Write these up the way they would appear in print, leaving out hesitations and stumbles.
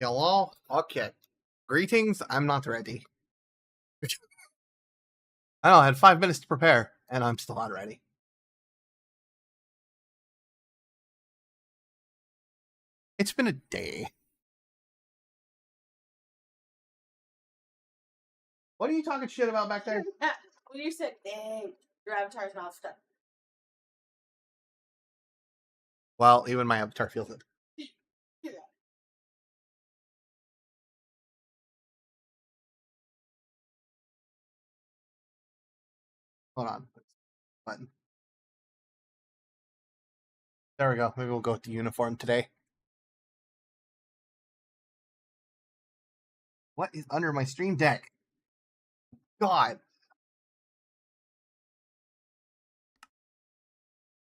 Hello? Okay. Greetings, I'm not ready. I know, I had 5 minutes to prepare, and I'm still not ready. It's been a day. What are you talking shit about back there? When you said, dang, your avatar's not stuck. Well, even my avatar feels it. Yeah. Hold on. Button. There we go. Maybe we'll go with the uniform today. What is under my stream deck? God.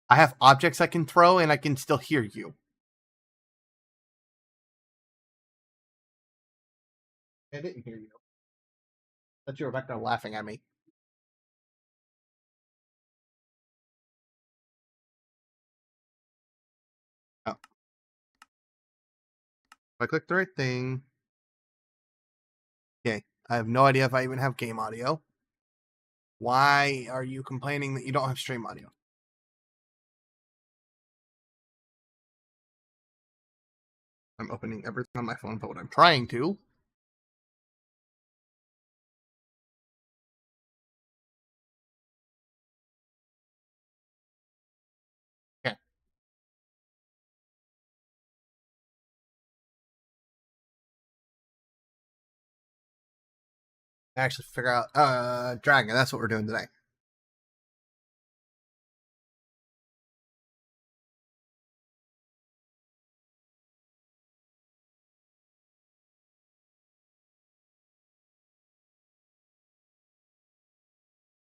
I have objects I can throw, and I can still hear you. I didn't hear you. I thought you were back there laughing at me. Oh. If I click the right thing. Okay. I have no idea if I even have game audio. Why are you complaining that you don't have stream audio? I'm opening everything on my phone, but what I'm trying to. Okay. Actually figure out dragon. That's what we're doing today.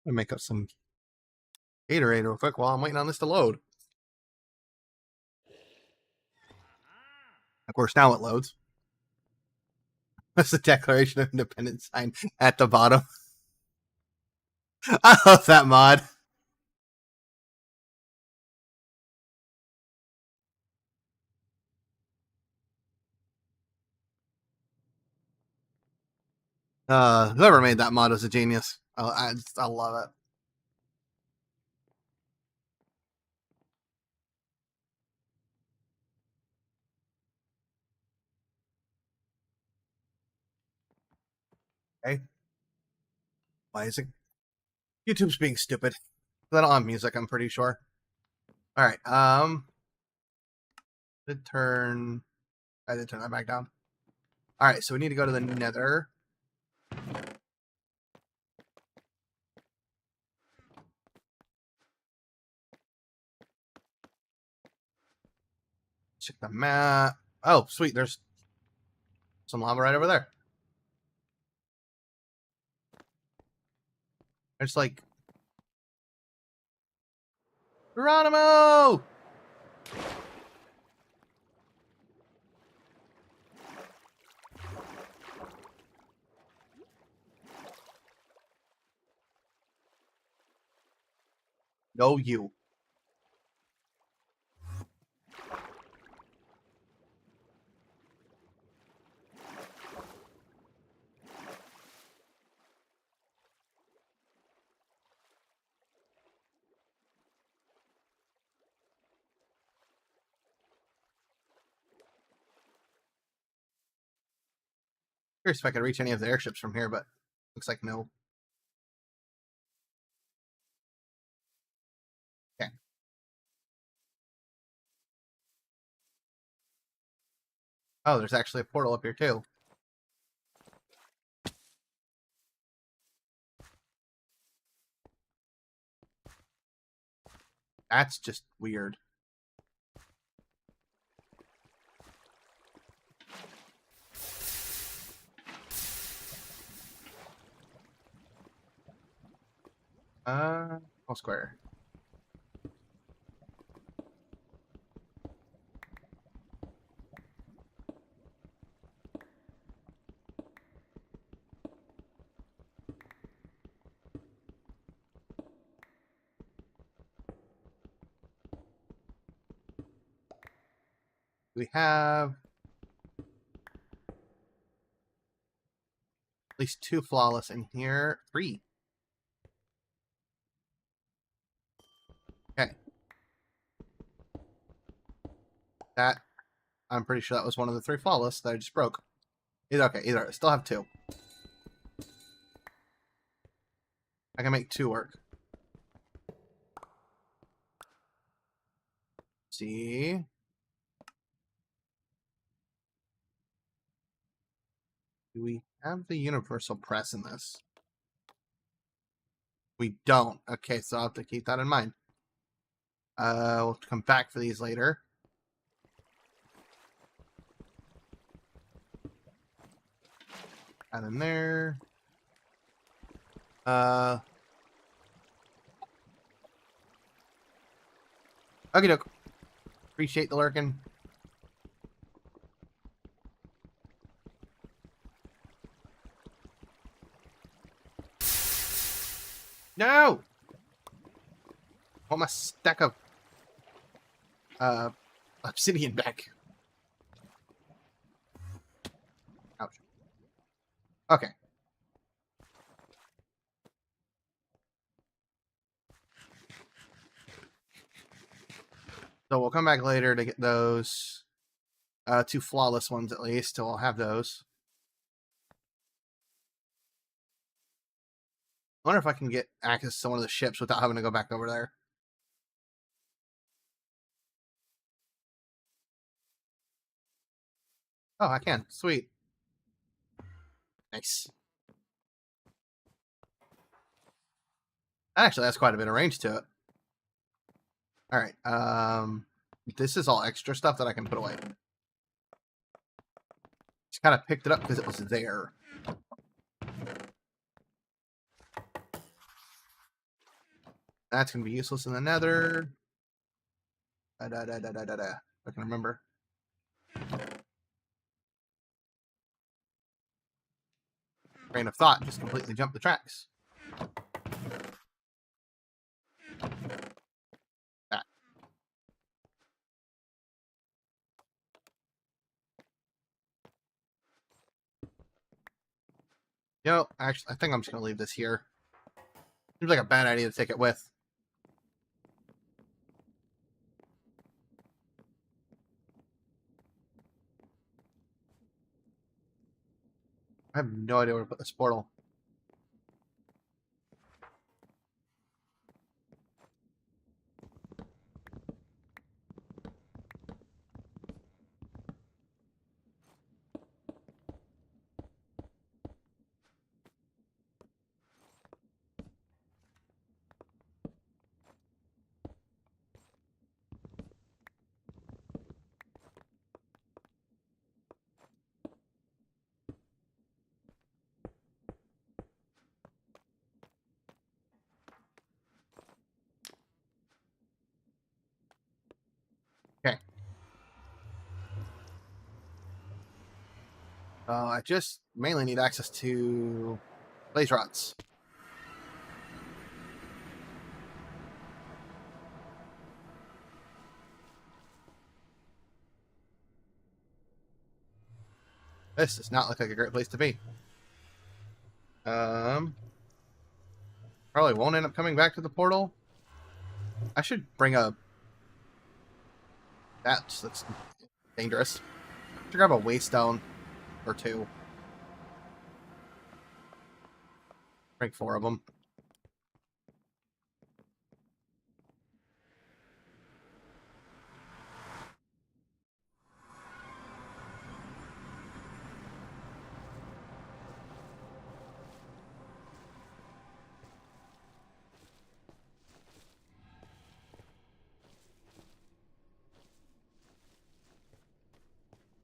I'm gonna make up some Gatorade real quick while I'm waiting on this to load. Of course, now it loads. That's the Declaration of Independence sign at the bottom. I love that mod. Whoever made that mod is a genius. I love it. Okay. Why is it? YouTube's being stupid. I don't have music, I'm pretty sure. All right. I did turn that back down. All right, so we need to go to the Nether. Check the map. Oh, sweet. There's some lava right over there. It's like Geronimo! No, you. Curious if I could reach any of the airships from here, but looks like no. Okay. Oh, there's actually a portal up here too. That's just weird. Oh, square. We have least 2 flawless in here. 3. Okay. That, I'm pretty sure that was one of the 3 flawless that I just broke. Either. I still have 2. I can make 2 work. See? Do we have the universal press in this? We don't. Okay, so I'll have to keep that in mind. We'll come back for these later. And in there. Okie doke. Appreciate the lurking. No! Want my stack of obsidian back. Ouch. Okay. So we'll come back later to get those 2 flawless ones at least. So I'll have those. I wonder if I can get access to one of the ships without having to go back over there. Oh, I can. Sweet. Nice. Actually, that's quite a bit of range to it. Alright, this is all extra stuff that I can put away. Just kind of picked it up because it was there. That's going to be useless in the nether. I can remember. Train of thought just completely jumped the tracks. That. You know, actually, I think I'm just going to leave this here. Seems like a bad idea to take it with. I have no idea where to put this portal. Okay. I just mainly need access to blaze rods. This does not look like a great place to be. Probably won't end up coming back to the portal. I should bring a... That looks dangerous. I should grab a waystone or 2. Bring 4 of them.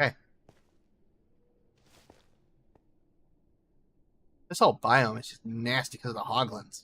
Okay. This whole biome is just nasty because of the hoglins.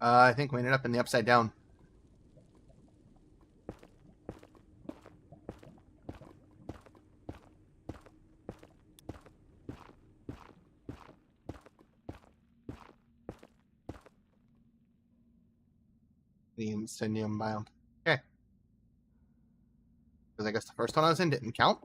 I think we ended up in the upside down. The Incendium biome. Okay. Because I guess the first one I was in didn't count.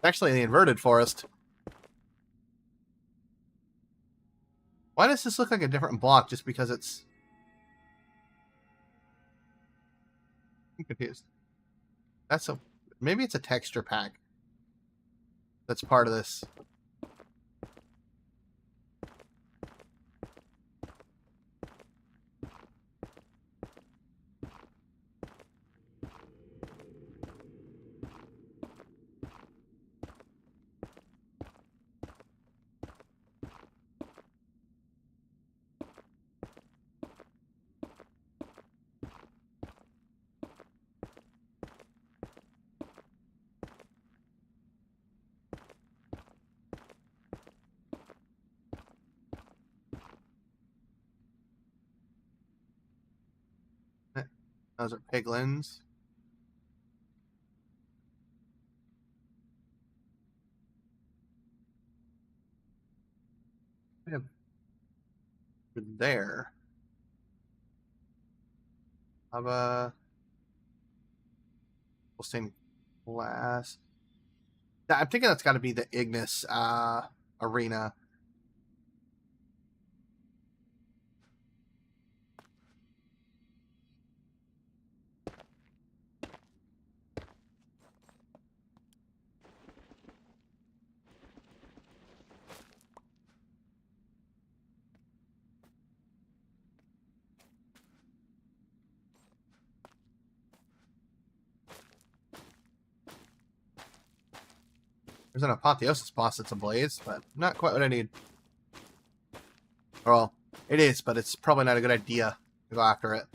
Actually, the inverted forest. Why does this look like a different block just because it's... I'm confused. That's a... Maybe it's a texture pack that's part of this. Those are piglins. Yeah. There. Lava. Stained glass. I'm thinking that's got to be the Ignis arena. There's an apotheosis boss that's ablaze, but not quite what I need. Well, it is, but it's probably not a good idea to go after it.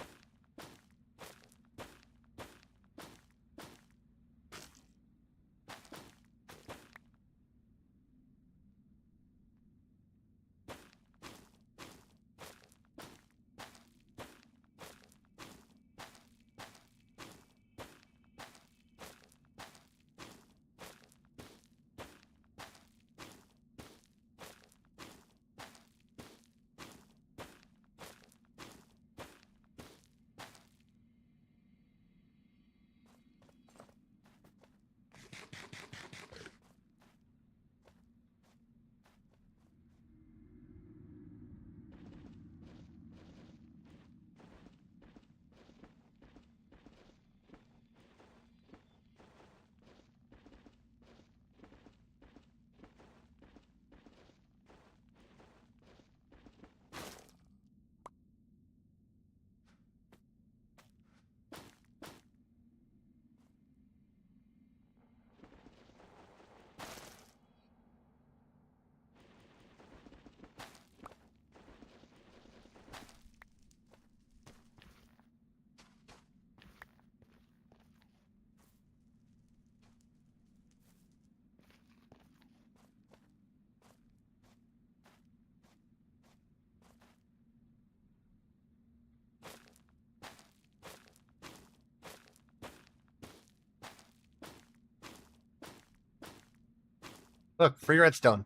Look, free redstone.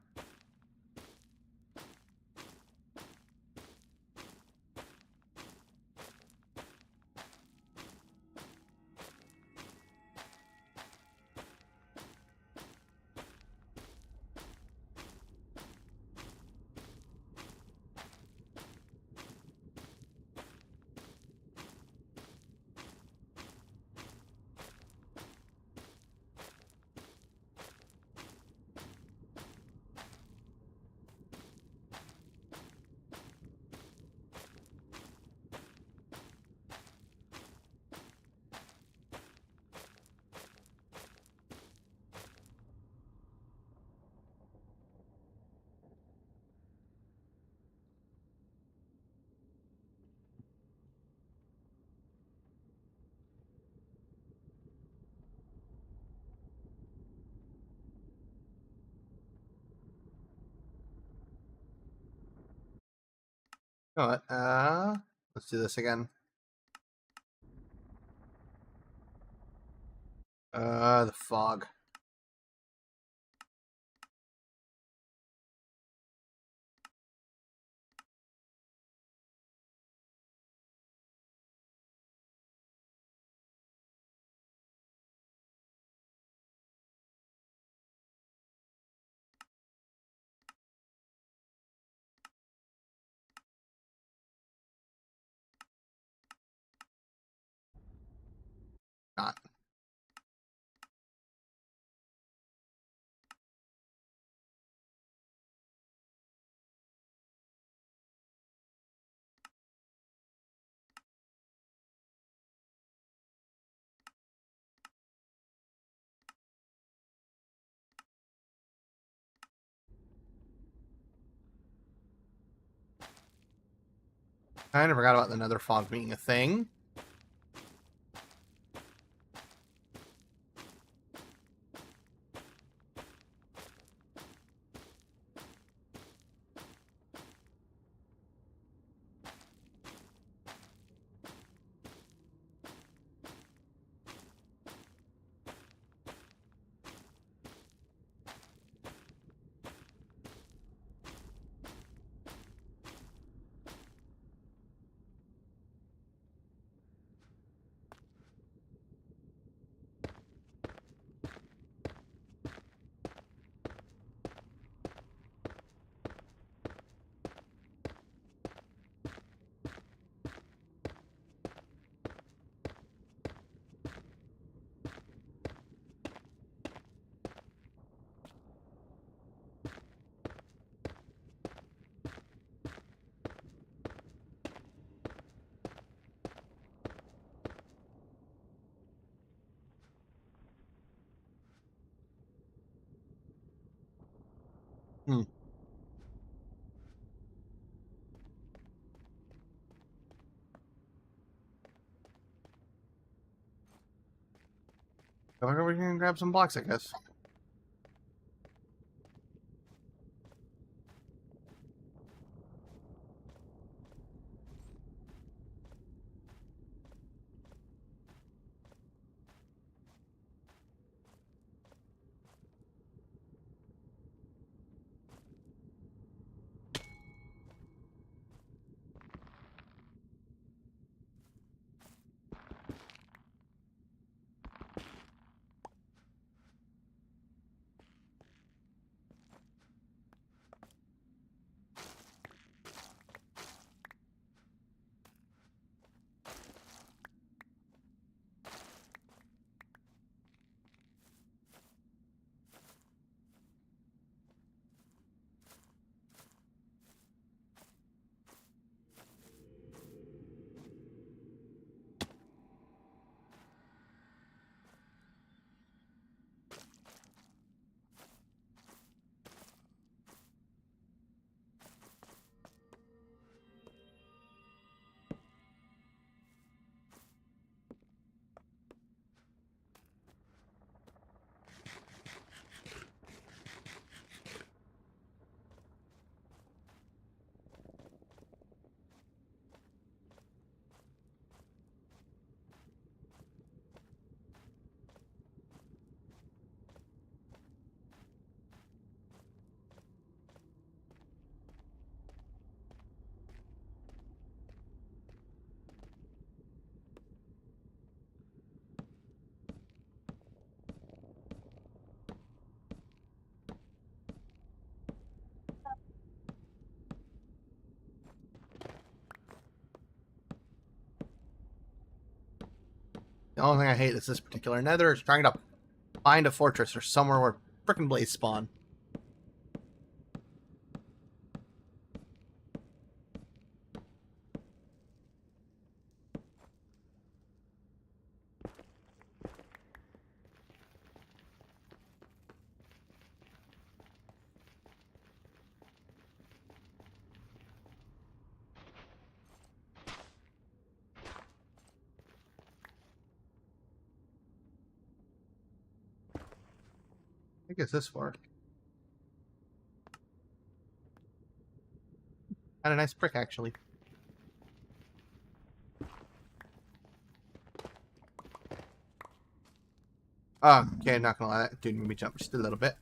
You know what? Let's do this again. The fog. Not. I kind of forgot about the nether fog being a thing. Hmm. We can grab some blocks, I guess. The only thing I hate is this particular nether is trying to find a fortress or somewhere where frickin' blaze spawn. I think it's this far. Had a nice brick, actually. Okay, not gonna lie, that dude made me jump just a little bit.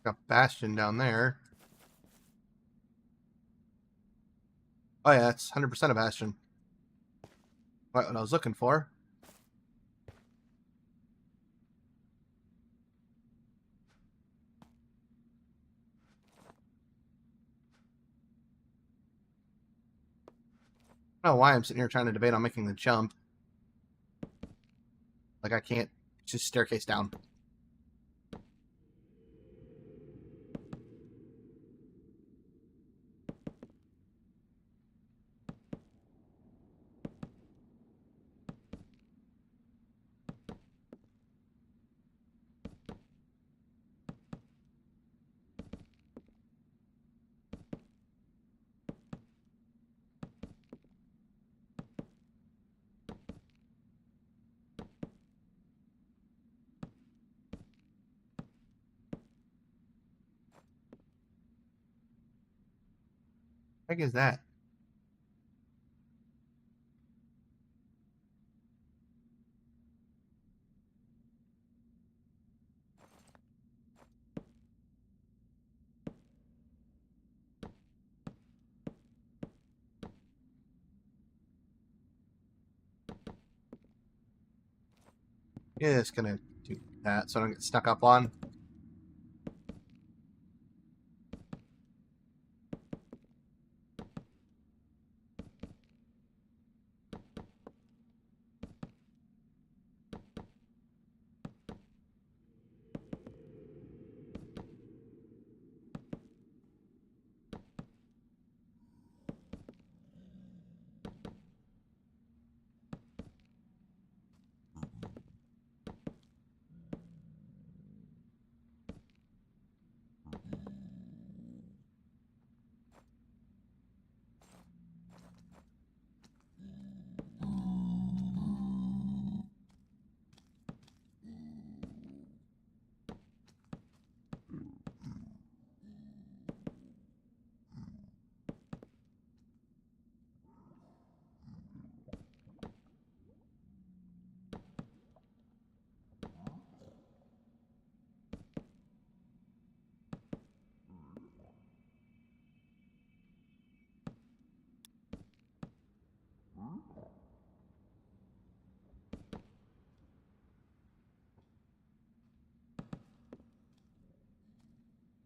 Got Bastion down there. Oh yeah, that's 100% a Bastion. Right, what I was looking for. I don't know why I'm sitting here trying to debate on making the jump. Like I can't just staircase down. What the heck is that? Yeah, it's gonna do that so I don't get stuck up on.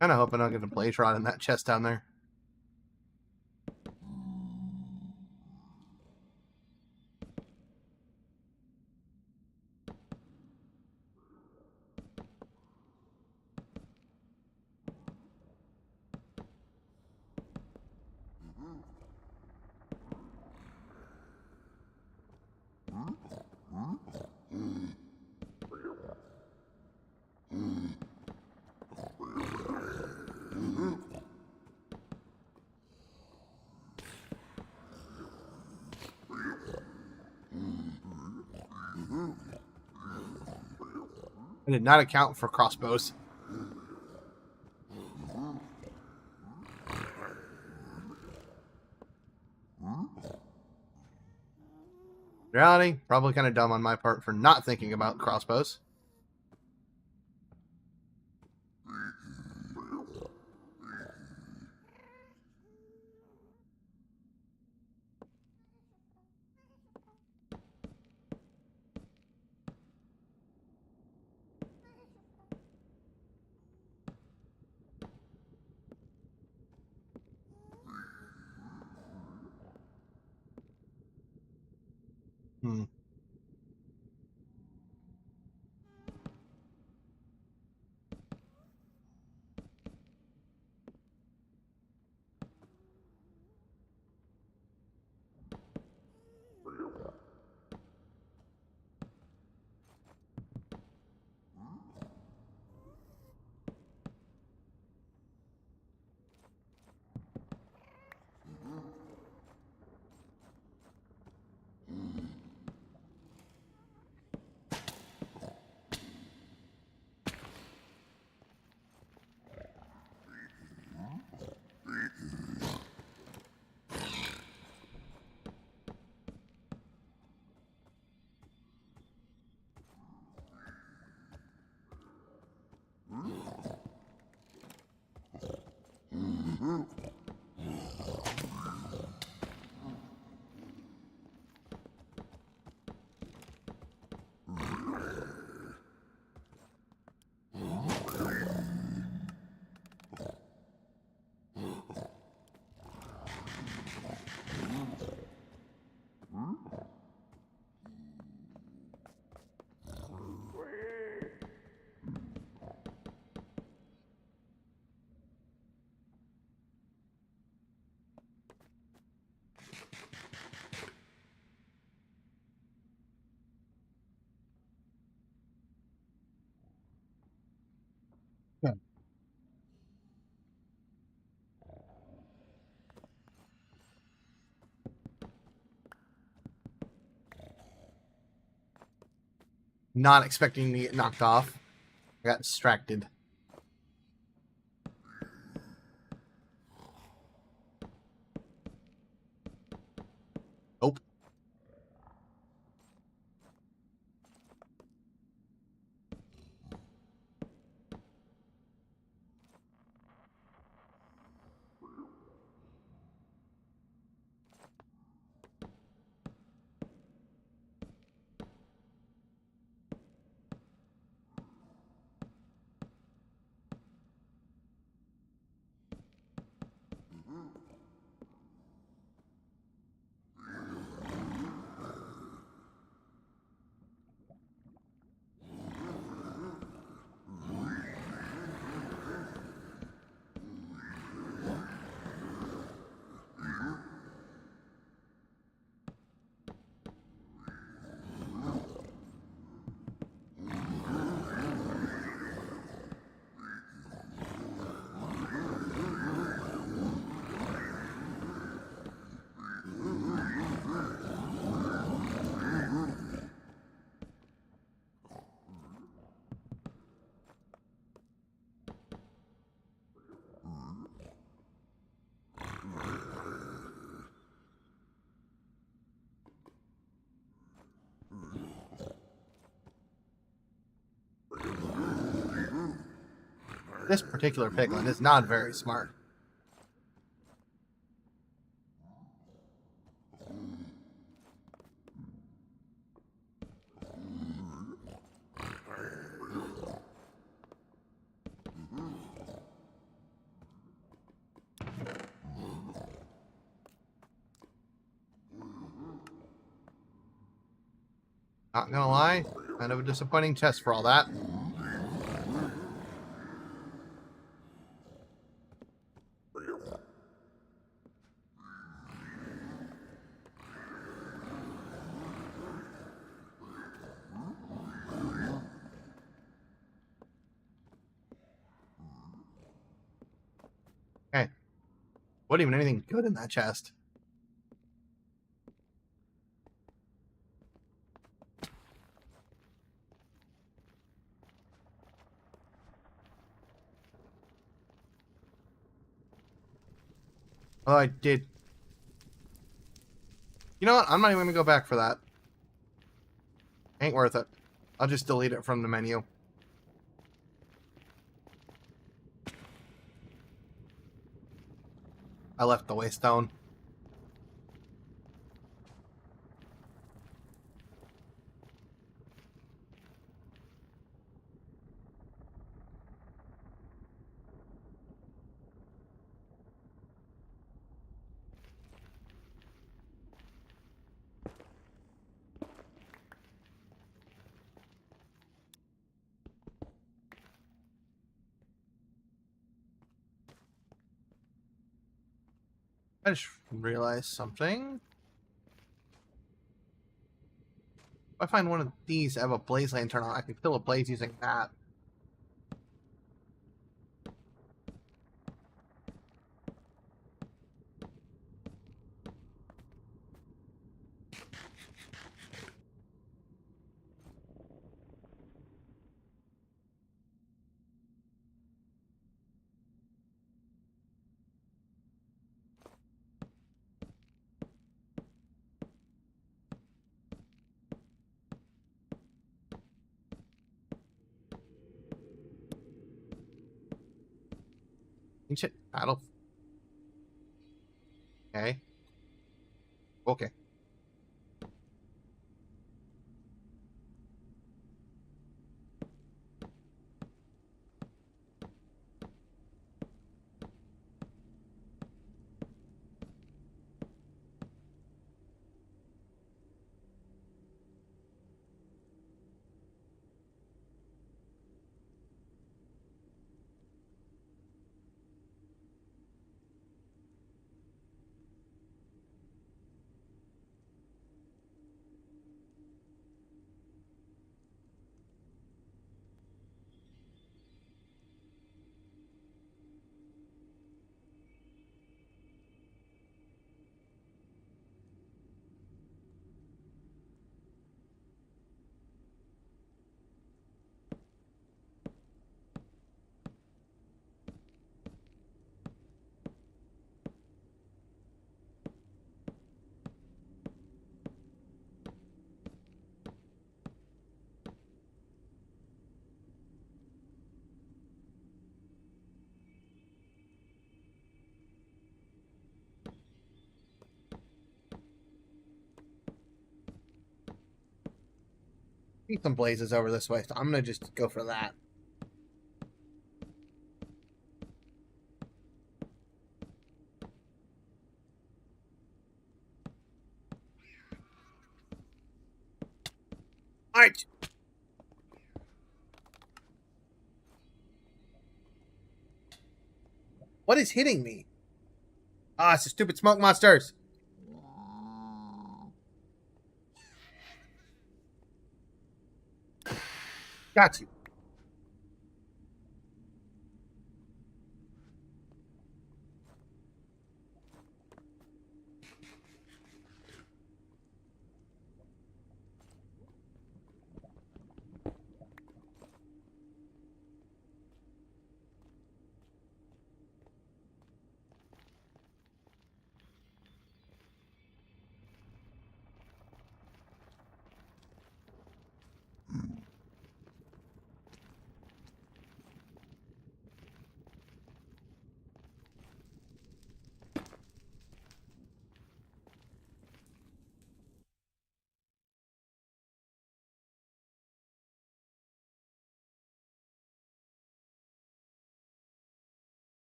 Kinda hoping I'll get a blaze rod in that chest down there. I did not account for crossbows. Reality, probably kind of dumb on my part for not thinking about crossbows. Hmm. Yeah. Not expecting to get knocked off. I got distracted. Nope. This particular piglin is not very smart. Not gonna lie, kind of a disappointing test for all that. Okay. Wasn't even anything good in that chest. Oh, I did. You know what? I'm not even gonna go back for that. Ain't worth it. I'll just delete it from the menu. I left the waystone. I just realized something. If I find one of these that have a blaze lantern on, I can kill a blaze using that. Ancient battle. Okay. Okay. See some blazes over this way, so I'm gonna just go for that. Alright! What is hitting me? Ah, it's the stupid smoke monsters! Got you.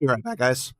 Be right back, guys.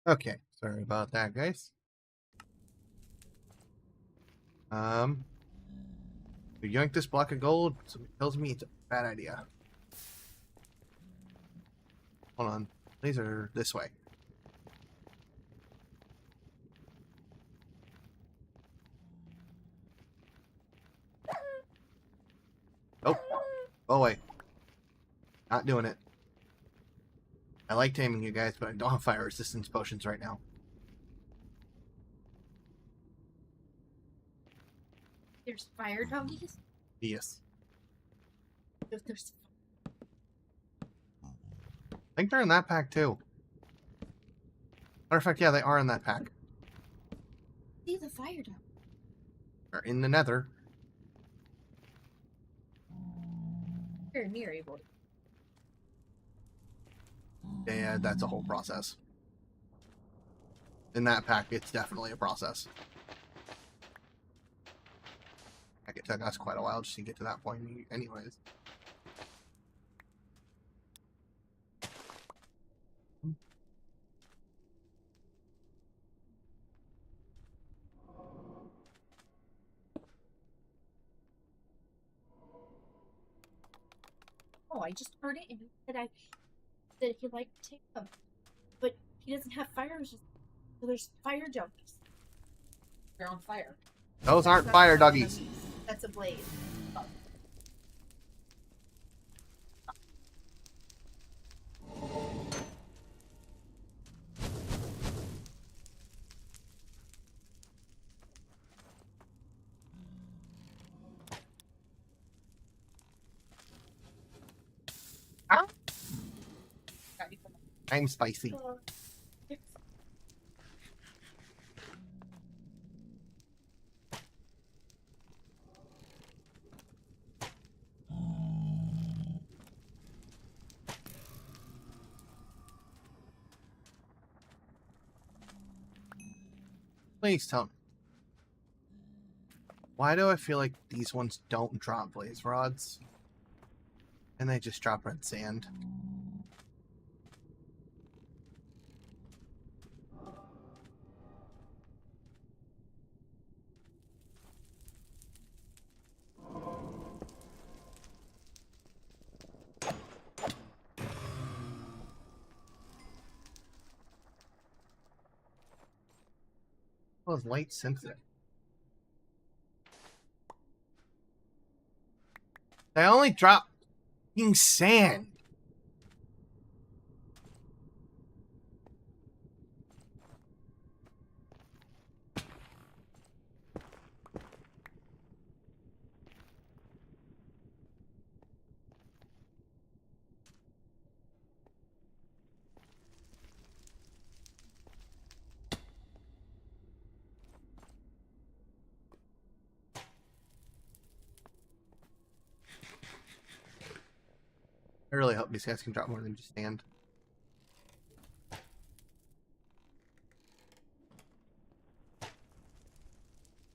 Okay, sorry about that, guys. We yoink this block of gold, so it tells me it's a bad idea. Hold on. These are this way. Nope. Go away. Not doing it. I like taming you guys, but I don't have fire resistance potions right now. There's fire doggies? Yes. If there's I think they're in that pack too. Matter of fact, yeah, they are in that pack. see the fire dog. They're in the nether. Very near able. Yeah, that's a whole process. In that pack, it's definitely a process. It took us quite a while just to get to that point anyways. Oh, I just heard it and he said that he liked to take them. But he doesn't have fire resistance. So there's fire jumps. They're on fire. Those aren't fire doggies. That's a blade. Oh. Ah. I'm spicy. Please tell me. Why do I feel like these ones don't drop blaze rods? And they just drop red sand? Well, it's light sensitive. They only drop fucking sand. I really hope these guys can drop more than just sand.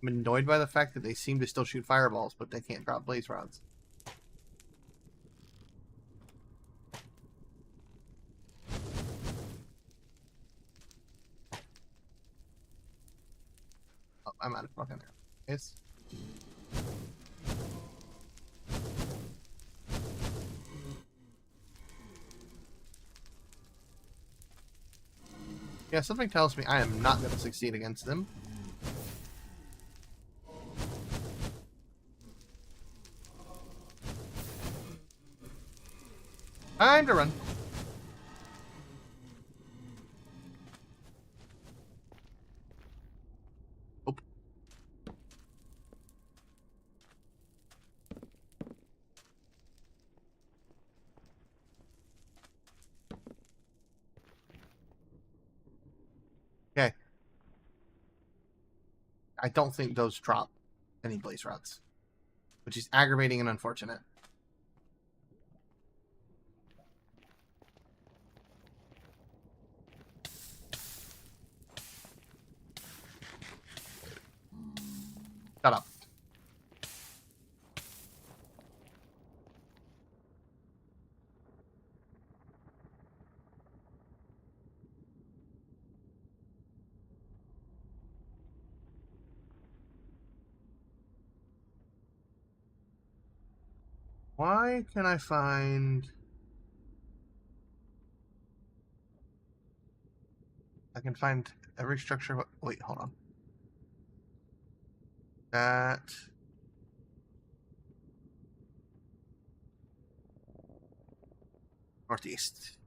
I'm annoyed by the fact that they seem to still shoot fireballs, but they can't drop blaze rods. Oh, I'm out of fucking there. Yes. Yeah, something tells me I am not going to succeed against them. Time to run. Oh. Okay. I don't think those drop any blaze rods, which is aggravating and unfortunate. Shut up. Why can I find... I can find every structure... Wait, hold on. That... Northeast.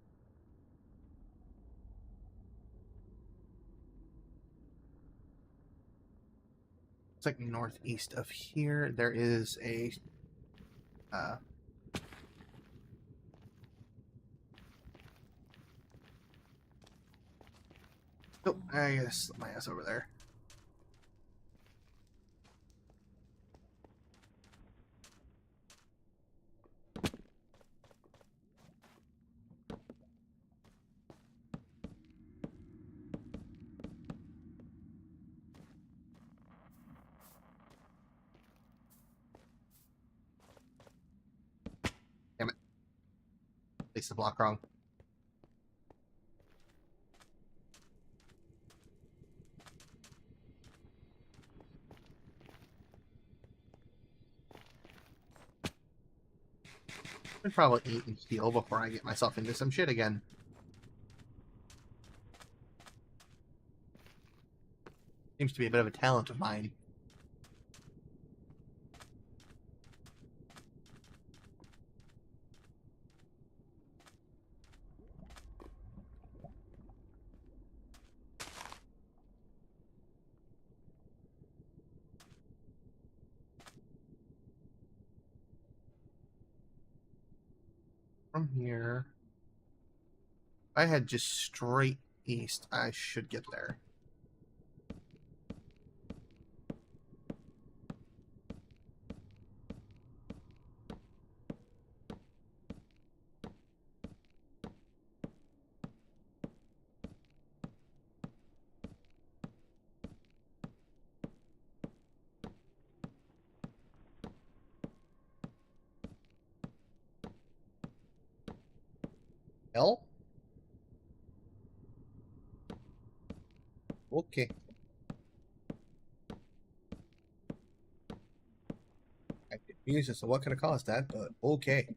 It's like northeast of here. There is a... Oh, I guess my ass over there. Damn it. Placed the block wrong. I'd probably eat and heal before I get myself into some shit again. Seems to be a bit of a talent of mine. From here... If I head just straight east, I should get there. Hell? Okay. I'm confused as to what could have caused that, but okay.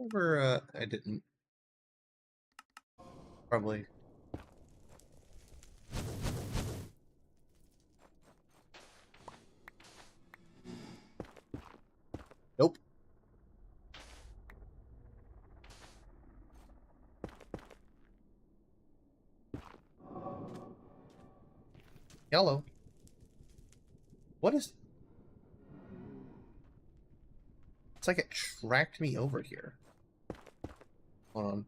Over, I didn't. Probably. Nope. Hello. What is... It's like it tracked me over here. Hold on.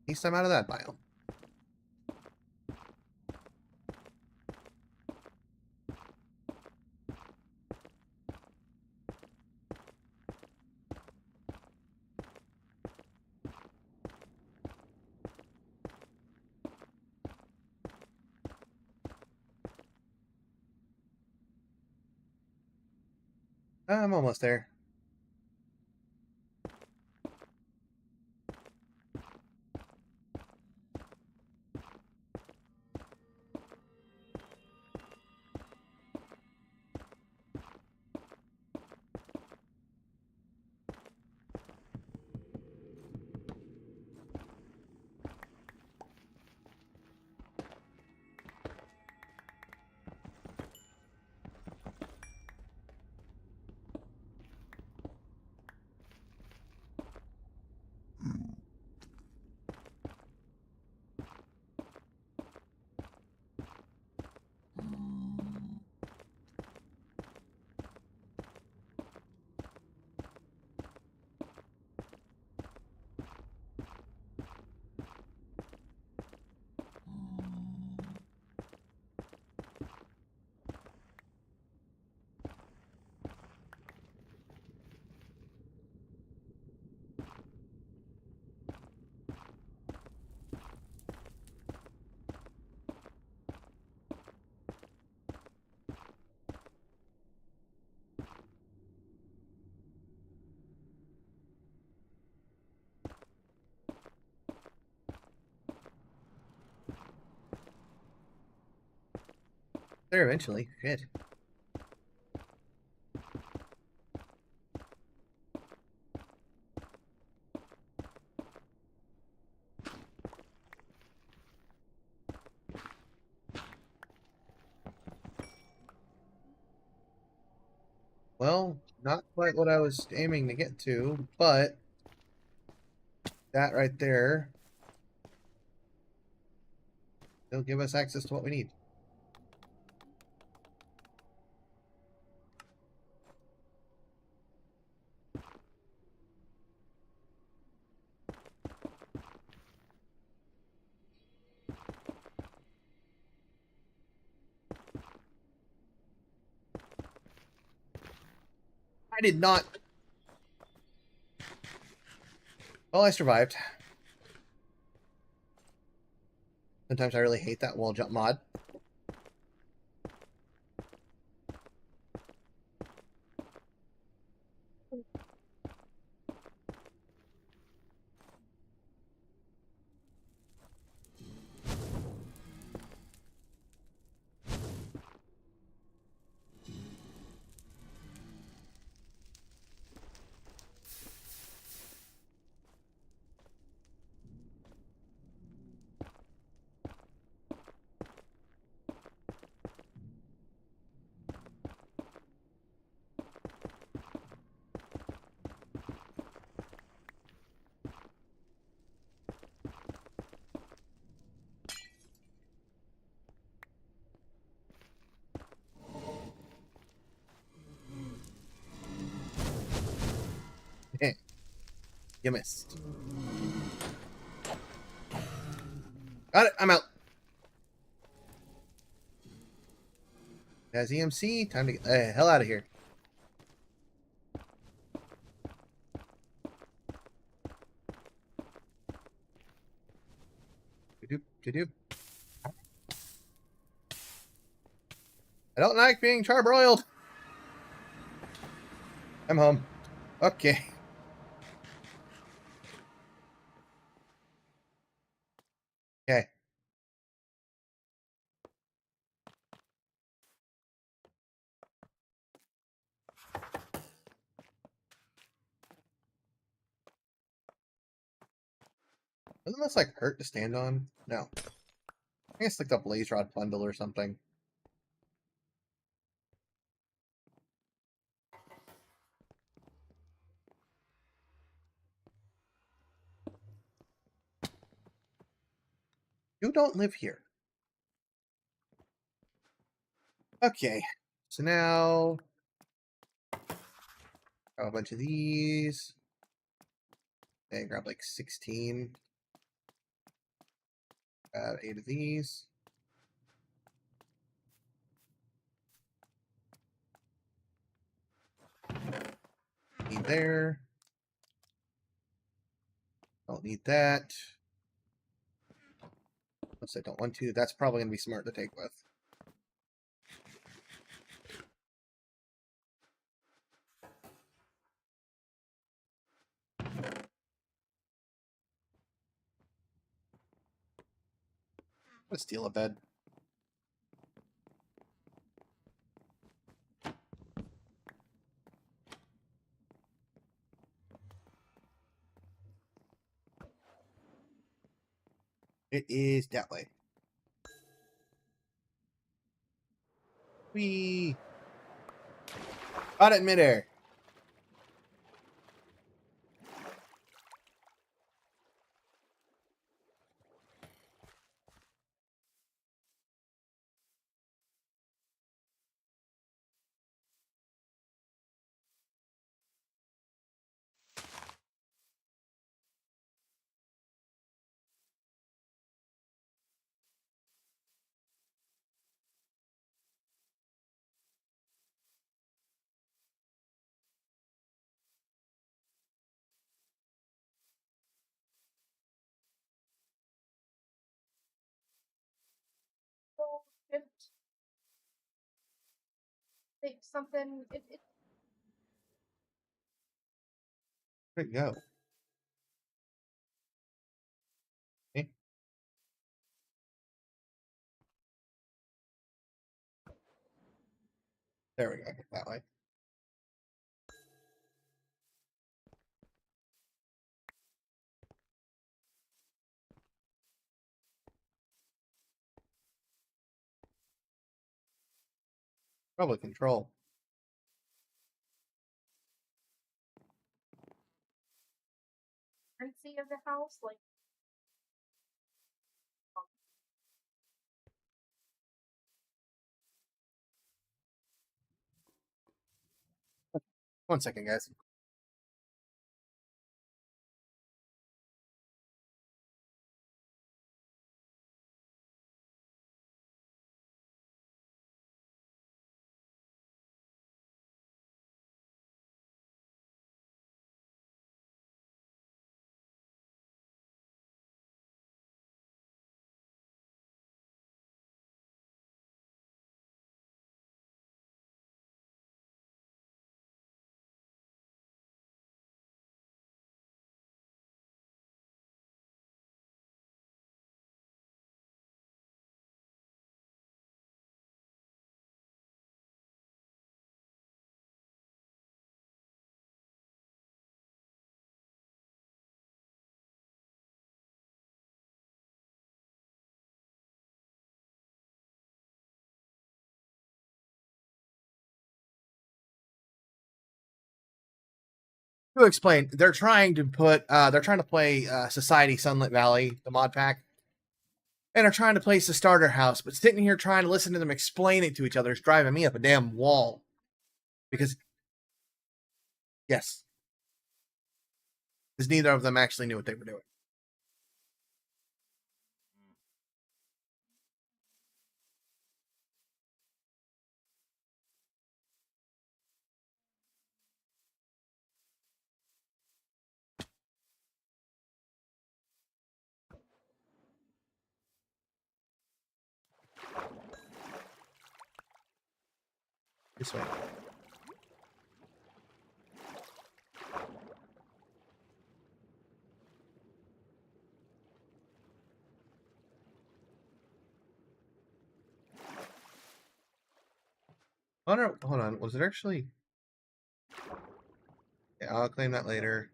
At least I'm out of that biome. I'm almost there. there eventually. Shit. Well, not quite what I was aiming to get to, but that right there will give us access to what we need. I did not. Well, I survived. Sometimes I really hate that wall jump mod. You missed. Got it. I'm out. As EMC, time to get the hell out of here. Do-do. I don't like being charbroiled. I'm home. Okay. Okay. Doesn't this like hurt to stand on? No. I guess like the blaze rod bundle or something. You don't live here. Okay. So now grab a bunch of these. And grab like 16. 8 of these. Need there. Don't need that. Unless I don't want to. That's probably going to be smart to take with. Let's steal a bed. It is that way. We got it in midair. It, like something. Where'd it go? Okay. There we go. That way. Probably control. Currency of the house, like One second, guys. To explain, they're trying to play Society Sunlit Valley, the mod pack, and are trying to place the starter house, but sitting here trying to listen to them explain it to each other is driving me up a damn wall. Because yes, because neither of them actually knew what they were doing. This way. Oh no, hold on. Was it actually? Yeah, I'll claim that later.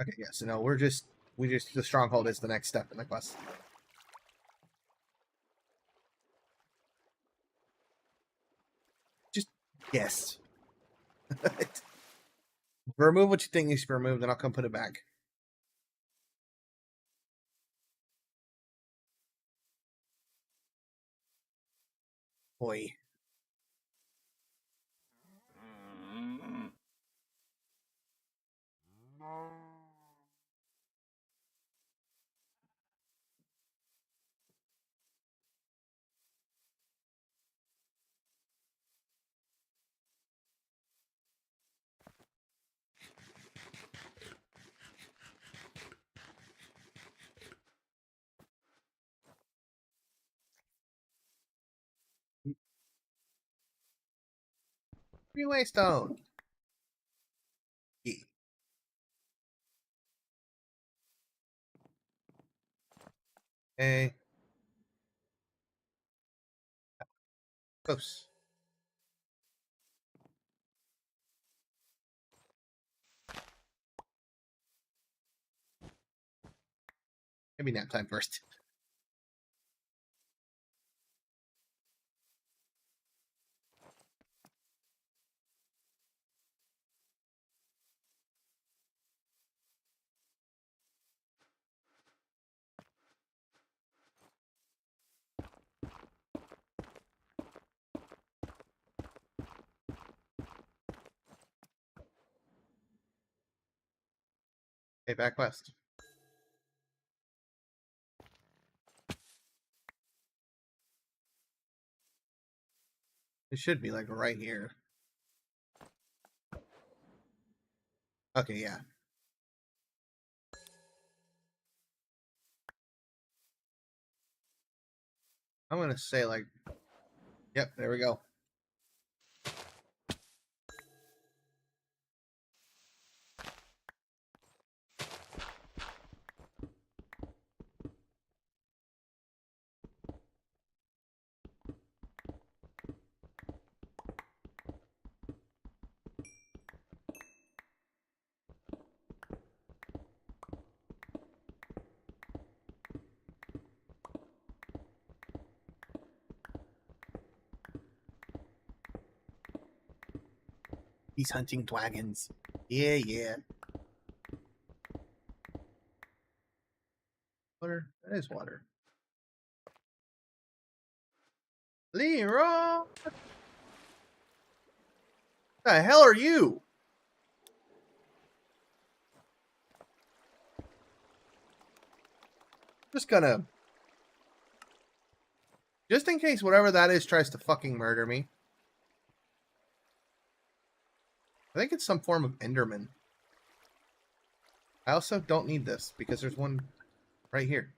Okay, yeah. So no, the stronghold is the next step in the quest. Just yes. Remove what you think needs to be removed, and I'll come put it back. Boy. Freeway stone. Yeah. Okay. Close. Maybe nap time first. Okay, back west. It should be like right here. Okay, yeah. I'm gonna say like, yep, there we go. He's hunting dragons. Yeah, yeah. Water? That is water. Leroy! What the hell are you? Just gonna... Just in case whatever that is tries to fucking murder me. I think it's some form of Enderman. I also don't need this because there's one right here.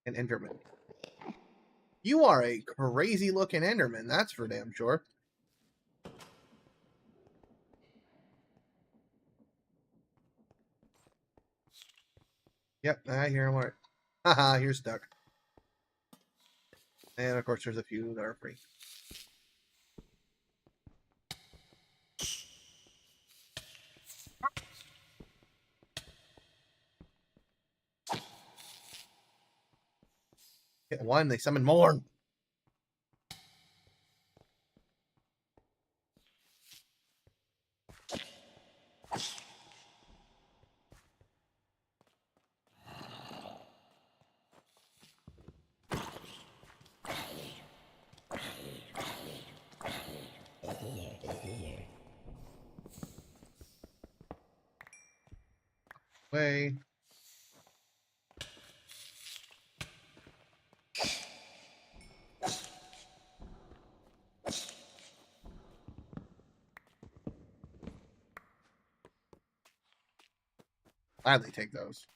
An Enderman. You are a crazy looking Enderman, that's for damn sure. Yep, I hear him. Haha, you're stuck. And of course, there's a few that are free. Hit one, they summon more. Way. Gladly take those.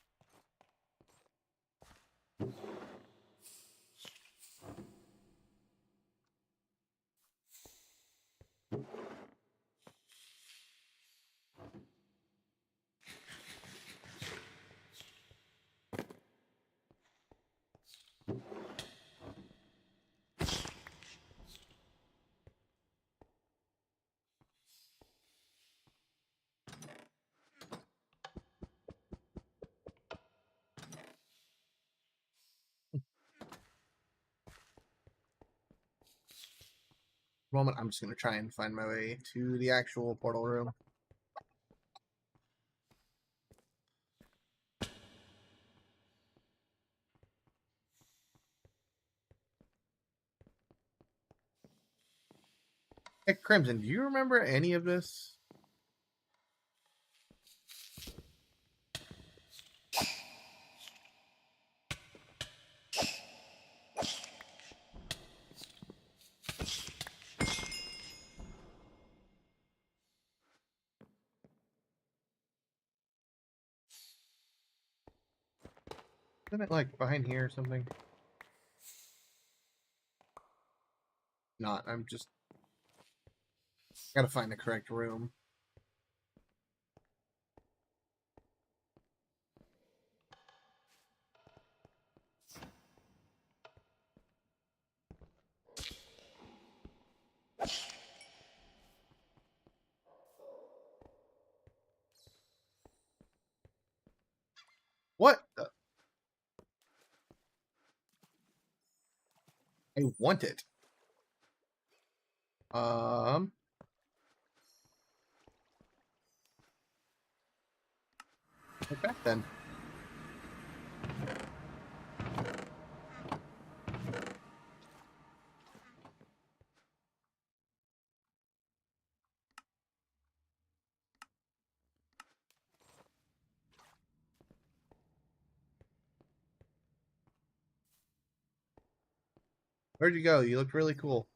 Moment, I'm just gonna try and find my way to the actual portal room. Hey, Crimson, do you remember any of this? Isn't it like behind here or something? Not. I'm just gotta find the correct room. What the? I want it. Get back then. Where'd you go? You look really cool.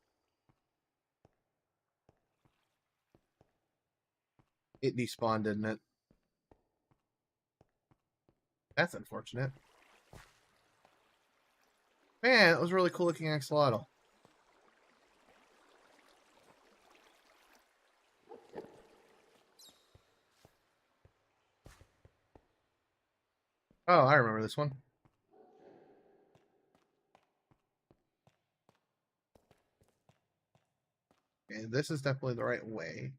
It despawned, didn't it? That's unfortunate. Man, it was a really cool looking axolotl. Oh, I remember this one. Okay, this is definitely the right way.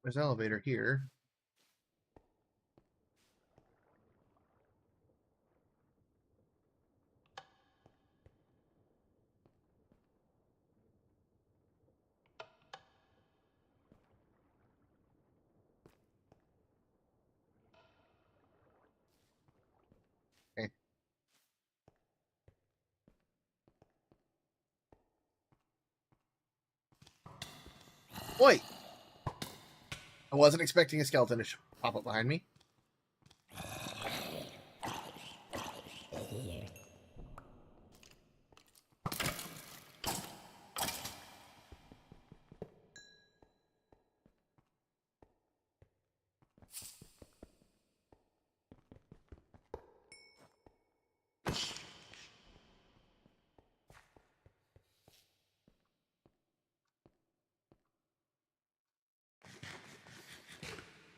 there's an elevator here. Okay. Wait! I wasn't expecting a skeleton to pop up behind me.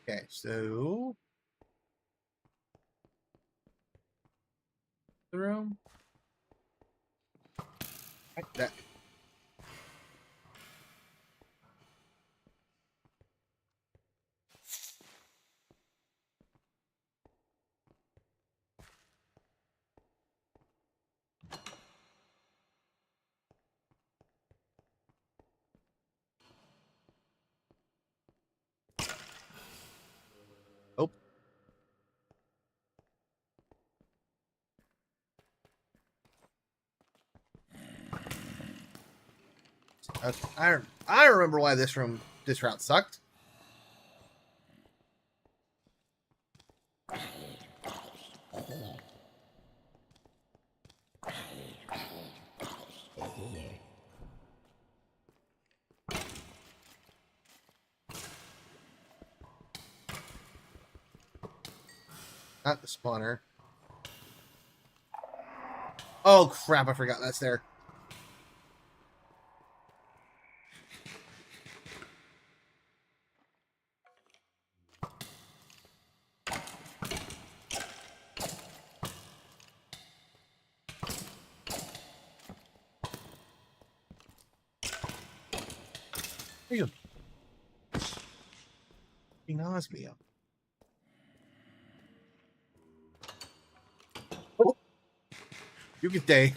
Okay, so the room. That. Oh. I remember why this route sucked. Not the spawner. Oh crap, I forgot that's there. Here you go. Osmia. Oh. You get day.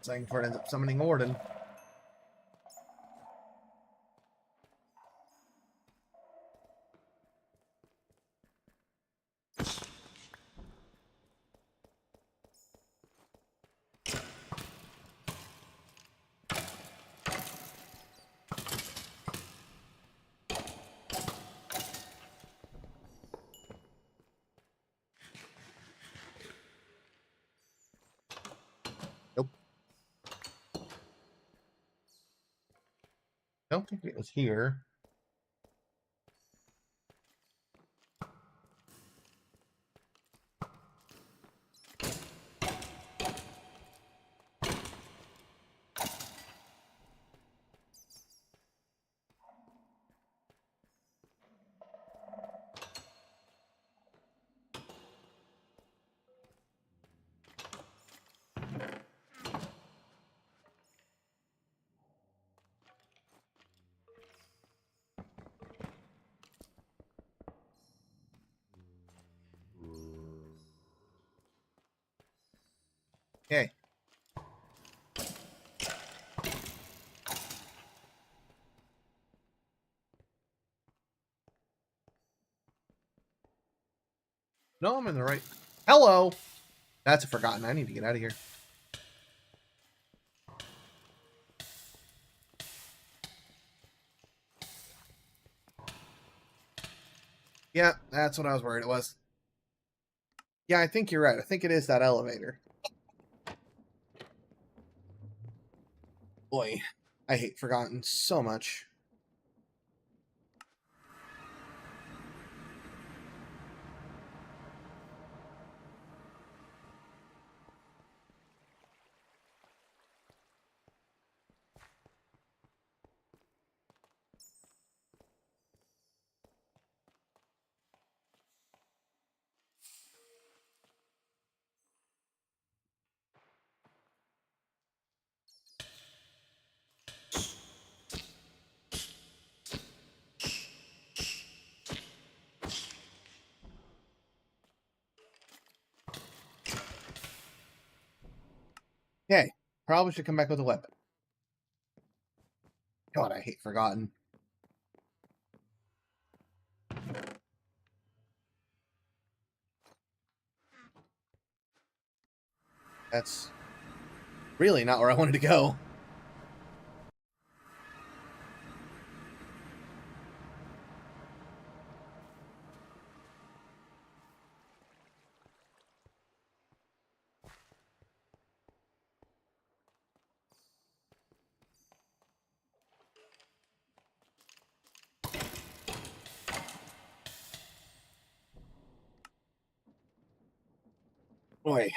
Saying for it ends up summoning Warden. Nope. Don't think it was here. Okay. No, I'm in the right. Hello! That's a forgotten. I need to get out of here. Yeah, that's what I was worried it was. Yeah, I think you're right. I think it is that elevator. Boy, I hate Forgotten so much. Okay, probably should come back with a weapon. God, I hate Forgotten. That's really not where I wanted to go. Boy.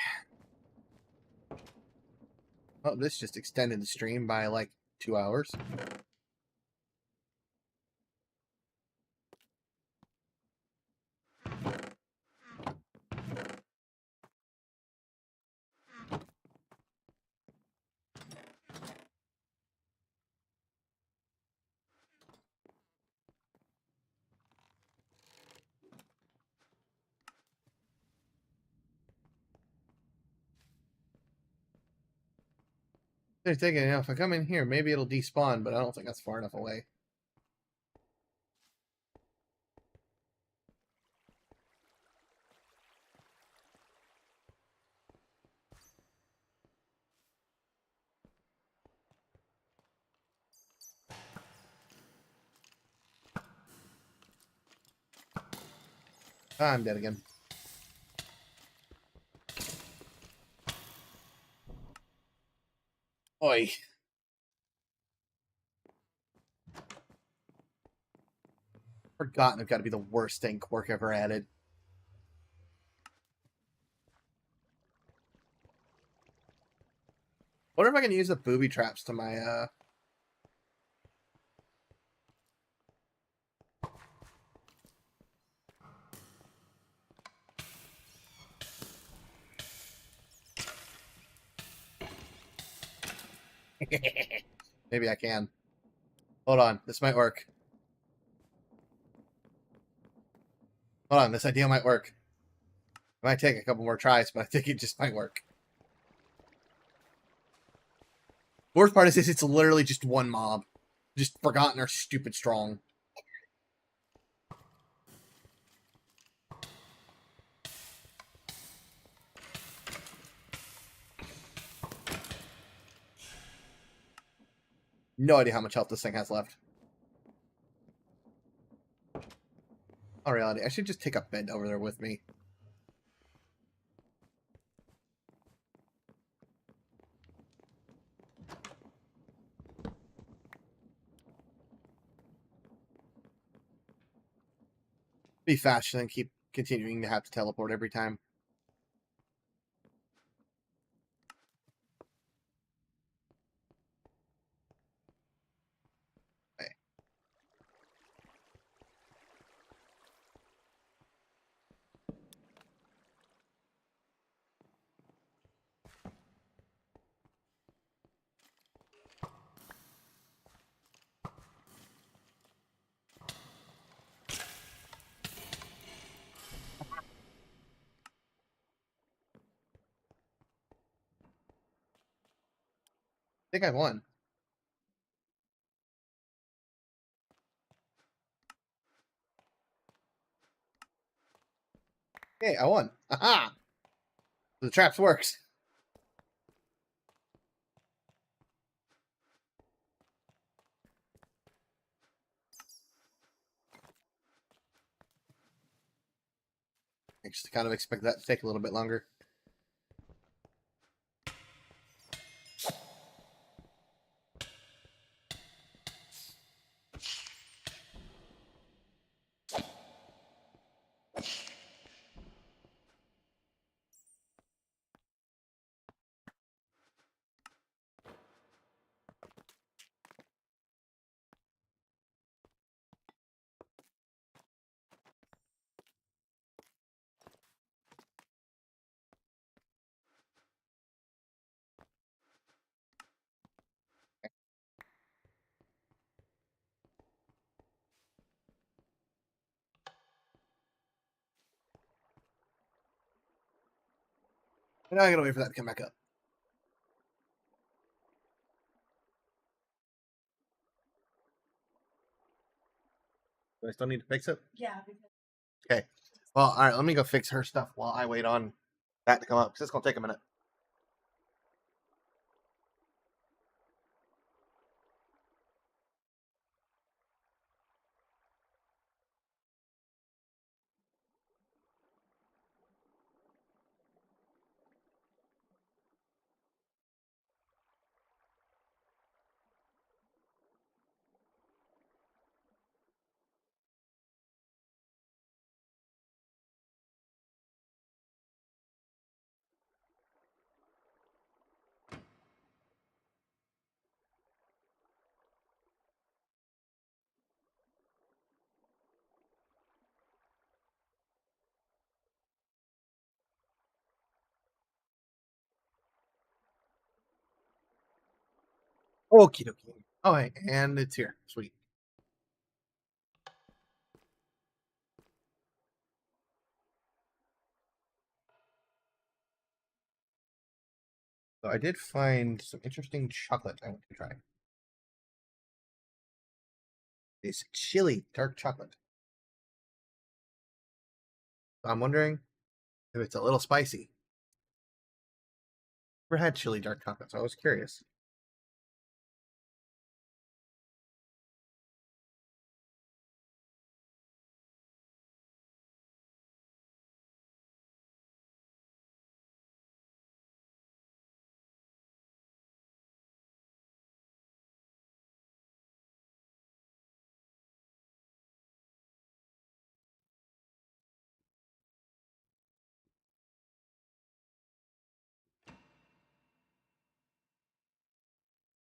Oh, this just extended the stream by like 2 hours. They're thinking, if I come in here, maybe it'll despawn, but I don't think that's far enough away. I'm dead again. Oi. Forgotten have got to be the worst thing Quark ever added. Wonder if I can use the booby traps to my, Maybe I can. Hold on, this might work. Hold on, this idea might work. It might take a couple more tries, but I think it just might work. Worst part is it's literally just one mob. Just Forgotten are stupid strong. No idea how much health this thing has left. In reality, I should just take a bed over there with me. Be faster than keep continuing to have to teleport every time. Okay. I think I won. Hey, I won. Aha! The traps works. just kind of expect that to take a little bit longer. And now I gotta wait for that to come back up. Do I still need to fix it? Yeah. Okay. Well, all right. Let me go fix her stuff while I wait on that to come up because it's gonna take a minute. Okie dokie. Oh, hey, and it's here. Sweet. So I did find some interesting chocolate I want to try. It's chili dark chocolate. So I'm wondering if it's a little spicy. Never had chili dark chocolate, so I was curious.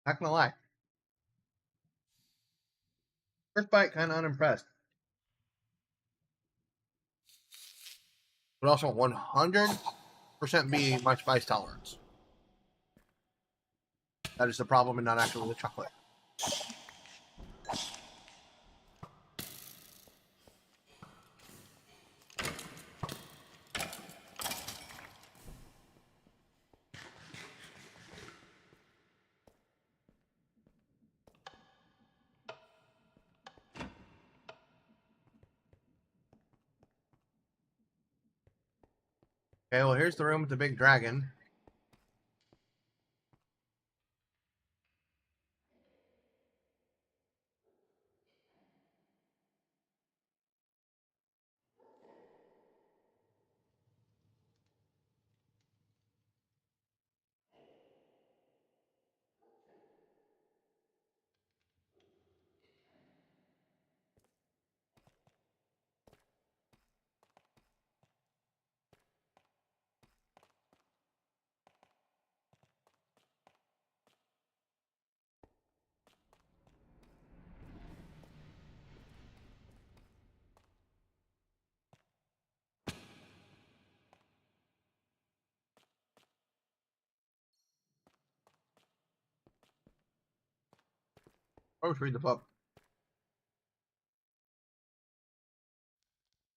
Not gonna lie. First bite, kind of unimpressed. But also 100% be my spice tolerance. That is the problem and not actually the chocolate. Okay, well, here's the room with the big dragon. Always read the book.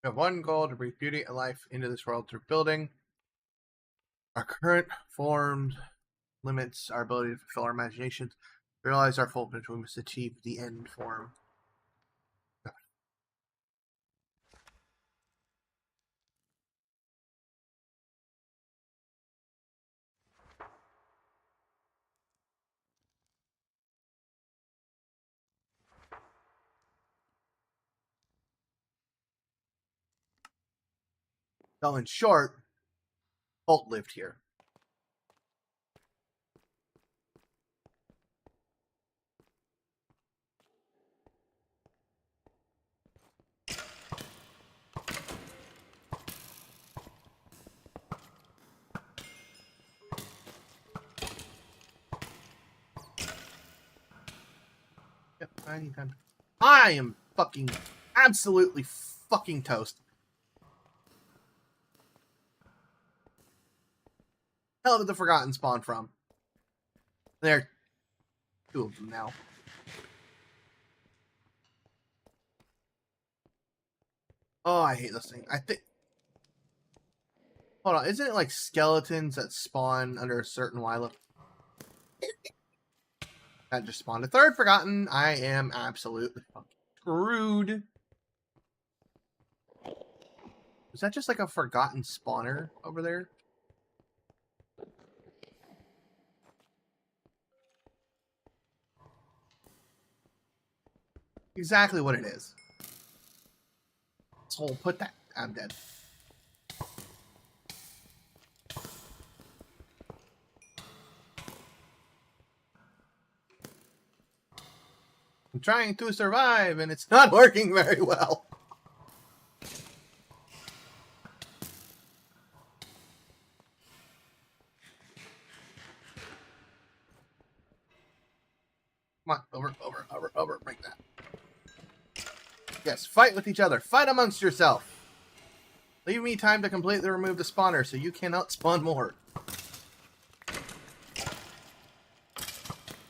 We have one goal to breathe beauty and life into this world through building. Our current forms limits our ability to fulfill our imaginations. To realize our full potential, we must achieve the end form. So in short, Holt lived here. Yep, I am fucking absolutely fucking toast. Hell did the Forgotten spawn from? There are 2 of them now. Oh, I hate this thing. I think. Hold on, isn't it like skeletons that spawn under a certain wildlife? That just spawned a 3rd Forgotten. I am absolutely fucking screwed. Is that just like a Forgotten spawner over there? Exactly what it is. So we'll put that. I'm dead. I'm trying to survive and it's not working very well. Come on, over, break that. Yes, fight with each other. Fight amongst yourself. Leave me time to completely remove the spawner so you cannot spawn more.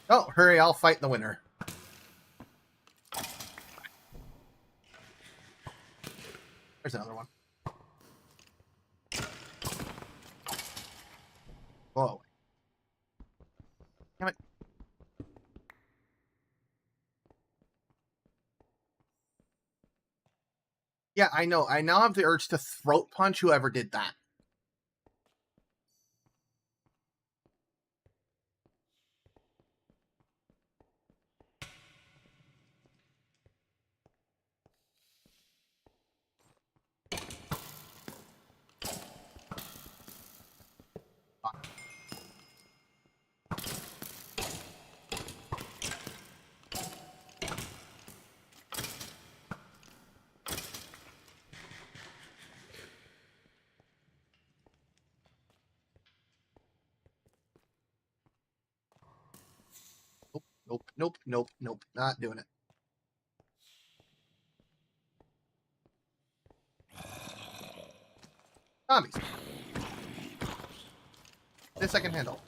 Oh, hurry, I'll fight the winner. There's another one. Whoa. Damn it. Yeah, I know. I now have the urge to throat punch whoever did that. Nope. Not doing it. Zombies. This I can handle.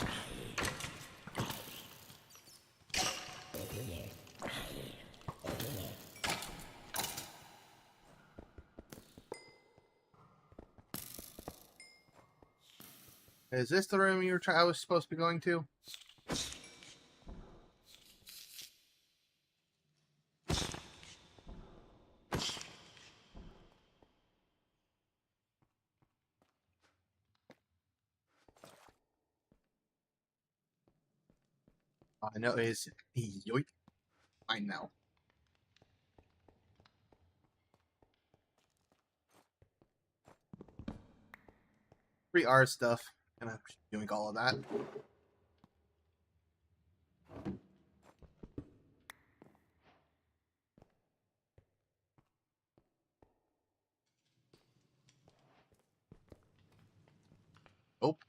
Is this the room I was supposed to be going to? I know it is. Yoink. I know. Free art stuff. And I'm doing all of that.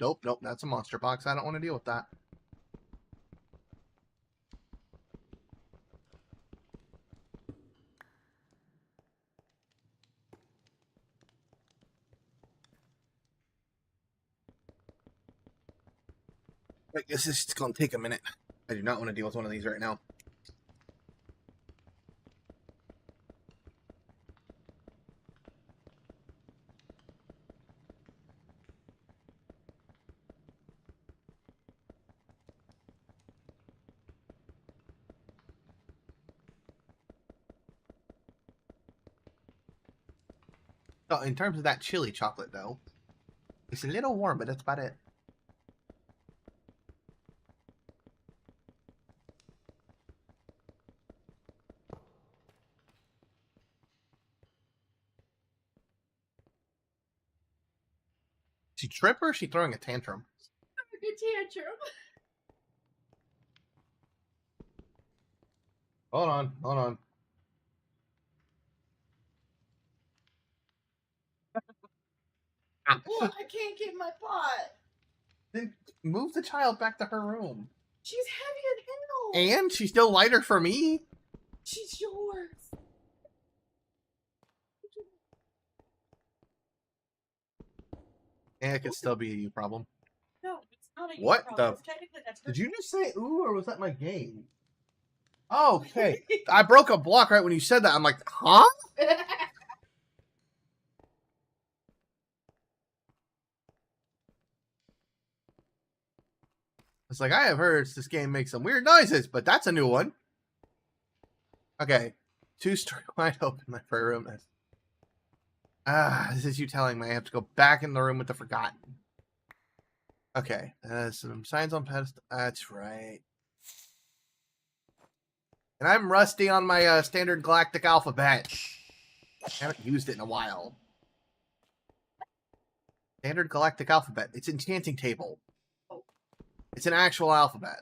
Nope. That's a monster box. I don't want to deal with that. I guess this is going to take a minute. I do not want to deal with one of these right now. So in terms of that chili chocolate, though, it's a little warm, but that's about it. She trip or is she throwing a tantrum? A good tantrum. Hold on, hold on. Well, I can't get my pot. Then move the child back to her room. She's heavier than hell. And she's still lighter for me. She's yours. And it could still be a you problem. No, it's not a What problem. the? Technically, that's her. Did you just say ooh, or was that my game? Oh, okay. I broke a block right when you said that. I'm like, huh? It's like, I have heard this game makes some weird noises, but that's a new one. Okay. 2-story wide open, my prayer room is. This is you telling me I have to go back in the room with the forgotten. Okay. Some signs on pedestal. That's right. And I'm rusty on my standard galactic alphabet. I haven't used it in a while. Standard galactic alphabet. It's enchanting table. It's an actual alphabet.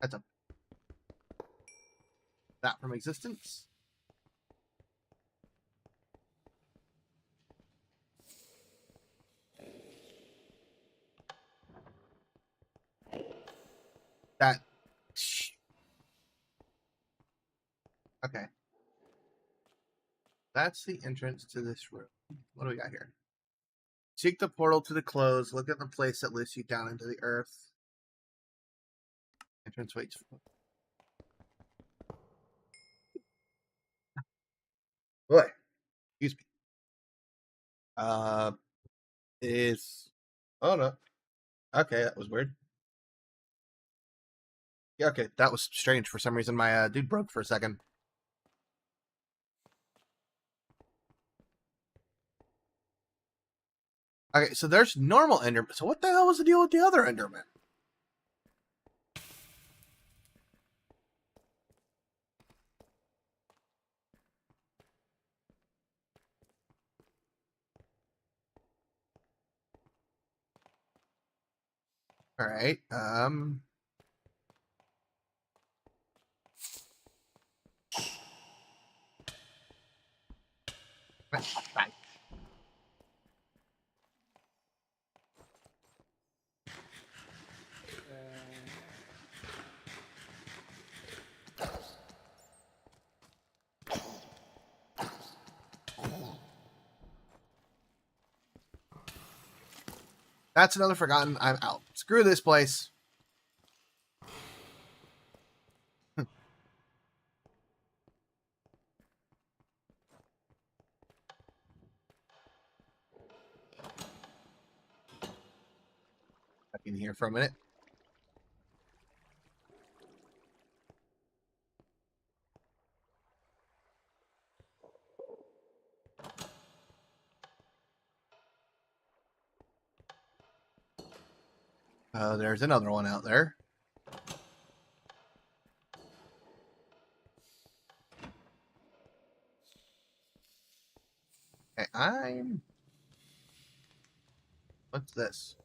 That's a that from existence. That. Okay. That's the entrance to this room. What do we got here? Seek the portal to the close. Look at the place that lifts you down into the earth. Entrance waits. Boy, excuse me. Is oh no. Okay, that was weird. Yeah, okay, that was strange. For some reason, my dude broke for a second. Okay, so there's normal Enderman. So what the hell was the deal with the other Enderman? All right. Right. That's another forgotten. I'm out. Screw this place. Back in here for a minute. There's another one out there. Okay, what's this?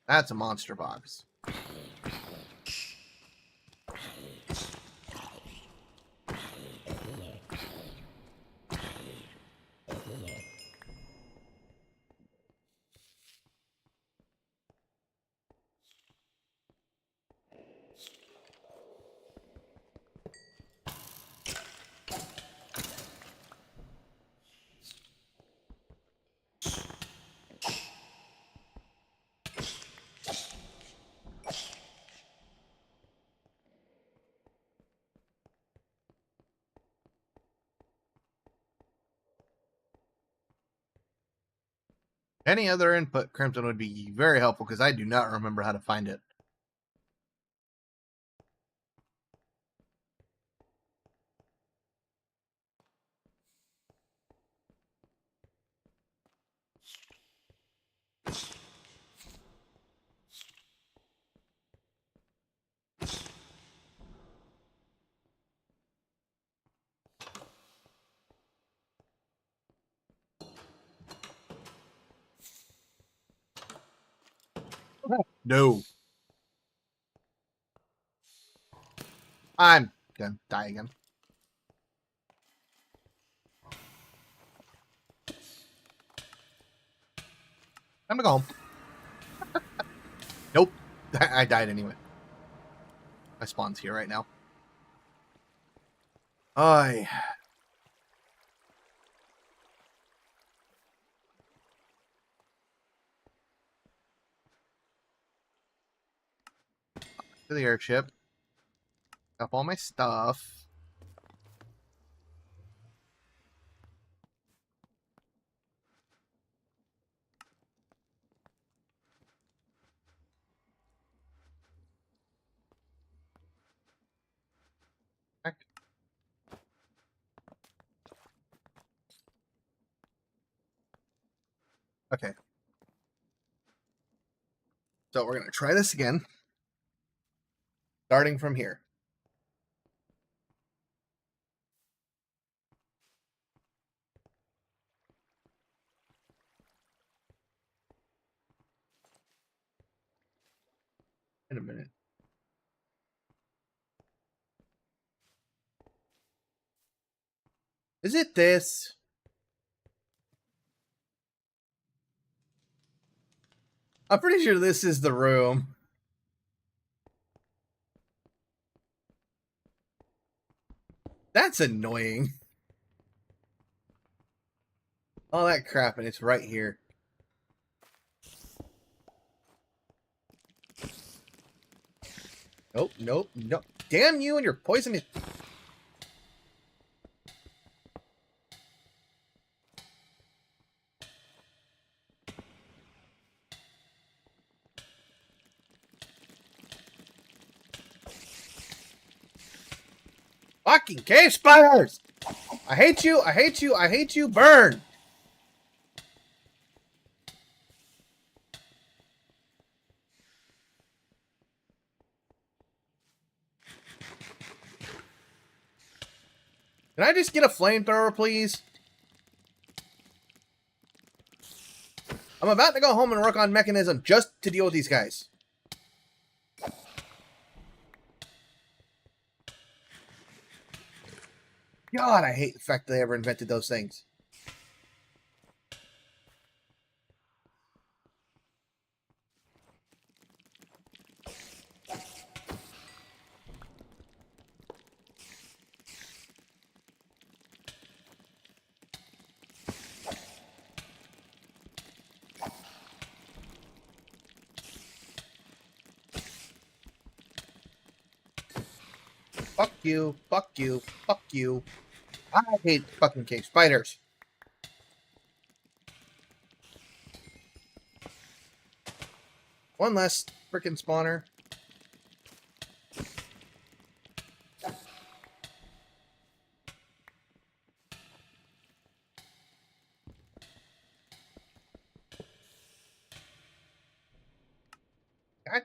That's a monster box. Any other input, Crimson, would be very helpful because I do not remember how to find it. No. I'm gonna die again. Time to go home. Nope. I died anyway. My spawn's here right now. I. To the airship. Up all my stuff. Heck. Okay. So we're going to try this again. Starting from here. In a minute. Is it this? I'm pretty sure this is the room. That's annoying. All that crap, and it's right here. Nope, nope, nope. Damn you and your poisonous... Fucking cave spiders! I hate you, I hate you, I hate you, burn! Can I just get a flamethrower, please? I'm about to go home and work on mechanism just to deal with these guys. God, I hate the fact that they ever invented those things. Fuck you, fuck you, fuck you. I hate fucking cave spiders. One less frickin' spawner. God.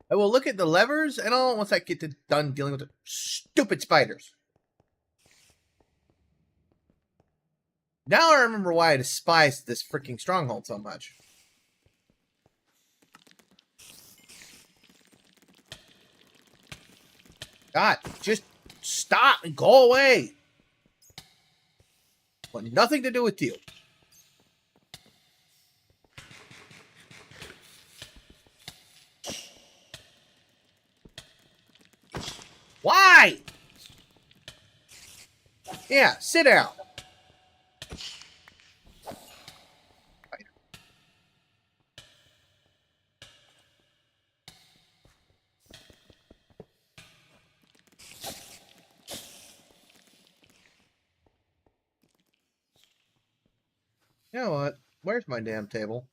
I will look at the levers and all once I get done dealing with the stupid spiders. Now I remember why I despised this freaking stronghold so much. God, just stop and go away. Want nothing to do with you. Why? Yeah, sit down. You know what? Where's my damn table?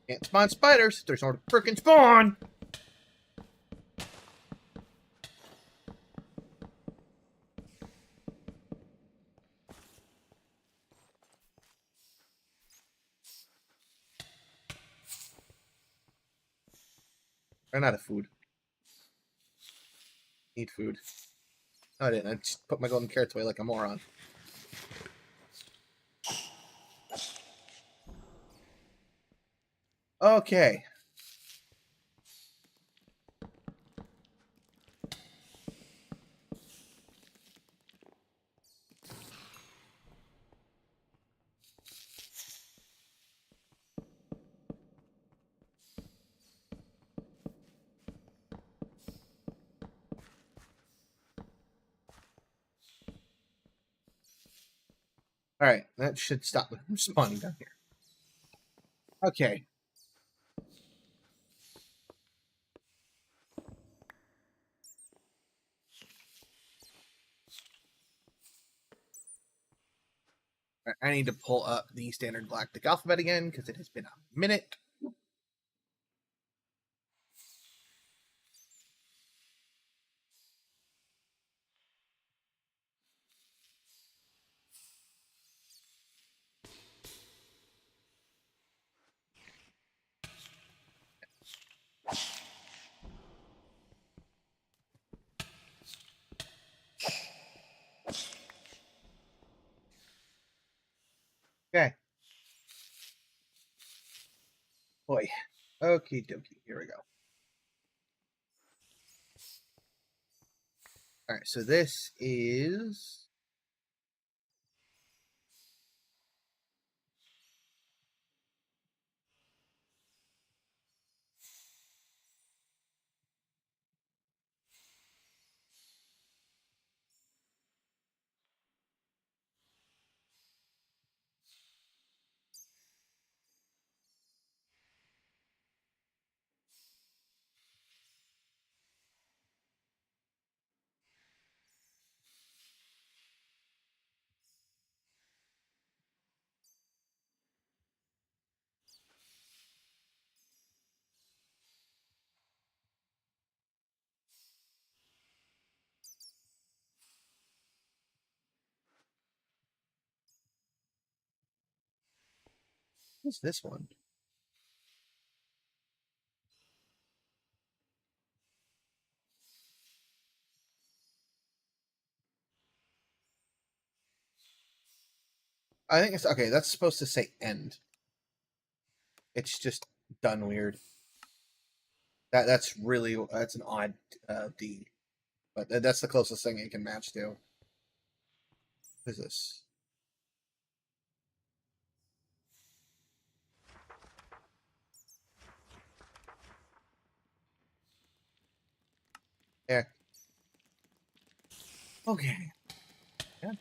Can't spawn spiders. There's no frickin' spawn. Ran out of food. Need food. No, I didn't. I just put my golden carrots away like a moron. Okay. Alright, that should stop them from spawning down here. Okay. I need to pull up the standard galactic alphabet again, because it has been a minute. Okay. Boy. Okie dokie. Here we go. Alright, so this is... What's this one? I think it's... Okay, that's supposed to say end. It's just done weird. That's really... That's an odd D. But that's the closest thing it can match to. What is this? Yeah. Okay. Yeah.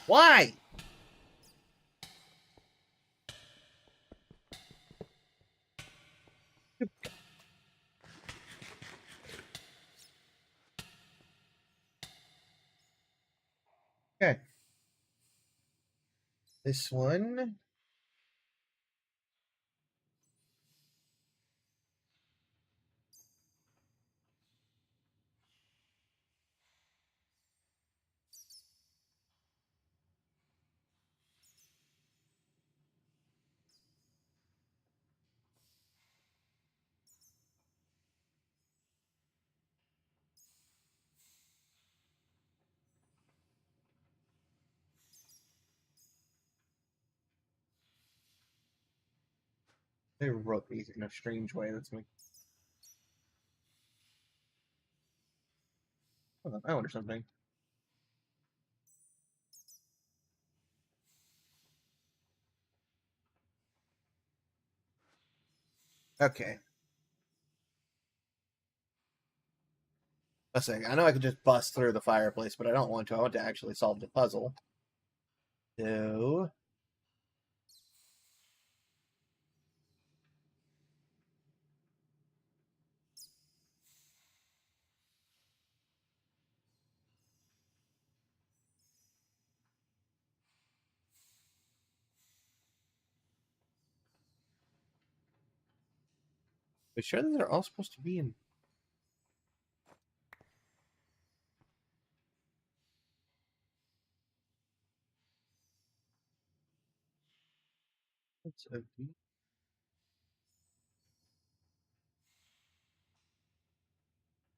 Why? Okay. This one. They wrote these in a strange way. That's me. Hold on, I wonder something. Okay. Let's see. I know I could just bust through the fireplace, but I don't want to. I want to actually solve the puzzle. So we sure that they're all supposed to be in.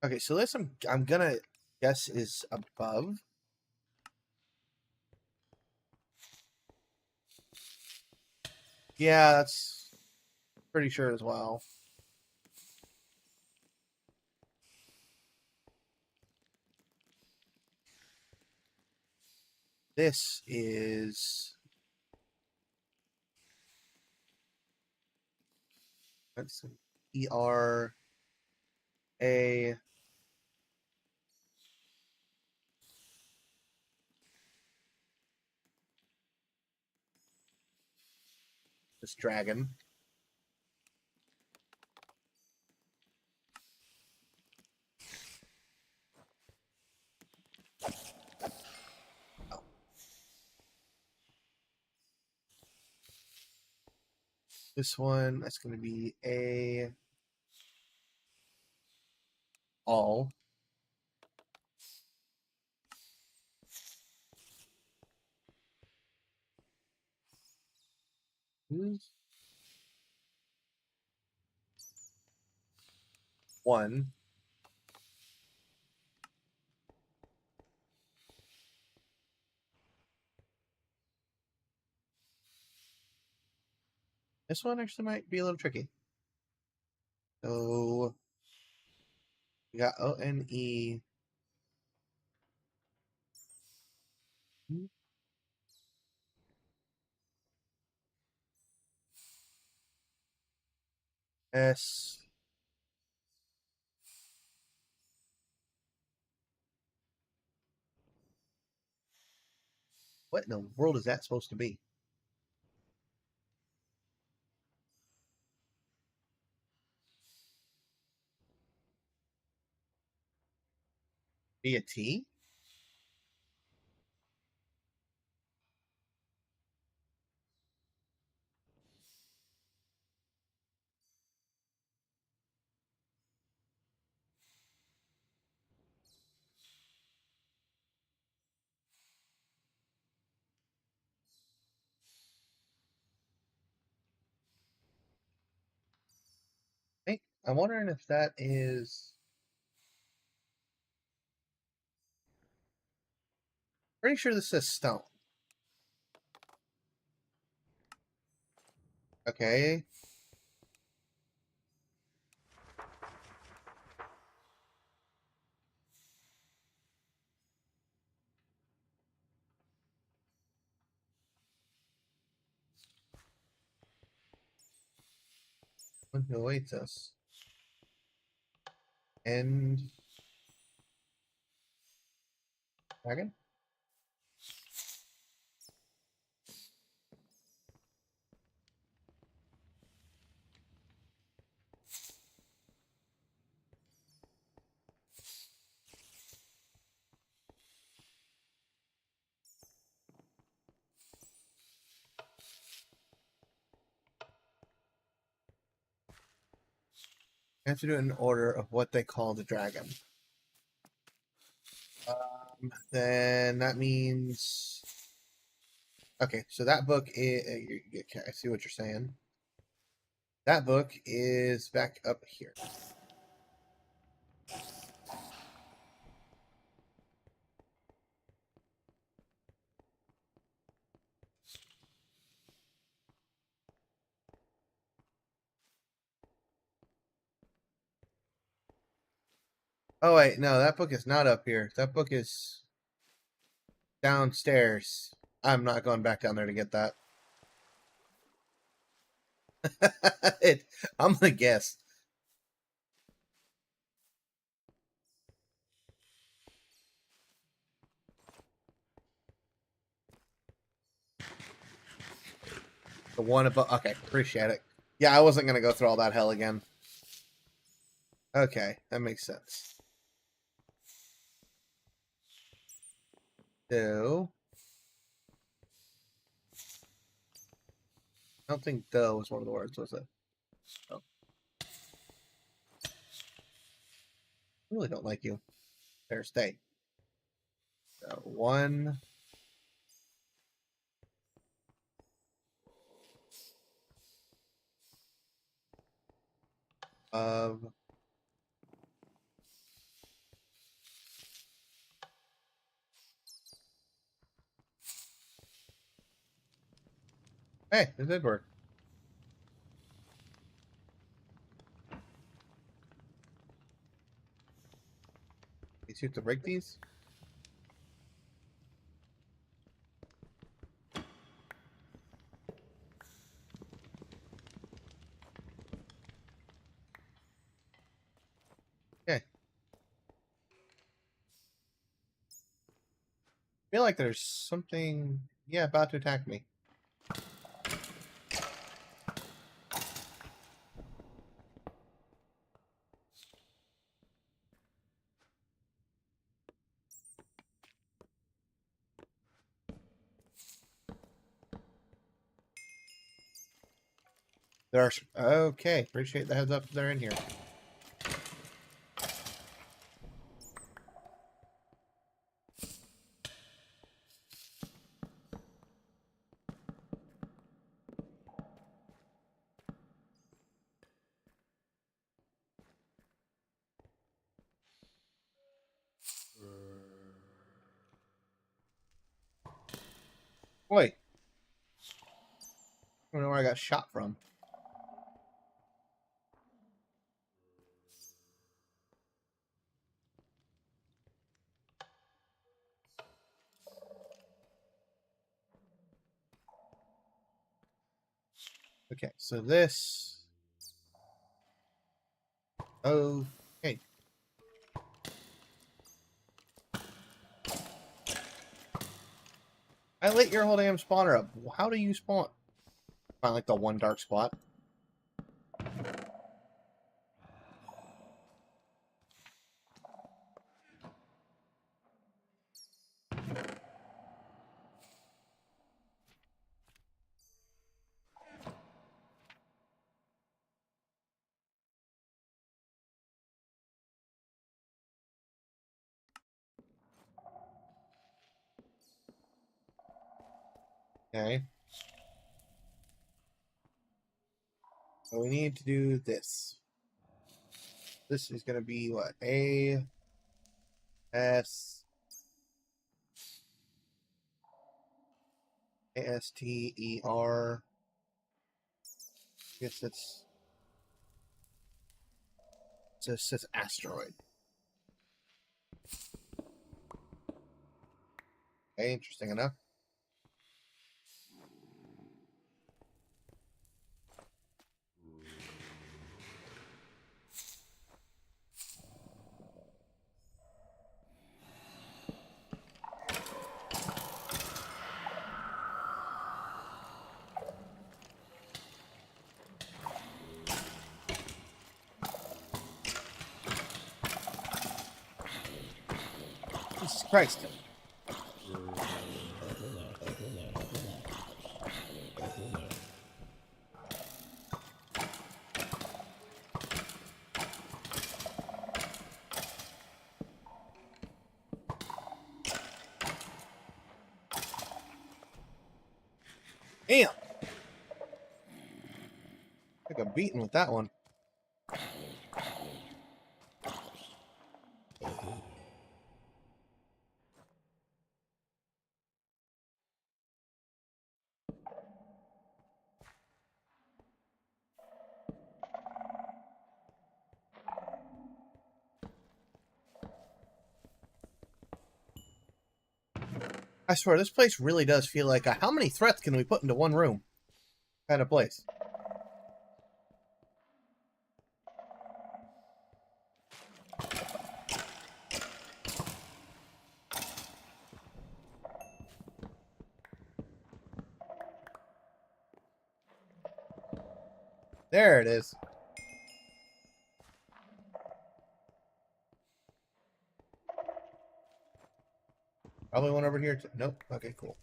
Okay, so this I'm gonna guess is above. Yeah, that's pretty sure as well. This is. Let's see. ERA. This dragon. Oh. This one, that's going to be a all. One. This one actually might be a little tricky. So we got ONE. S. What in the world is that supposed to be? Be a T? Hey, I'm wondering if that is. Pretty sure this says stone. Okay. What awaits us? And dragon? I have to do it in order of what they call the dragon. Then that means. Okay, so that book is. Okay, I see what you're saying. That book is back up here. Oh, wait, no, that book is not up here. That book is downstairs. I'm not going back down there to get that. I'm gonna guess. The one above. Okay, appreciate it. Yeah, I wasn't gonna go through all that hell again. Okay, that makes sense. So, I don't think "though" was one of the words, was it? Oh. I really don't like you. There, stay. So, one of. Hey, it did work. You have to break these? Okay. I feel like there's something, yeah, about to attack me. There are. Okay, appreciate the heads up. They're in here. Wait. I don't know where I got shot from. Okay, so this. Okay. I lit your whole damn spawner up. How do you spawn? Find like the one dark spot. Okay. So we need to do this. This is going to be what? A, S, A, S, T, E, R. I guess it says asteroid. Okay, interesting enough. Jesus Christ. Damn. Took a beating with that one. I swear, this place really does feel like a how many threats can we put into one room kind of place. There it is. Probably one over here too. Nope. Okay, cool.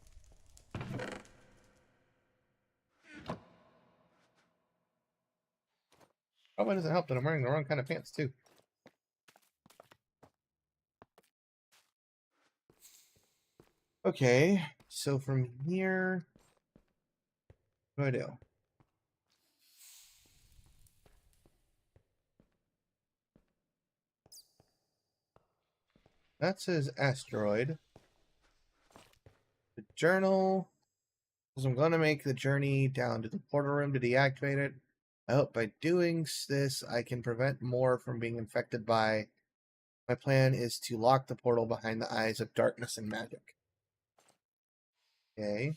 Probably doesn't help that I'm wearing the wrong kind of pants too. Okay, so from here, what do I do? That says asteroid. The journal. So I'm going to make the journey down to the portal room to deactivate it. I hope by doing this, I can prevent more from being infected by. My plan is to lock the portal behind the eyes of darkness and magic. Okay.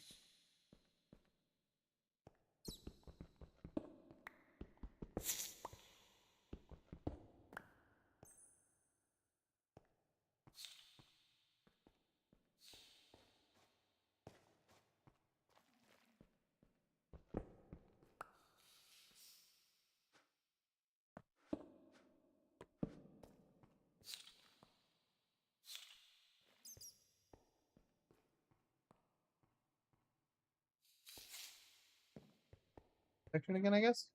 Section again, I guess?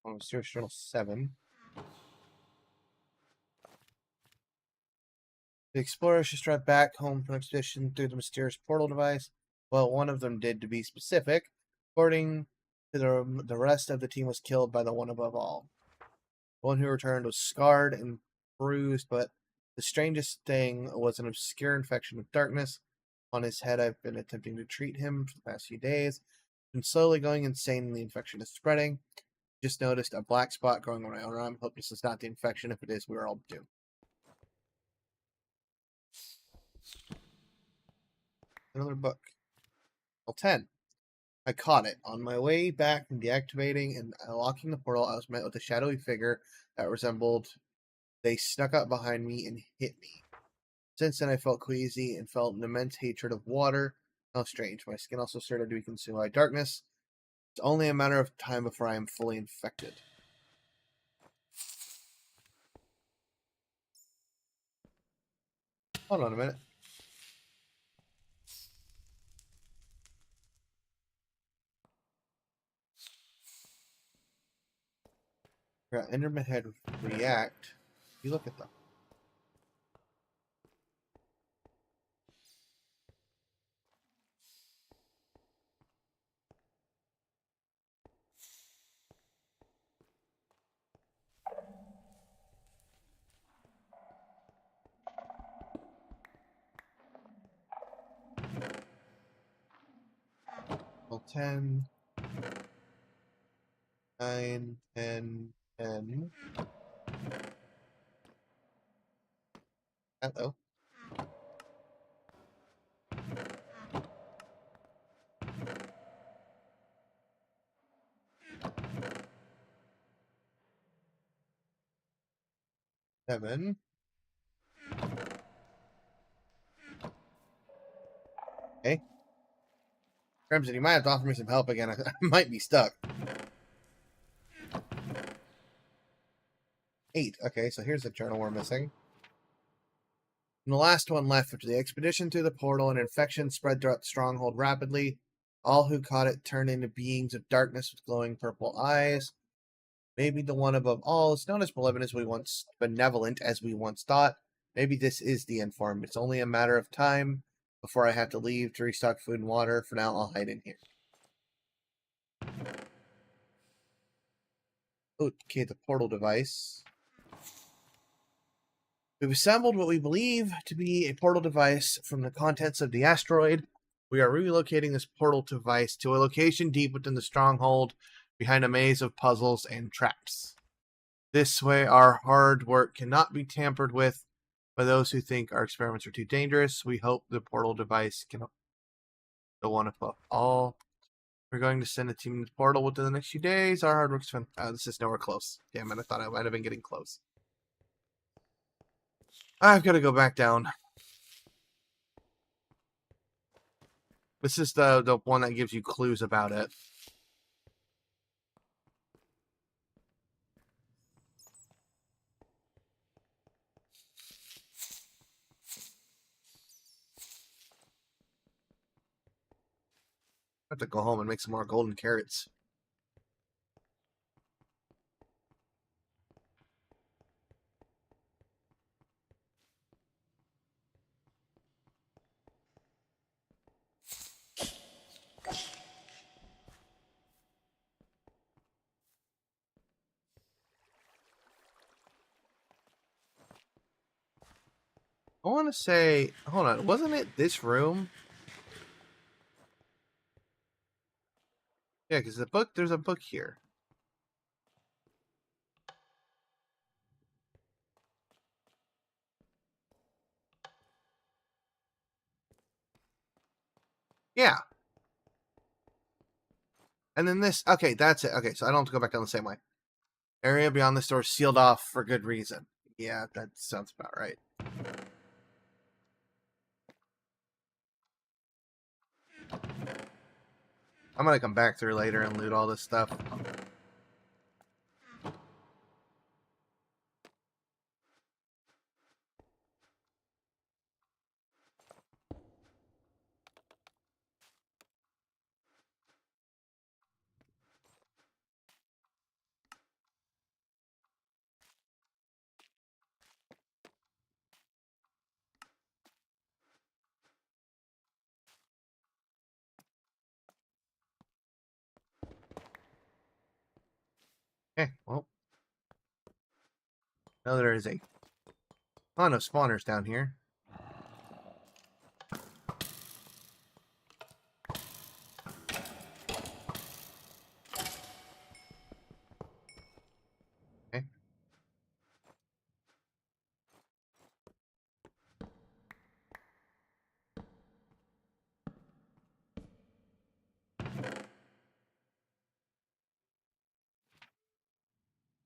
On Mysterious Journal 7. The explorers just drive back home from an expedition through the mysterious portal device. Well, one of them did, to be specific. According to the rest of the team was killed by the one above all. The one who returned was scarred and bruised, but the strangest thing was an obscure infection of darkness on his head. I've been attempting to treat him for the past few days. Been slowly going insane and the infection is spreading. Just noticed a black spot growing on my own arm. Hope this is not the infection. If it is, we're all doomed. Another book. Well, 10. I caught it. On my way back from deactivating and unlocking the portal, I was met with a shadowy figure that resembled. They snuck up behind me and hit me. Since then, I felt queasy and felt an immense hatred of water. How strange. My skin also started to be consumed by darkness. It's only a matter of time before I am fully infected. Hold on a minute. Yeah, Enderman Head react. You look at them. Well, 10, 9, 10, 10. Hello. Seven. Okay. Crimson, you might have to offer me some help again. I might be stuck. 8. Okay, so here's the journal we're missing. And the last one left after the expedition through the portal, an infection spread throughout the stronghold rapidly. All who caught it turned into beings of darkness with glowing purple eyes. Maybe the one above all is not as benevolent as we once thought. Maybe this is the end form. It's only a matter of time before I have to leave to restock food and water. For now, I'll hide in here. Okay, the portal device. We've assembled what we believe to be a portal device from the contents of the asteroid. We are relocating this portal device to a location deep within the stronghold, behind a maze of puzzles and traps. This way, our hard work cannot be tampered with by those who think our experiments are too dangerous. We hope the portal device can the one above all We're going to send a team to the portal within the next few days. Our hard work's fun. This is nowhere close. Damn it, I thought I might have been getting close. I've got to go back down. This is the one that gives you clues about it. I have to go home and make some more golden carrots. I want to say, hold on, wasn't it this room? Yeah, because there's a book here. Yeah. And then this, okay, that's it. Okay, so I don't have to go back down the same way. Area beyond this door sealed off for good reason. Yeah, that sounds about right. I'm gonna come back through later and loot all this stuff. Okay, well. Now there is a ton of spawners down here. Okay.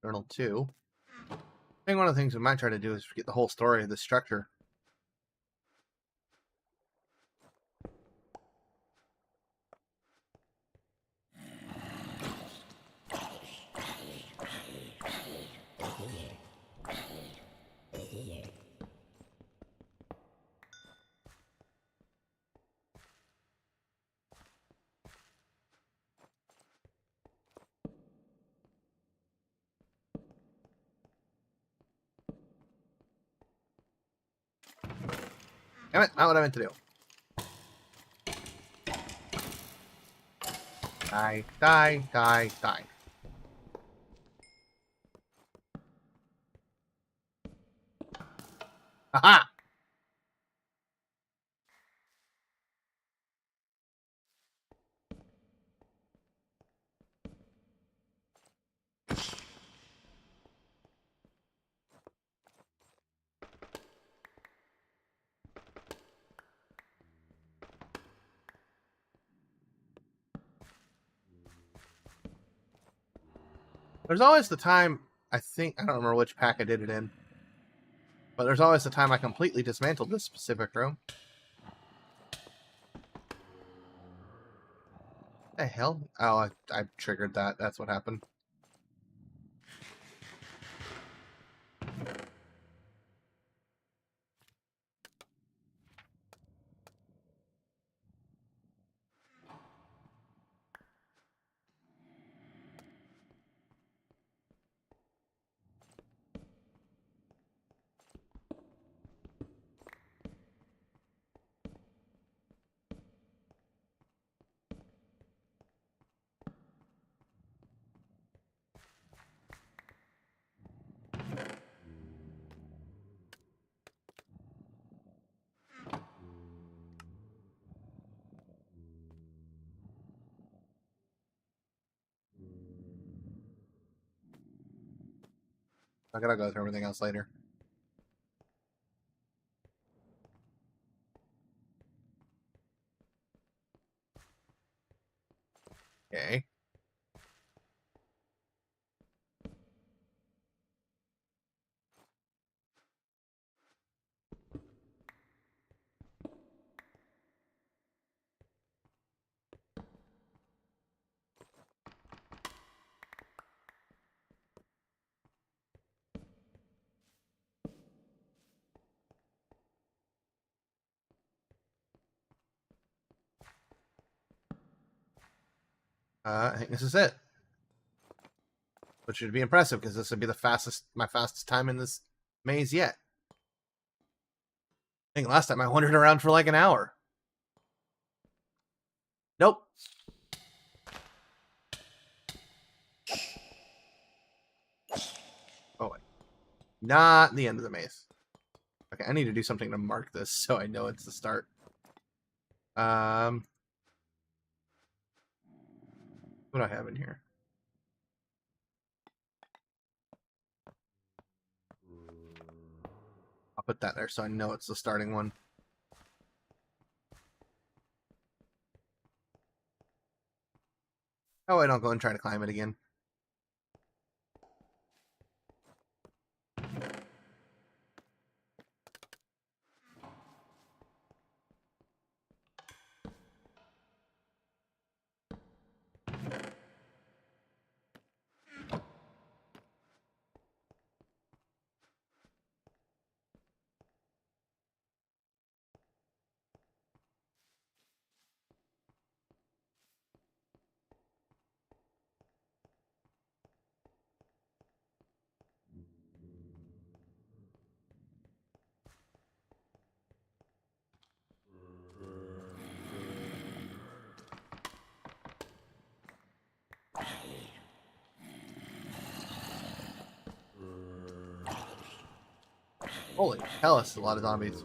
Journal 2. I think one of the things we might try to do is get the whole story of the structure. Damn it, not what I meant to do. Die, die, die, die. Aha! There's always the time, I don't remember which pack I did it in, but there's always the time I completely dismantled this specific room. The hell? Oh, I triggered that. That's what happened. I gotta go through everything else later. Okay. I think this is it. Which should be impressive because this would be my fastest time in this maze yet. I think last time I wandered around for like an hour. Nope. Oh, wait. Not the end of the maze. Okay, I need to do something to mark this so I know it's the start. What do I have in here? I'll put that there so I know it's the starting one. Oh, I don't go and try to climb it again. Holy hell, it's a lot of zombies.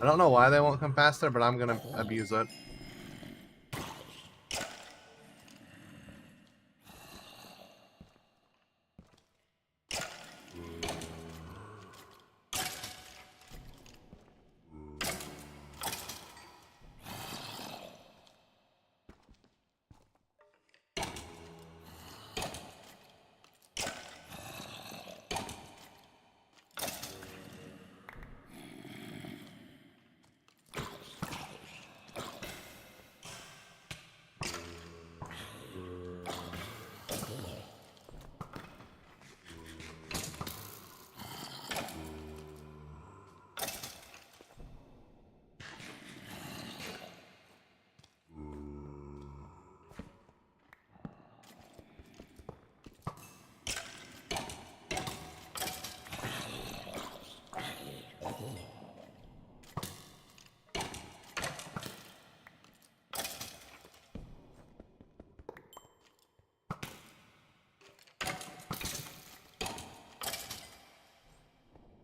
I don't know why they won't come faster, but I'm gonna abuse it.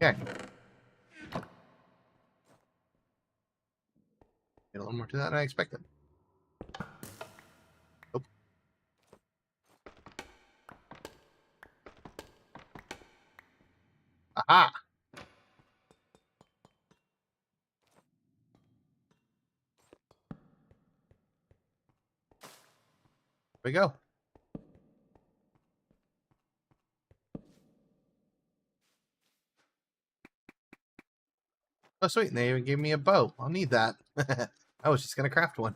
Okay. Get a little more to that than I expected. Oh. Aha! Here we go. Oh, sweet. And they even gave me a bow. I'll need that. I was just going to craft one.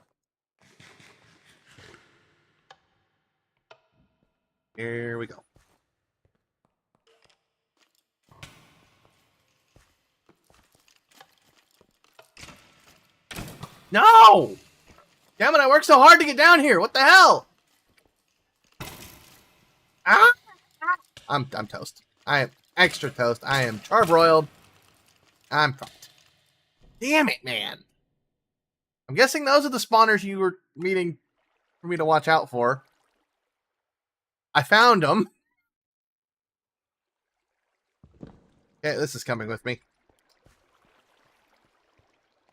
Here we go. No! Damn it, I worked so hard to get down here. What the hell? Ah! I'm toast. I am extra toast. I am charbroiled. I'm fucked. Damn it, man. I'm guessing those are the spawners you were meeting for me to watch out for. I found them. Okay, this is coming with me.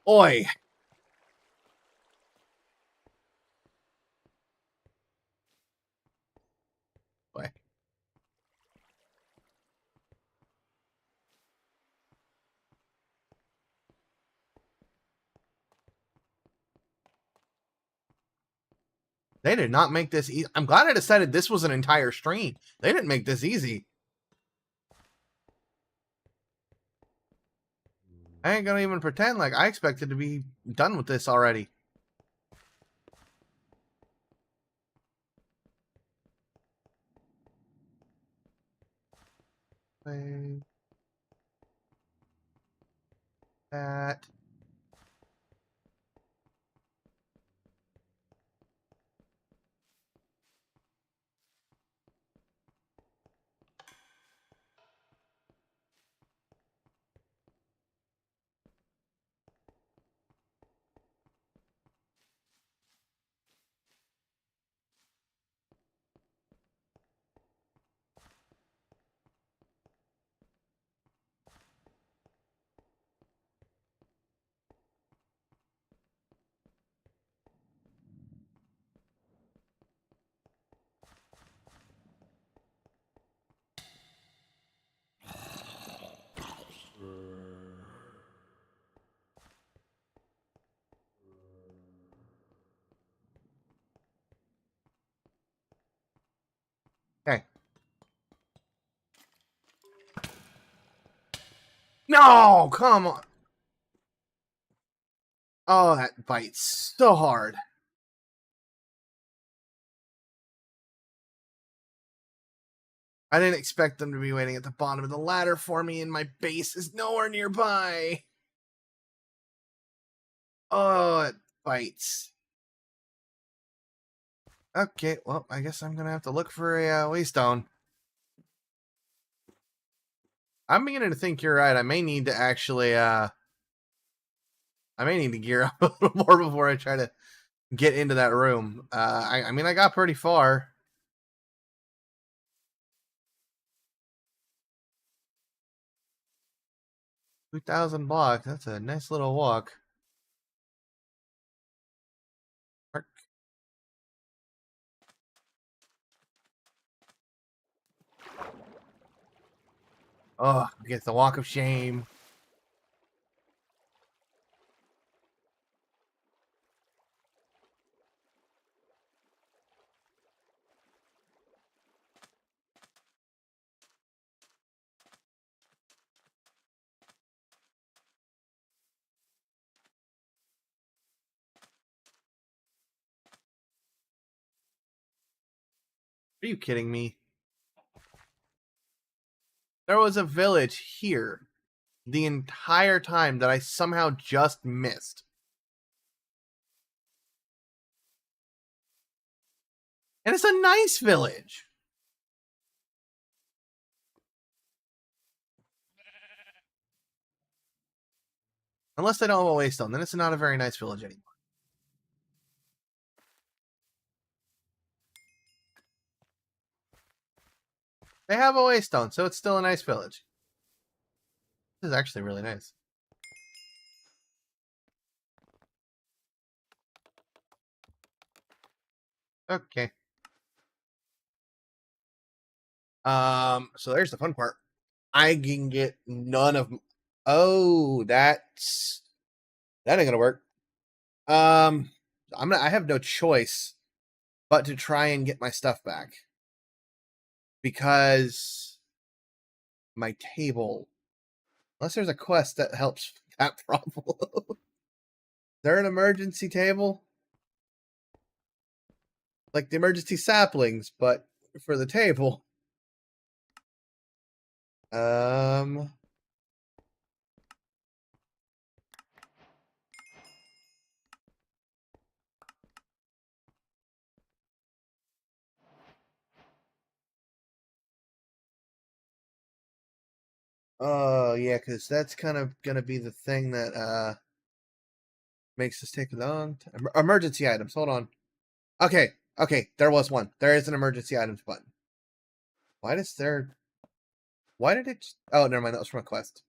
Oi. Boy. They did not make this easy. I'm glad I decided this was an entire stream. They didn't make this easy. I ain't gonna even pretend like I expected to be done with this already. Play that. Okay. No, come on. Oh, that bites so hard. I didn't expect them to be waiting at the bottom of the ladder for me, and my base is nowhere nearby. Oh, it bites. Okay, well, I guess I'm gonna have to look for a waystone. I'm beginning to think you're right. I may need to actually, I may need to gear up a little more before I try to get into that room. I mean, I got pretty far. 2,000 blocks. That's a nice little walk. Oh, get the walk of shame. Are you kidding me? There was a village here the entire time that I somehow just missed. And it's a nice village. Unless they don't have a waystone, then it's not a very nice village anymore. They have a waystone, so it's still a nice village. This is actually really nice. Okay. So there's the fun part. I can get none of. Oh, that ain't gonna work. I have no choice but to try and get my stuff back because my table. Unless there's a quest that helps that problem. Is there an emergency table? Like the emergency saplings, but for the table. Oh yeah, because that's kind of gonna be the thing that makes this take long. Emergency items. Hold on. Okay, there was one. There is an emergency items button. Why does there? Why did it? Oh, never mind. That was from a quest.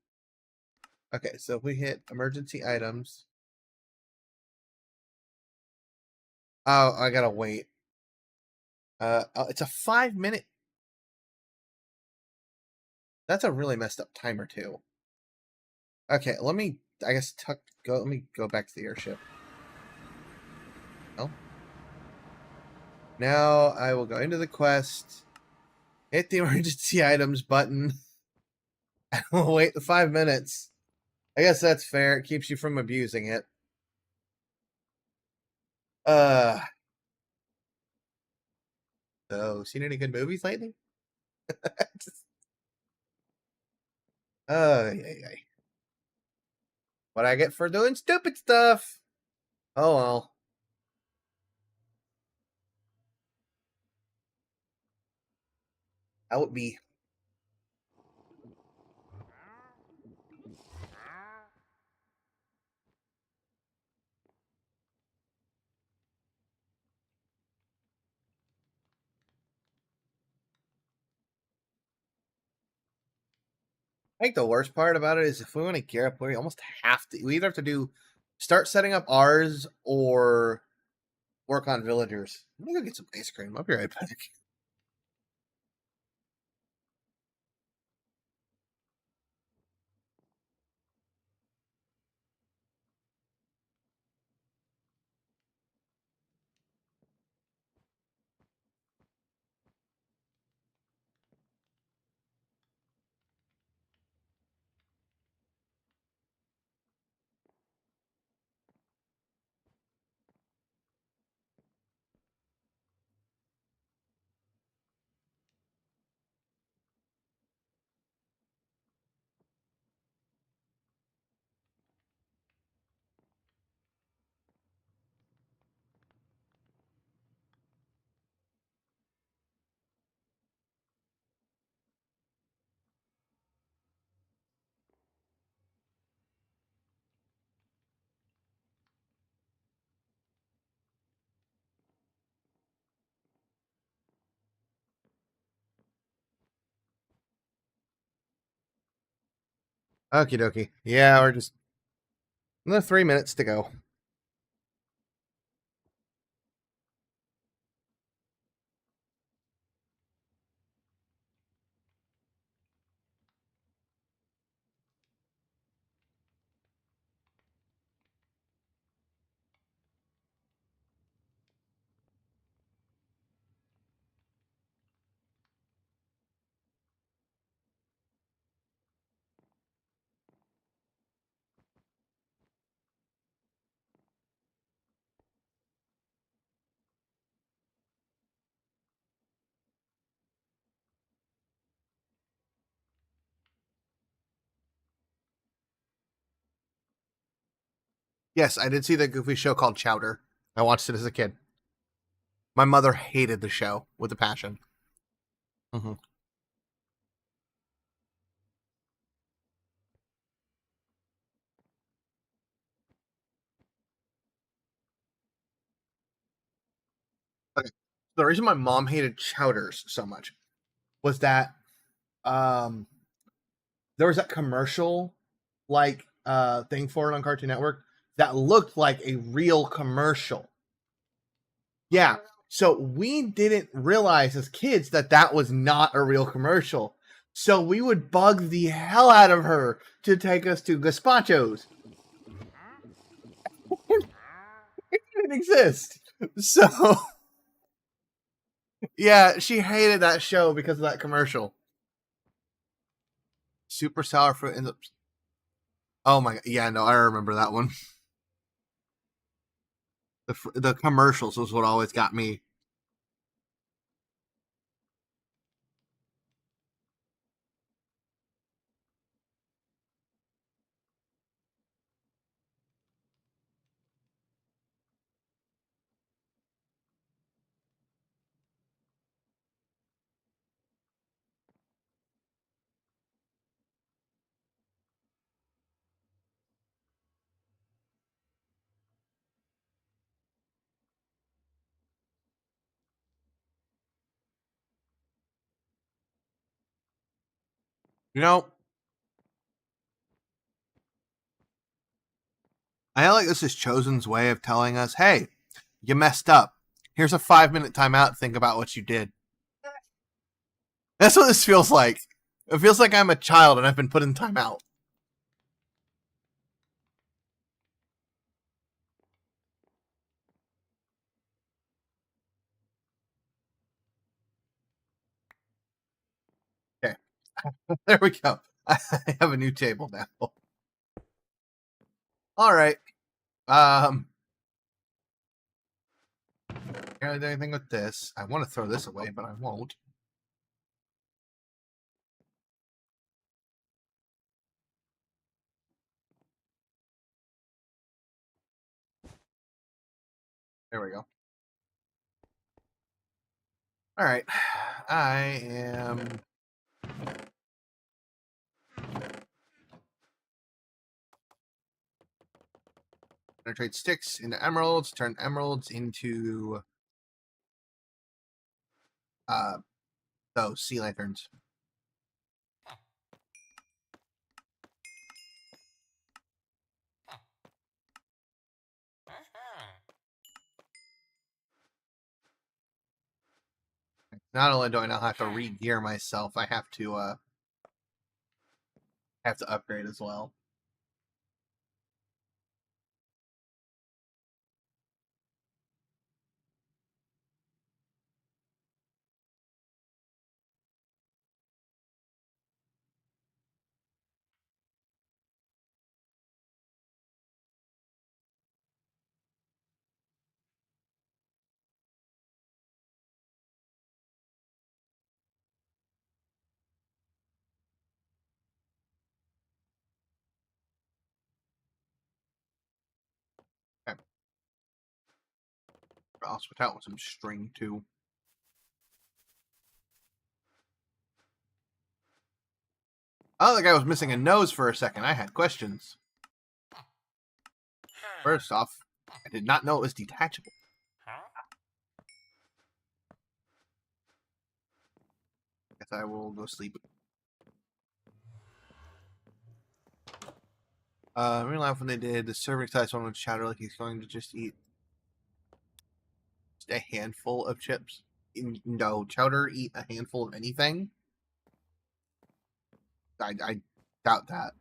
Okay, so if we hit emergency items. Oh, I gotta wait. It's a 5 minute. That's a really messed up timer too. Okay, let me. I guess go. Let me go back to the airship. Oh. Now I will go into the quest, hit the emergency items button, and we'll wait the 5 minutes. I guess that's fair. It keeps you from abusing it. Uh. So, seen any good movies lately? Yeah, yeah. What I get for doing stupid stuff? Oh well. That would be. I think the worst part about it is if we want to gear up, we almost have to. We either have to start setting up ours or work on villagers. I'm gonna go get some ice cream. I'll be right back. Okie dokie. Yeah, we're just another 3 minutes to go. Yes, I did see the goofy show called Chowder. I watched it as a kid. My mother hated the show with a passion. Mm-hmm. Okay. The reason my mom hated Chowders so much was that um there was that commercial thing for it on Cartoon Network that looked like a real commercial. Yeah. So we didn't realize as kids that that was not a real commercial. So we would bug the hell out of her to take us to gazpachos. It didn't exist. So yeah, she hated that show because of that commercial. Super sour fruit ends up. Oh my god! Yeah, no, I remember that one. The commercials was what always got me. You know, I feel like this is Chosen's way of telling us, hey, you messed up. Here's a 5-minute timeout. Think about what you did. That's what this feels like. It feels like I'm a child and I've been put in timeout. Okay. There we go. I have a new table now. All right. Can I do anything with this? I want to throw this away, but I won't. There we go. All right. I am gonna trade sticks into emeralds, turn emeralds into those sea lanterns. Not only do I now have to re-gear myself, I have to upgrade as well. Okay. I'll switch out with some string too. Oh, the guy was missing a nose for a second. I had questions. First off, I did not know it was detachable. Guess I will go sleep. I really laughed when they did. The serving size one would chatter like he's going to just eat a handful of chips. No, Chowder eat a handful of anything? I doubt that.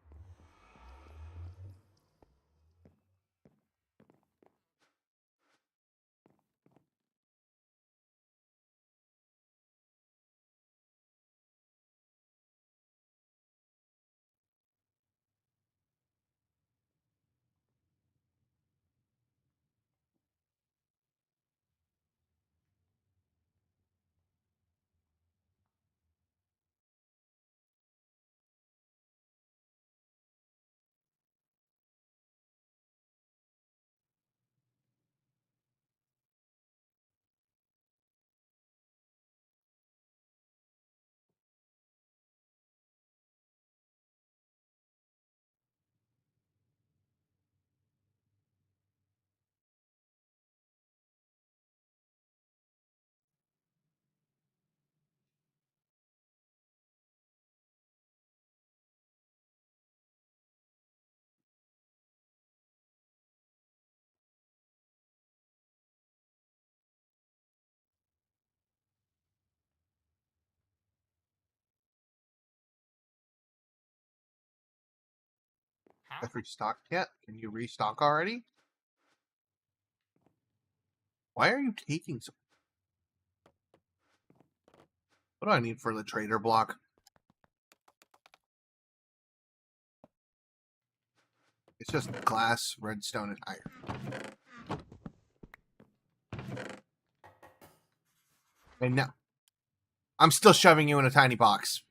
Have restocked yet? Can you restock already? Why are you taking so? What do I need for the trader block? It's just glass, redstone, and iron. And now, I'm still shoving you in a tiny box.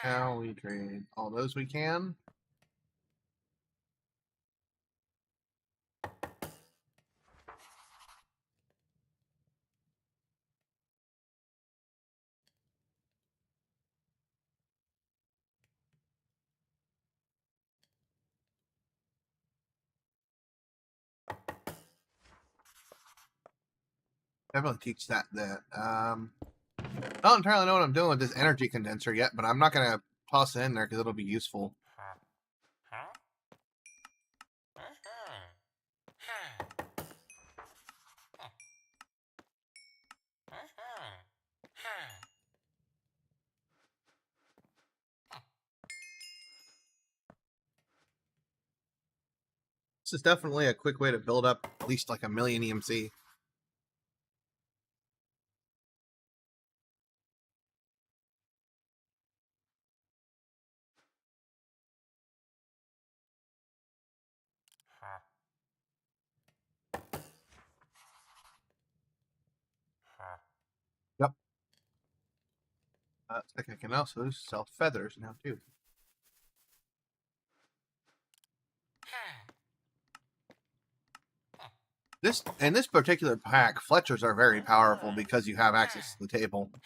Now we trade all those we can. Definitely teach that. I don't entirely know what I'm doing with this energy condenser yet, but I'm not going to toss it in there because it'll be useful. This is definitely a quick way to build up at least like 1,000,000 EMC. Yep. It's like I can also sell feathers now too. In this particular pack, Fletchers are very powerful because you have access to the table. Okay.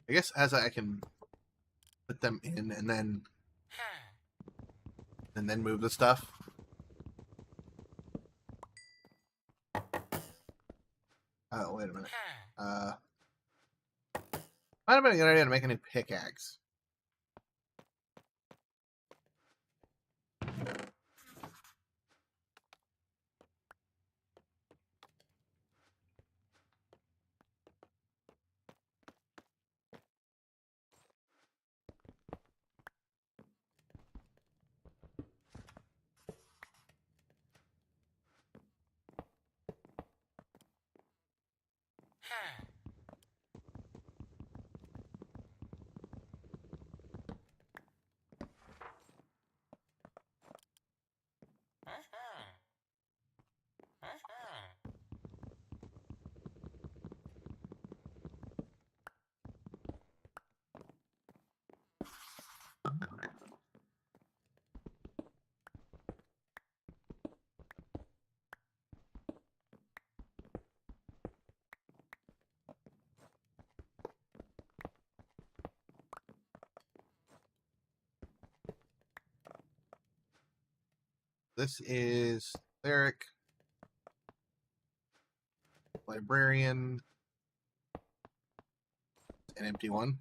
I guess as I can put them in and then move the stuff. Oh, wait a minute. Might have been a good idea to make a new pickaxe. This is cleric, librarian, an empty one.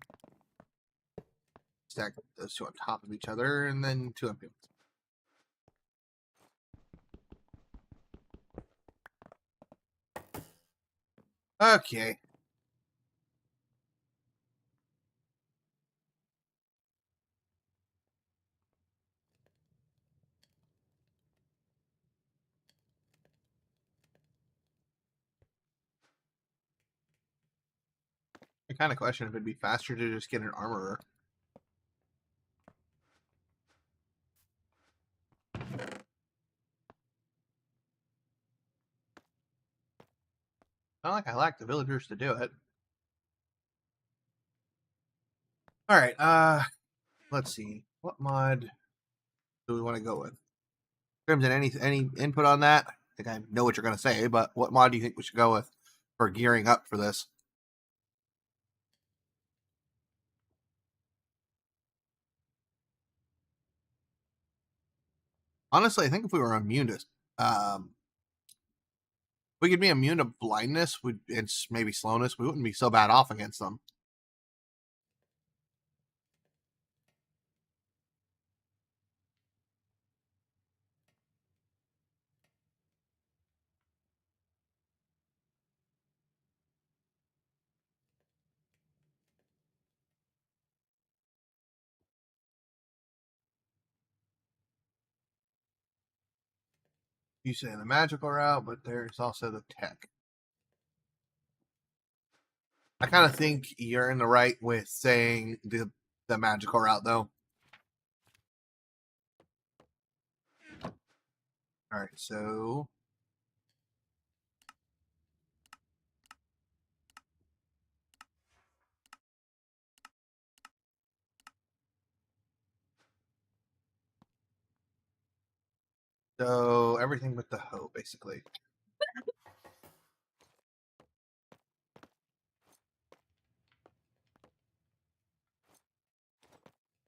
Stack those two on top of each other, and then two empty ones. Okay. I kind of question if it'd be faster to just get an armorer. Not like I lack the villagers to do it. All right. Let's see. What mod do we want to go with? Crimson, any input on that? I think I know what you're going to say, but what mod do you think we should go with for gearing up for this? Honestly, I think if we were immune to We could be immune to blindness and maybe slowness. We wouldn't be so bad off against them. You say the magical route, but there's also the tech. I kind of think you're in the right with saying the magical route, though. All right, so everything with the hoe, basically.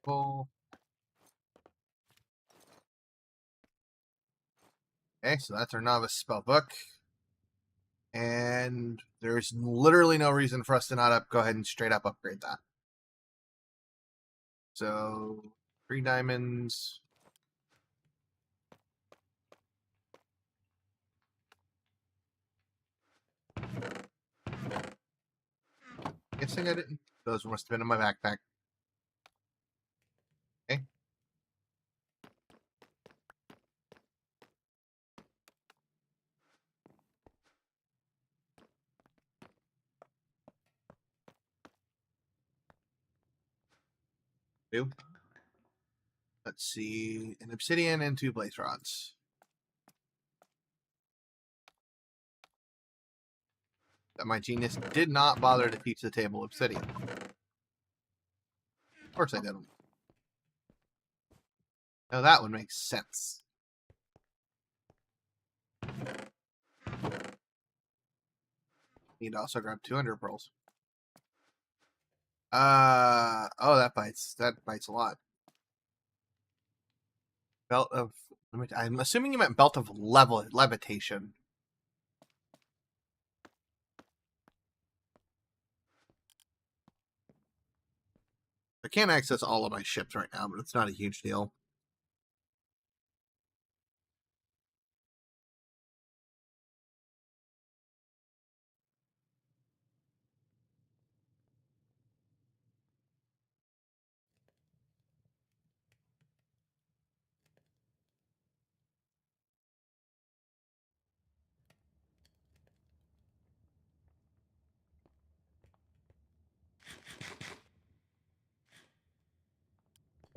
Cool. Okay, so that's our novice spell book. And there's literally no reason for us to not go ahead and straight up upgrade that. So 3 diamonds. Guessing I didn't. Those must have been in my backpack. Okay. Two. Let's see. An obsidian and 2 blaze rods. That my genius did not bother to teach the table obsidian. Of course I didn't. Now that would make sense. Need to also grab 200 pearls. Oh, that bites. That bites a lot. Belt of. I'm assuming you meant belt of levitation. I can't access all of my ships right now, but it's not a huge deal.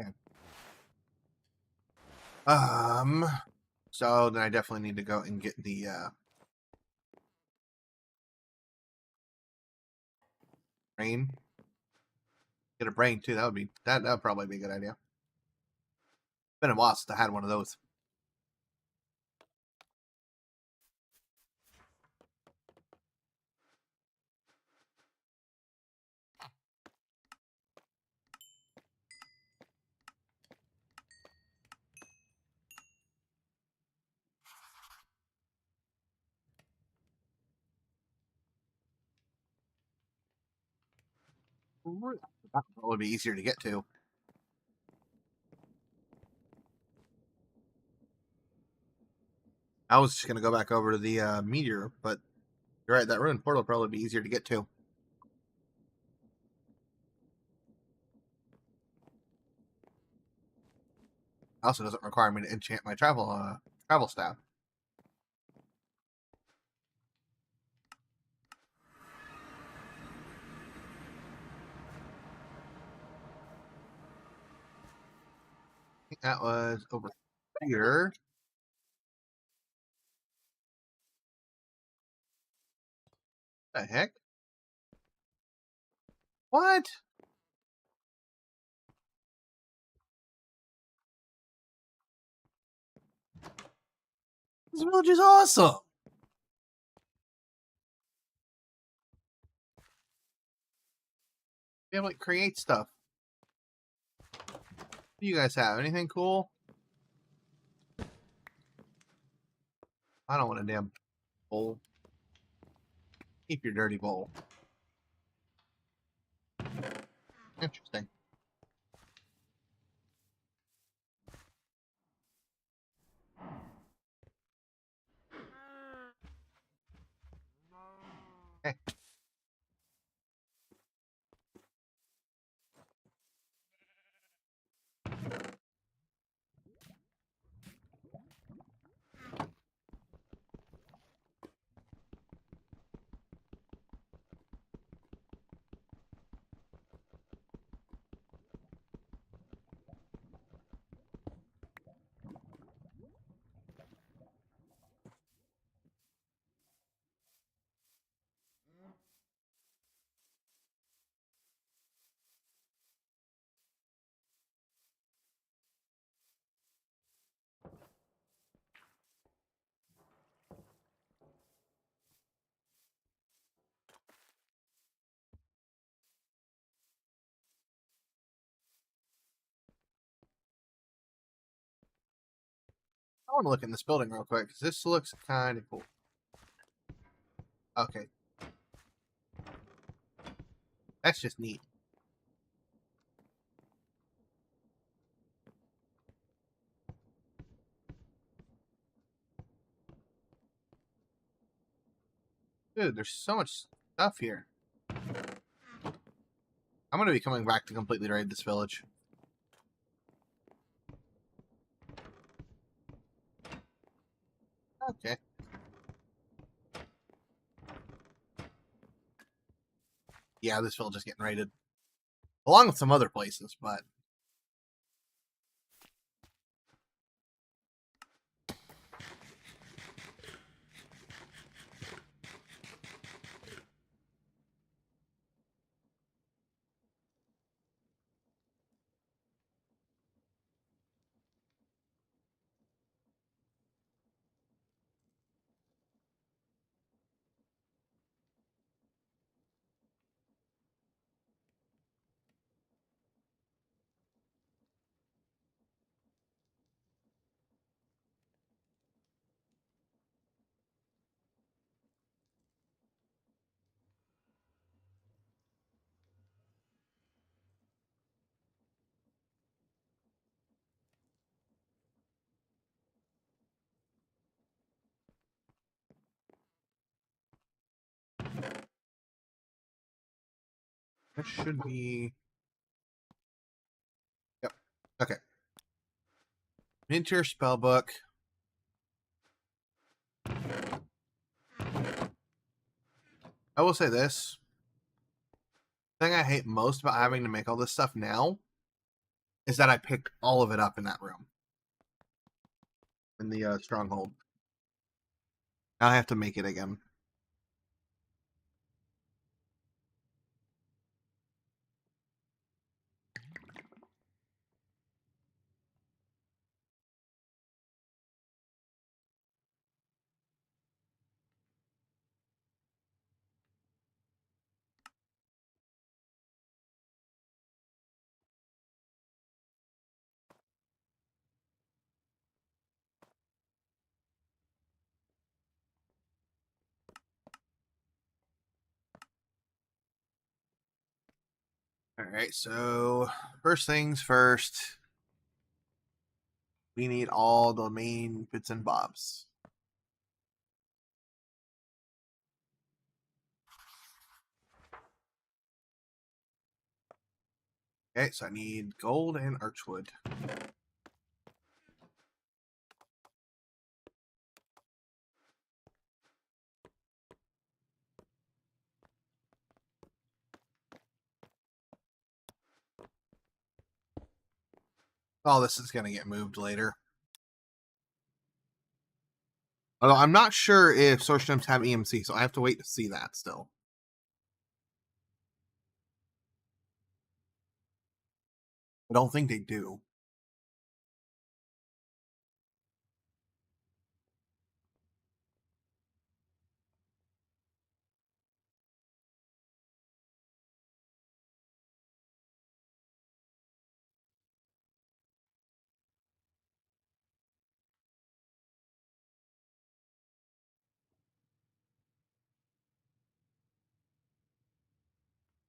Okay. So then I definitely need to go and get the brain. Get a brain too. That would probably be a good idea. Been a while since I had one of those. That would be easier to get to. I was just gonna go back over to the meteor, but you're right. That ruined portal would probably be easier to get to. Also, doesn't require me to enchant my travel staff. I think that was over here. The heck? What? This village is awesome. Be able to create stuff. What do you guys have? Anything cool? I don't want a damn bowl. Keep your dirty bowl. Interesting. Okay. I want to look in this building real quick because this looks kind of cool. Okay. That's just neat. Dude, there's so much stuff here. I'm going to be coming back to completely raid this village. Okay. Yeah, this village is getting raided. Along with some other places, but... That should be... Yep. Okay. Into your spell book. I will say this. The thing I hate most about having to make all this stuff now is that I picked all of it up in that room. In the stronghold. Now I have to make it again. Alright, so first things first. We need all the main bits and bobs. Okay, so I need gold and archwood. Oh, this is going to get moved later. Although I'm not sure if Source Gems have EMC, so I have to wait to see that still. I don't think they do.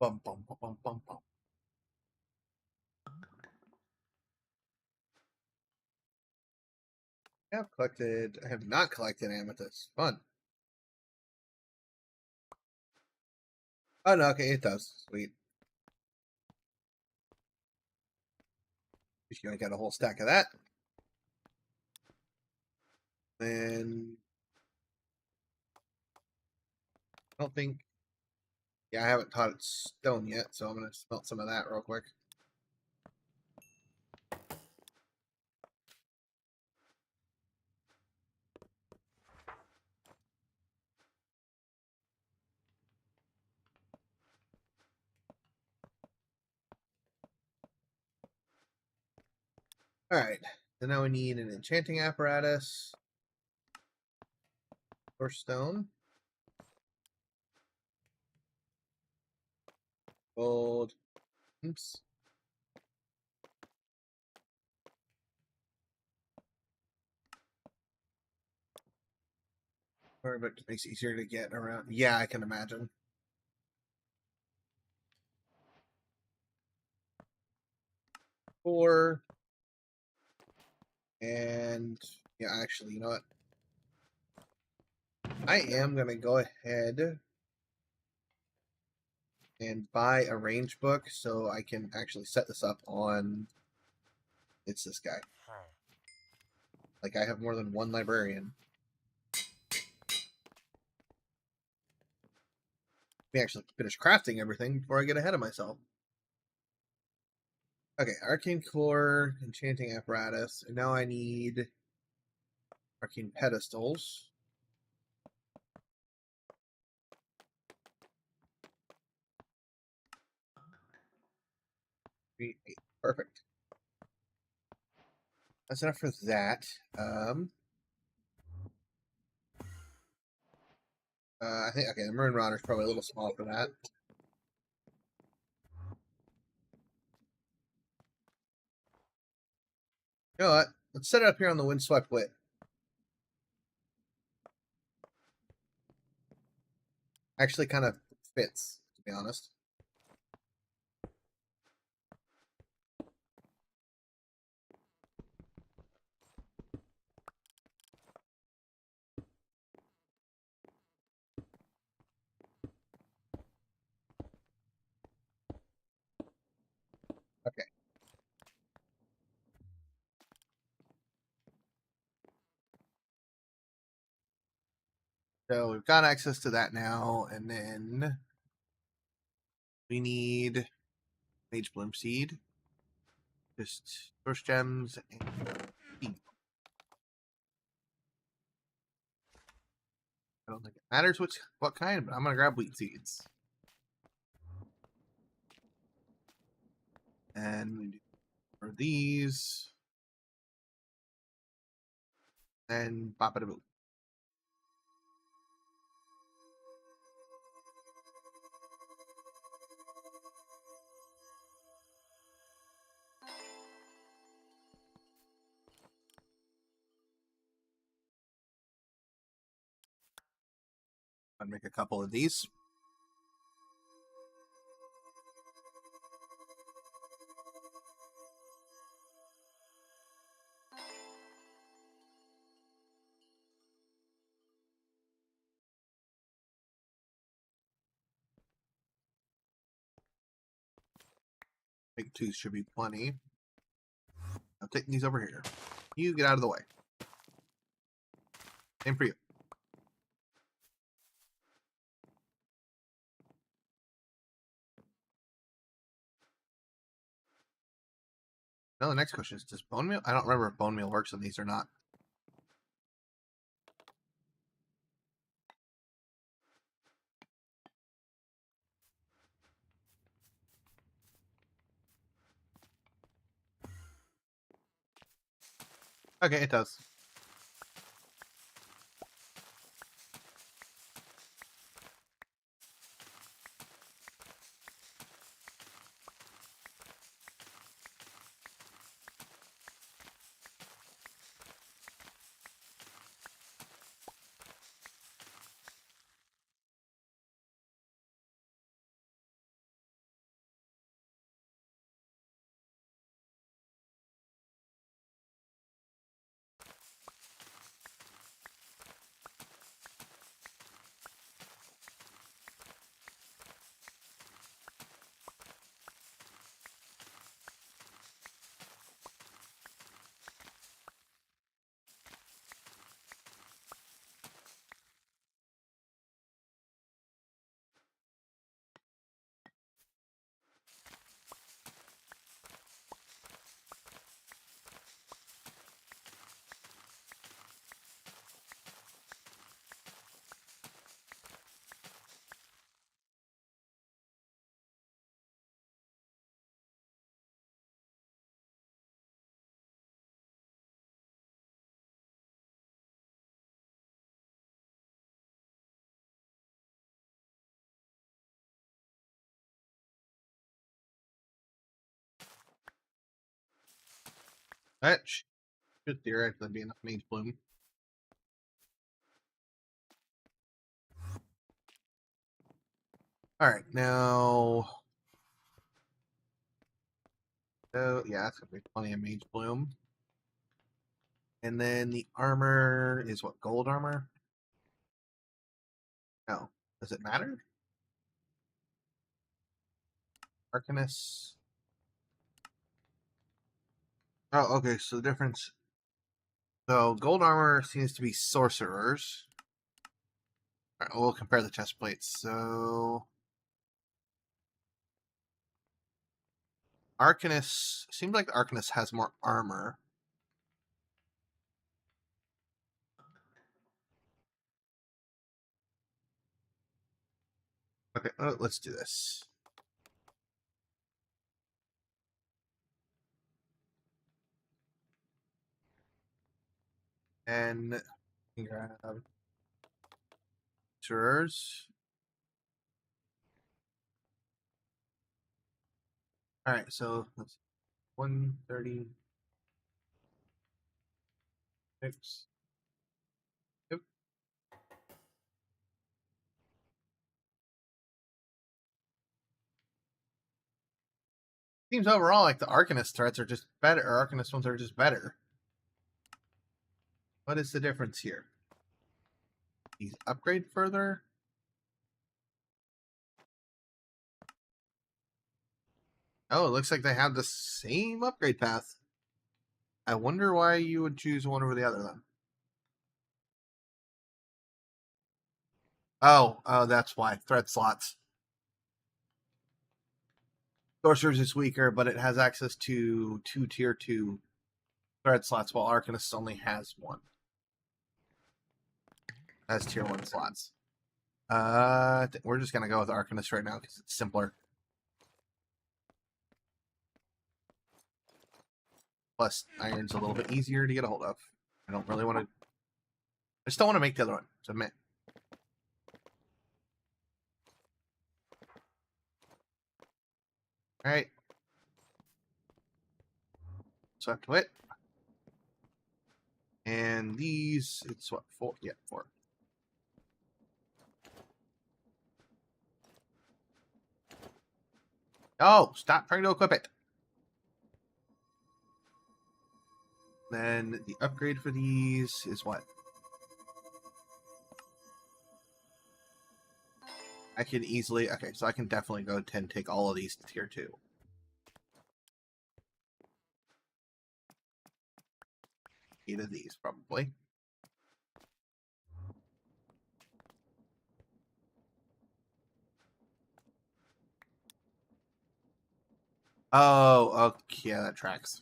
Bum, bum, bum, bum, bum, bum. I have not collected amethyst. Fun. Oh, no, okay, it does. Sweet. Just gonna get a whole stack of that. Then I don't think. Yeah, I haven't taught it stone yet, so I'm gonna smelt some of that real quick. Alright, so now we need an enchanting apparatus. Or stone. Gold. Oops. Or but it makes it easier to get around. Yeah, I can imagine. Four. And yeah, actually, you know what? I am gonna go ahead and buy a range book so I can actually set this up on. It's this guy. Like I have more than one librarian. Let me actually finish crafting everything before I get ahead of myself. Okay, arcane core, enchanting apparatus, and now I need arcane pedestals. Perfect. That's enough for that. I think okay, the Maroon Router is probably a little small for that. You know what? Let's set it up here on the Windswept Wit. Actually, kind of fits, to be honest. Okay. So we've got access to that now, and then we need Mage Bloom Seed, just Source Gems, and seed. I don't think it matters what kind, but I'm gonna grab wheat seeds. And we do for these, and pop it a boot. I'll make a couple of these. I think two should be plenty. I'm taking these over here. You get out of the way. Same for you. Now the next question is, does bone meal? I don't remember if bone meal works on these or not. Okay, it does. That should theoretically be enough mage bloom. All right, now. So yeah, that's gonna be plenty of mage bloom. And then the armor is what, gold armor? No. Does it matter? Arcanist. Oh, okay. So the difference. So gold armor seems to be sorcerers. All right, we'll compare the chest plates. So Arcanist seems like the Arcanist has more armor. Okay, let's do this. And grab sorcerers. All right, so let's 136. Yep. Seems overall like the Arcanist threats are just better, or Arcanist ones are just better. What is the difference here? These upgrade further? Oh, it looks like they have the same upgrade path. I wonder why you would choose one over the other then. Oh, that's why. Threat slots. Sorcerer's is weaker, but it has access to 2 tier 2 threat slots, while Arcanist only has one. Has tier 1 slots. We're just gonna go with Arcanist right now because it's simpler. Plus, iron's a little bit easier to get a hold of. I don't really want to. I just don't want to make the other one. Submit. All right. So I have to wait. And these, it's what, 4? Yeah, 4. Oh, stop trying to equip it. Then the upgrade for these is what? I can easily, okay, so I can definitely go 10, take all of these to tier 2. 8 of these, probably. Oh, okay, yeah, that tracks.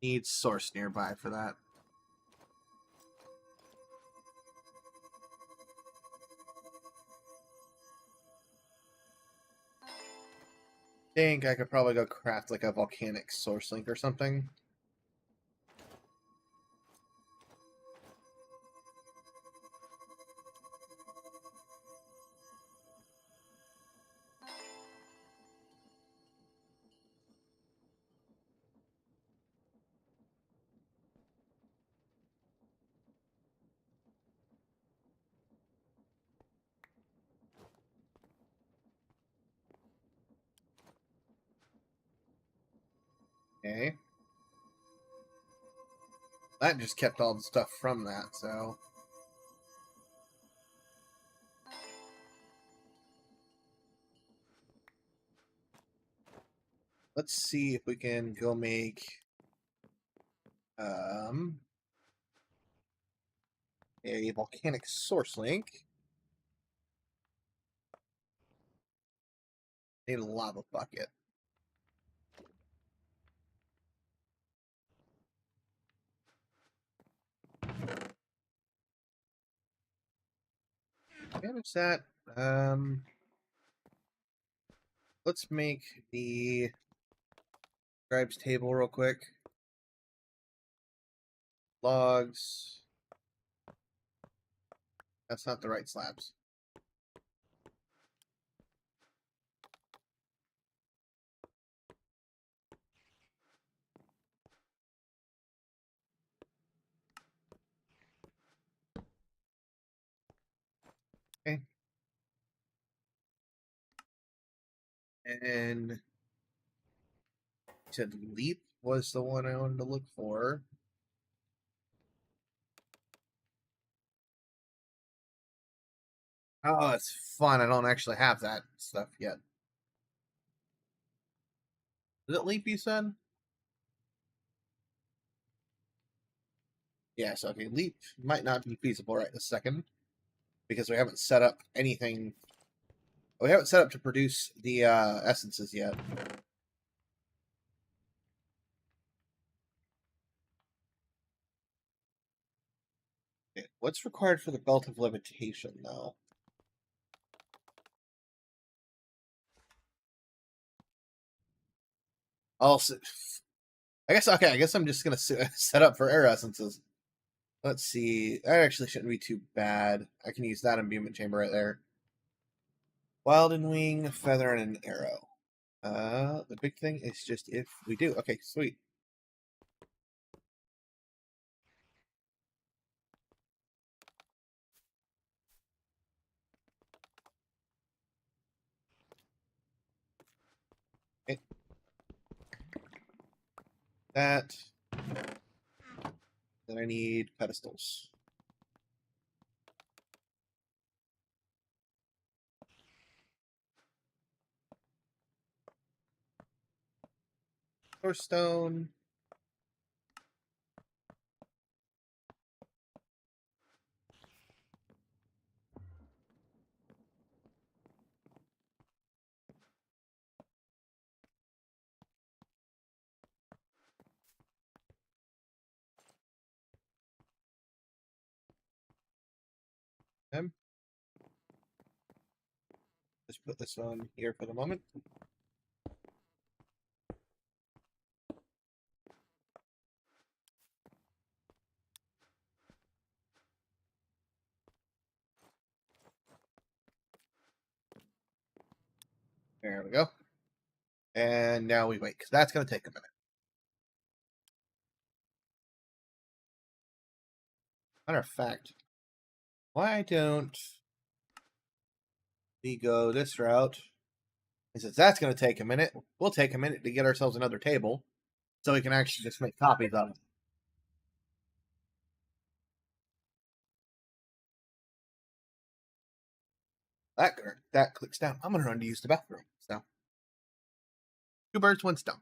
Need source nearby for that. Think I could probably go craft like a volcanic source link or something. Okay. That just kept all the stuff from that, so. Let's see if we can go make a volcanic source link. Need a lava bucket. Manage that. Let's make the scribes table real quick. Logs. That's not the right slabs. And you said leap was the one I wanted to look for. Oh, it's fun. I don't actually have that stuff yet. Is it leap, you said? Yes, okay. Leap might not be feasible right this second because we haven't set up anything. We haven't set up to produce the essences yet. Okay, what's required for the belt of levitation, though? Also, I guess okay. I guess I'm just gonna set up for air essences. Let's see. That actually shouldn't be too bad. I can use that imbuement chamber right there. Wild and wing, feather, and an arrow. The big thing is just if we do. Okay, sweet. Okay. That. Then I need pedestals. Or stone. Okay. Just put this on here for the moment. There we go. And now we wait, because that's going to take a minute. Matter of fact, why don't we go this route? And since that's going to take a minute, we'll take a minute to get ourselves another table so we can actually just make copies of it. That clicks down. I'm going to run to use the bathroom. So, two birds, one stone.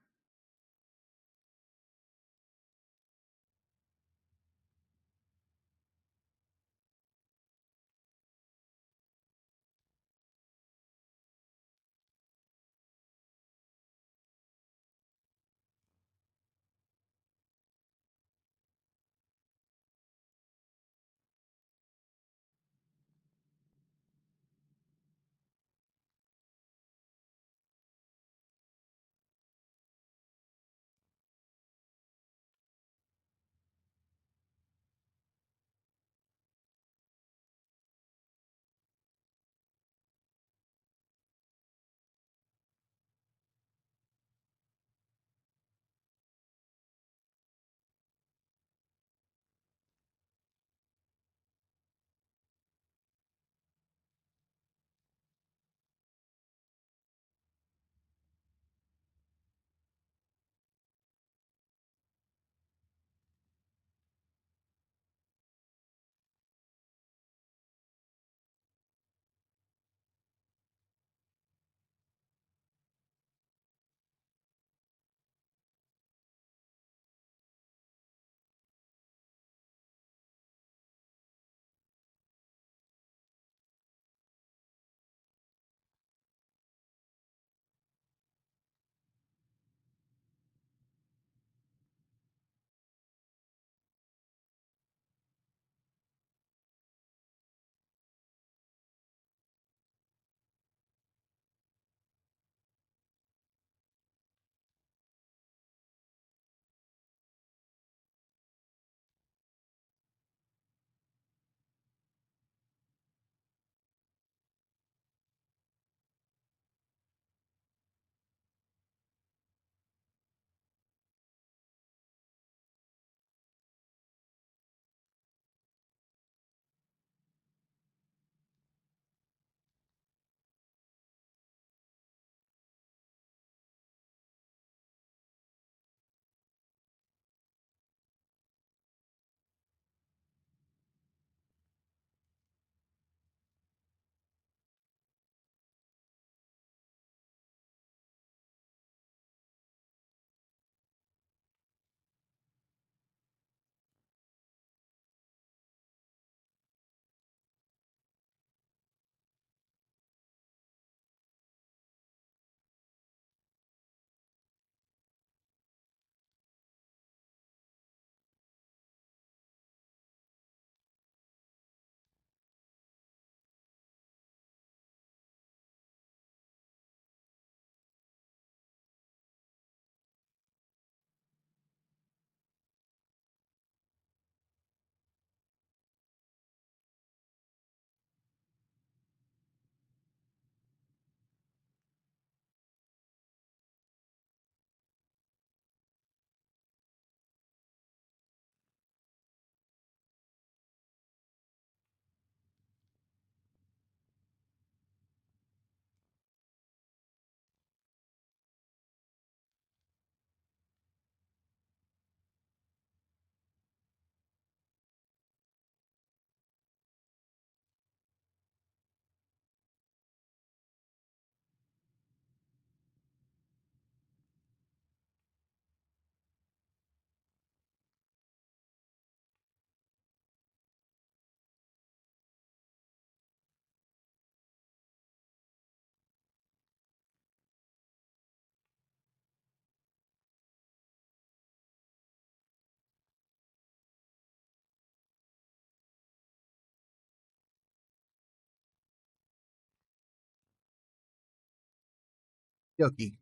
Yoki.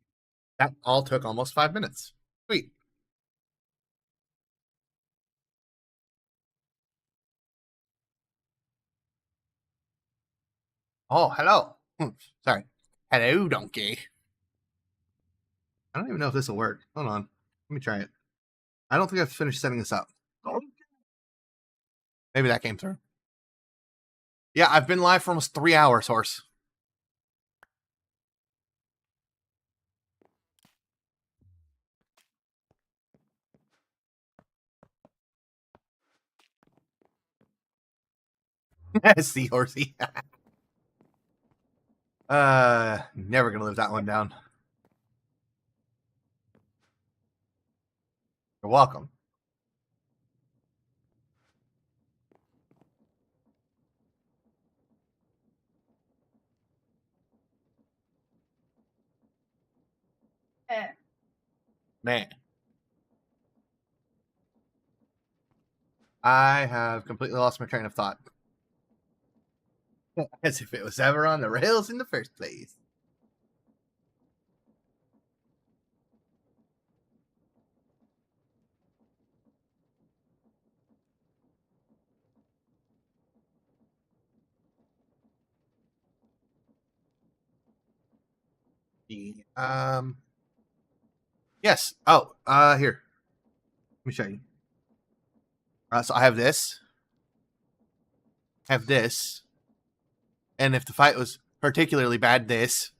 That all took almost 5 minutes. Sweet. Oh, hello. Sorry. Hello, donkey. I don't even know if this will work. Hold on. Let me try it. I don't think I've finished setting this up. Maybe that came through. Yeah, I've been live for almost 3 hours, horse. Seahorsey. Never gonna live that one down. You're welcome. Man. I have completely lost my train of thought. As if it was ever on the rails in the first place. Yes. Oh, here. Let me show you. So I have this. Have this. And if the fight was particularly bad, this.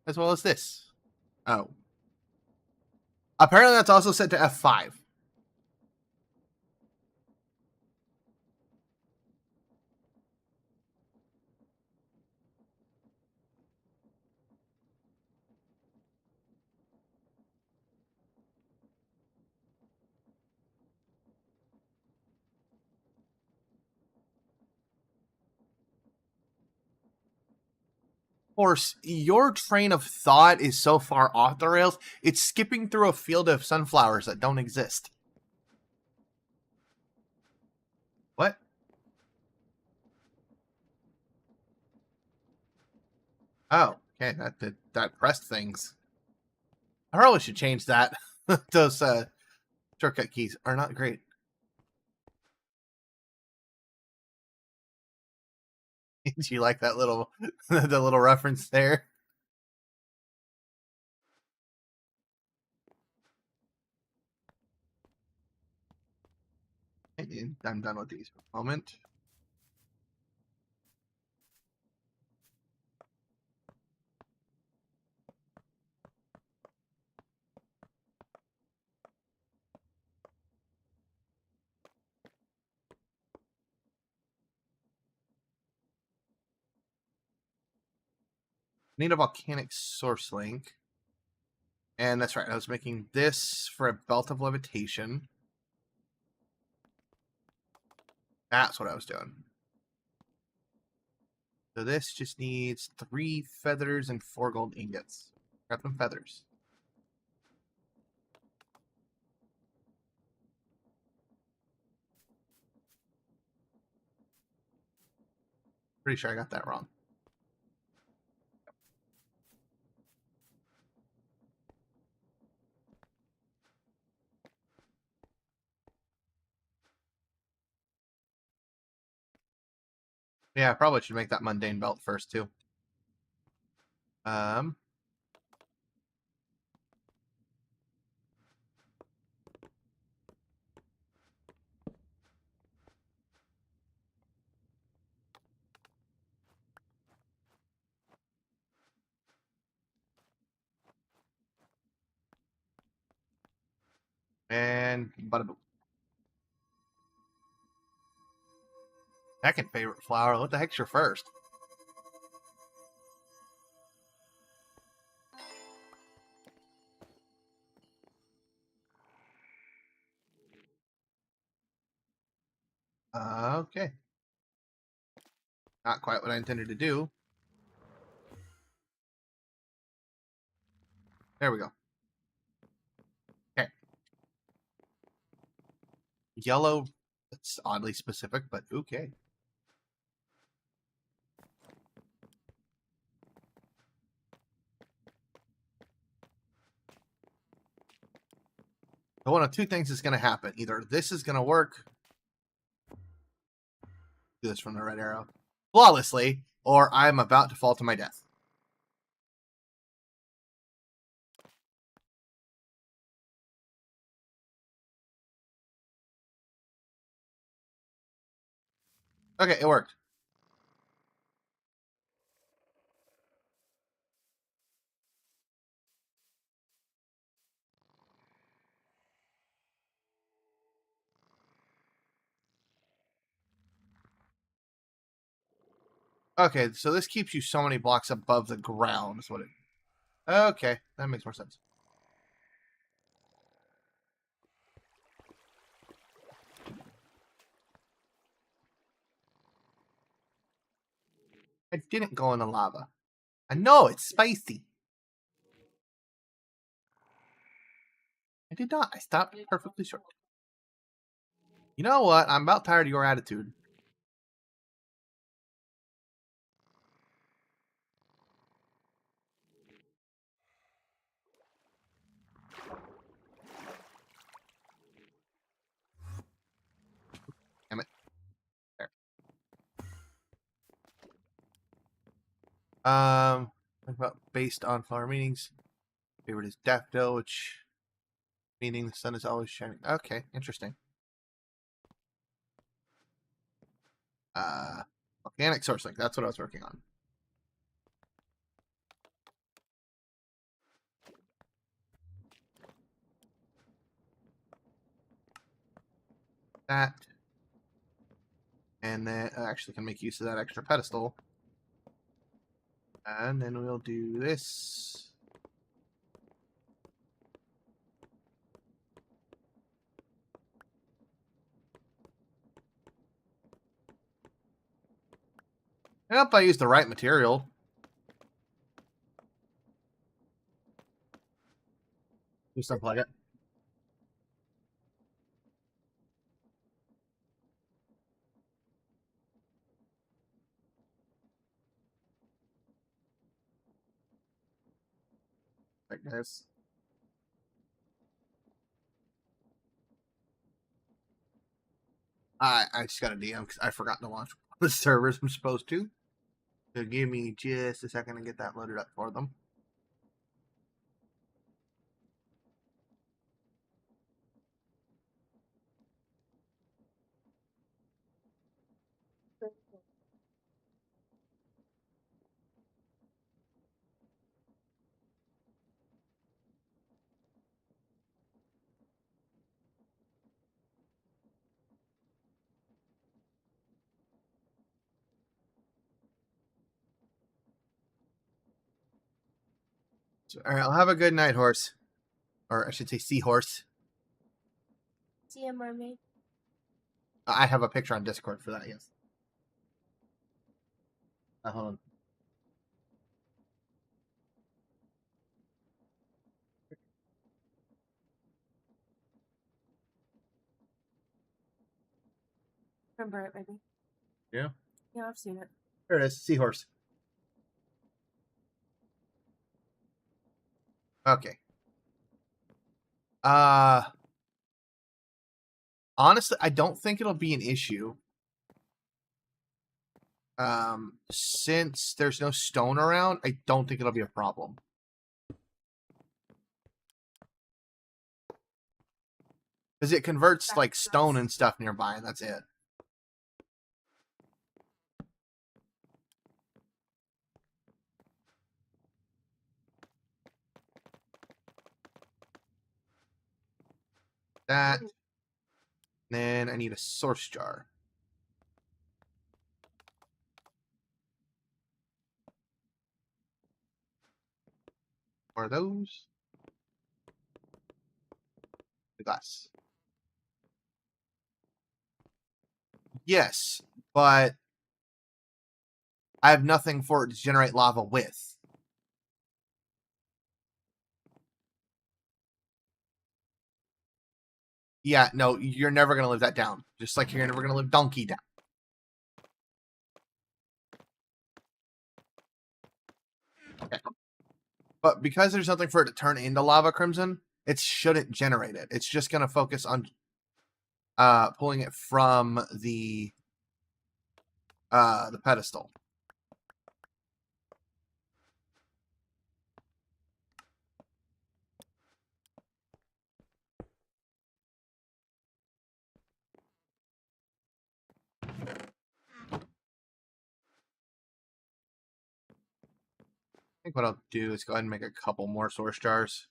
As well as this. Oh. Apparently that's also set to F5. Of course, your train of thought is so far off the rails, it's skipping through a field of sunflowers that don't exist. What? Oh, okay, that pressed things. I probably should change that. Those shortcut keys are not great. Do you like that little the little reference there? I'm done with these for a moment. Need a volcanic source link. And that's right, I was making this for a belt of levitation. That's what I was doing. So this just needs 3 feathers and 4 gold ingots. Grab them feathers. Pretty sure I got that wrong. Yeah, I probably should make that mundane belt first too. And bada boom. Second favorite flower. What the heck's your first? Okay. Not quite what I intended to do. There we go. Okay. Yellow. That's oddly specific, but okay. So one of two things is going to happen. Either this is going to work. Do this from the red arrow. Flawlessly. Or I'm about to fall to my death. Okay, it worked. Okay, so this keeps you so many blocks above the ground is what it... Okay, that makes more sense. I didn't go in the lava. I know, it's spicy. I did not. I stopped perfectly short. You know what? I'm about tired of your attitude. Damn it. There. What about based on flower meanings? Favorite is daffodil, which meaning the sun is always shining. Okay, interesting. Organic sourcing. That's what I was working on. That. And then I actually can make use of that extra pedestal. And then we'll do this. Yep, I used the right material. Just unplug it. Like this. I just got a DM because I forgot to launch the servers I'm supposed to. So give me just a second to get that loaded up for them. So, all right, I'll have a good night, horse. Or I should say seahorse. See a mermaid. I have a picture on Discord for that, yes. Hold on. Remember it, maybe. Yeah? Yeah, I've seen it. There it is, seahorse. Okay. Honestly, I don't think it'll be an issue. Since there's no stone around, I don't think it'll be a problem. Because it converts like stone and stuff nearby, and that's it. That. Then I need a source jar. Or those. The glass. Yes, but I have nothing for it to generate lava with. Yeah, no, you're never going to live that down. Just like you're never going to live donkey down. Okay. But because there's nothing for it to turn into lava crimson, it shouldn't generate it. It's just going to focus on pulling it from the pedestal. I think what I'll do is go ahead and make a couple more source jars.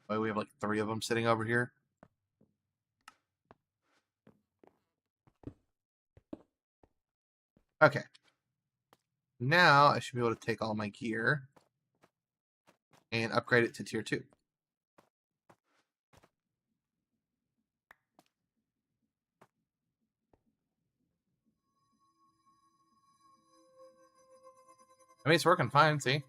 We have like 3 of them sitting over here. Okay. Now I should be able to take all my gear and upgrade it to tier 2. I mean, it's working fine, see?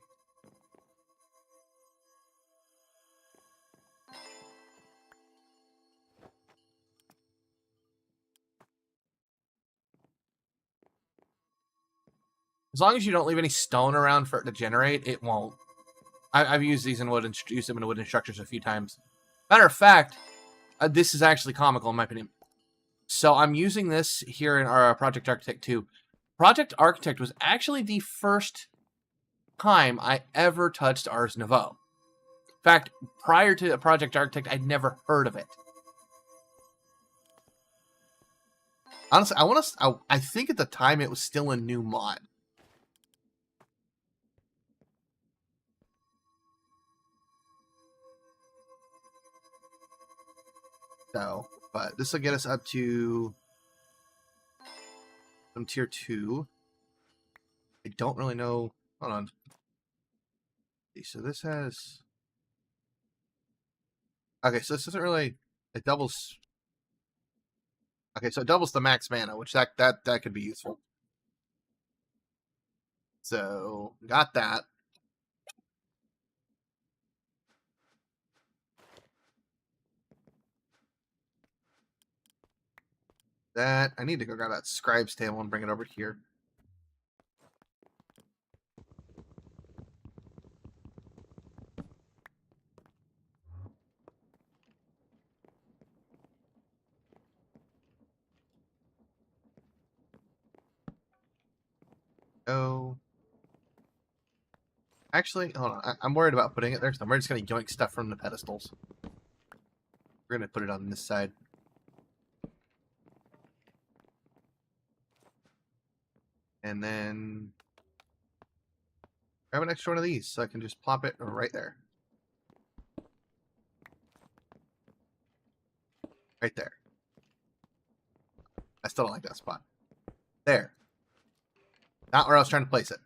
As long as you don't leave any stone around for it to generate, it won't. I've used these in used them in wooden structures a few times. Matter of fact, this is actually comical in my opinion. So I'm using this here in our Project Architect 2. Project Architect was actually the first time I ever touched Ars Nouveau. In fact, prior to Project Architect, I'd never heard of it. Honestly, I think at the time it was still a new mod. So, but this will get us up to some tier 2. I don't really know. Hold on. So this has. Okay, so this doesn't really. It doubles. Okay, so it doubles the max mana, which that could be useful. So got that. That I need to go grab that scribe's table and bring it over here. Oh. Actually, hold on. I'm worried about putting it there, so I'm just going to yoink stuff from the pedestals. We're going to put it on this side. And then grab an extra one of these so I can just plop it right there. Right there. I still don't like that spot. There. Not where I was trying to place it.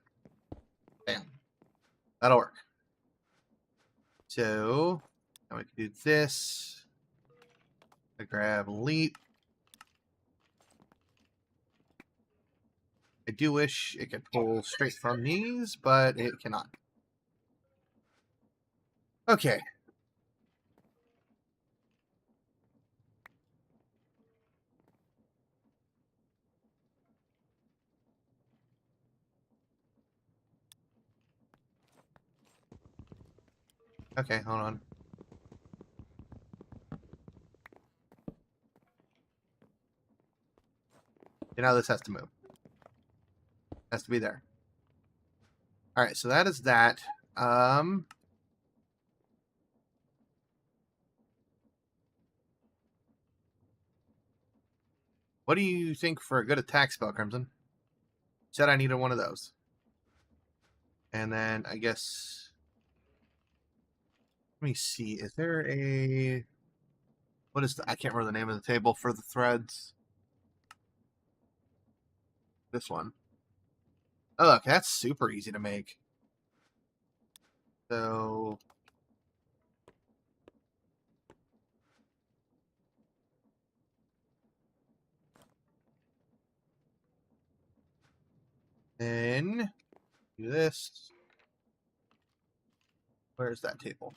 Bam. That'll work. So, now we can do this. I grab leap. I do wish it could pull straight from these, but it cannot. Okay. Okay, hold on. Okay, now this has to move. Has to be there. All right, so that is that. What do you think for a good attack spell, Crimson? Said I needed one of those. And then I guess. Let me see. Is there a. What is the. I can't remember the name of the table for the threads. This one. Oh, look, that's super easy to make. So. Then. Do this. Where's that table?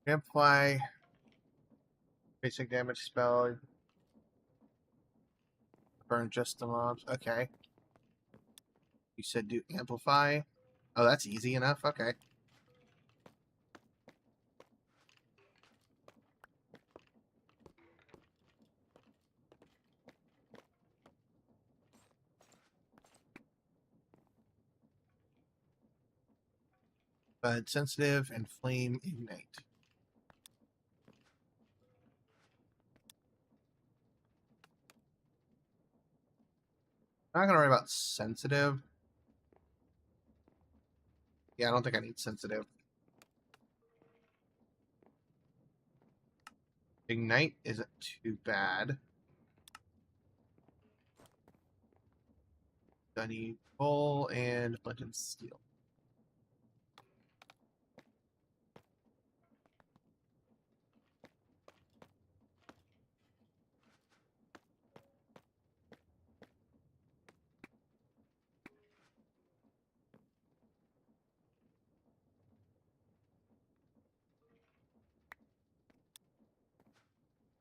Amplify. Basic damage spell. Burn just the mobs. Okay. You said do amplify. Oh, that's easy enough. Okay. Bud sensitive and flame ignite. Not gonna worry about sensitive. Yeah, I don't think I need sensitive. Ignite isn't too bad. I need coal and flint and steel.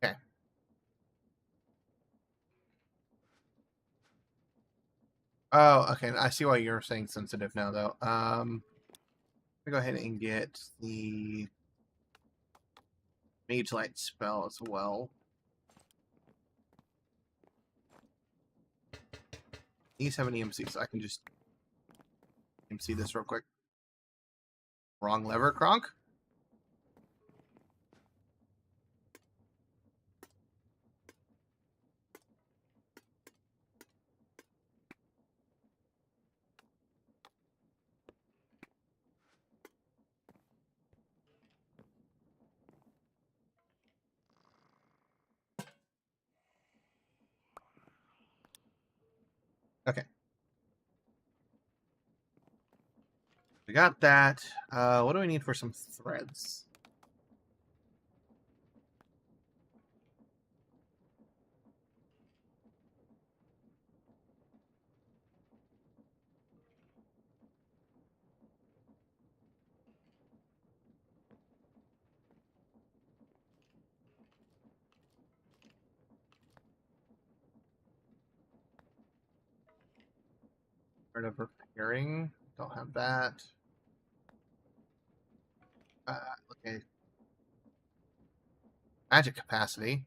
Okay. Oh, okay. I see why you're saying sensitive now, though. Let me go ahead and get the Mage Light spell as well. These have an EMC, so I can just EMC this real quick. Wrong lever, Kronk. Okay. We got that. What do we need for some threads? Part of repairing. Don't have that. Okay. Magic capacity.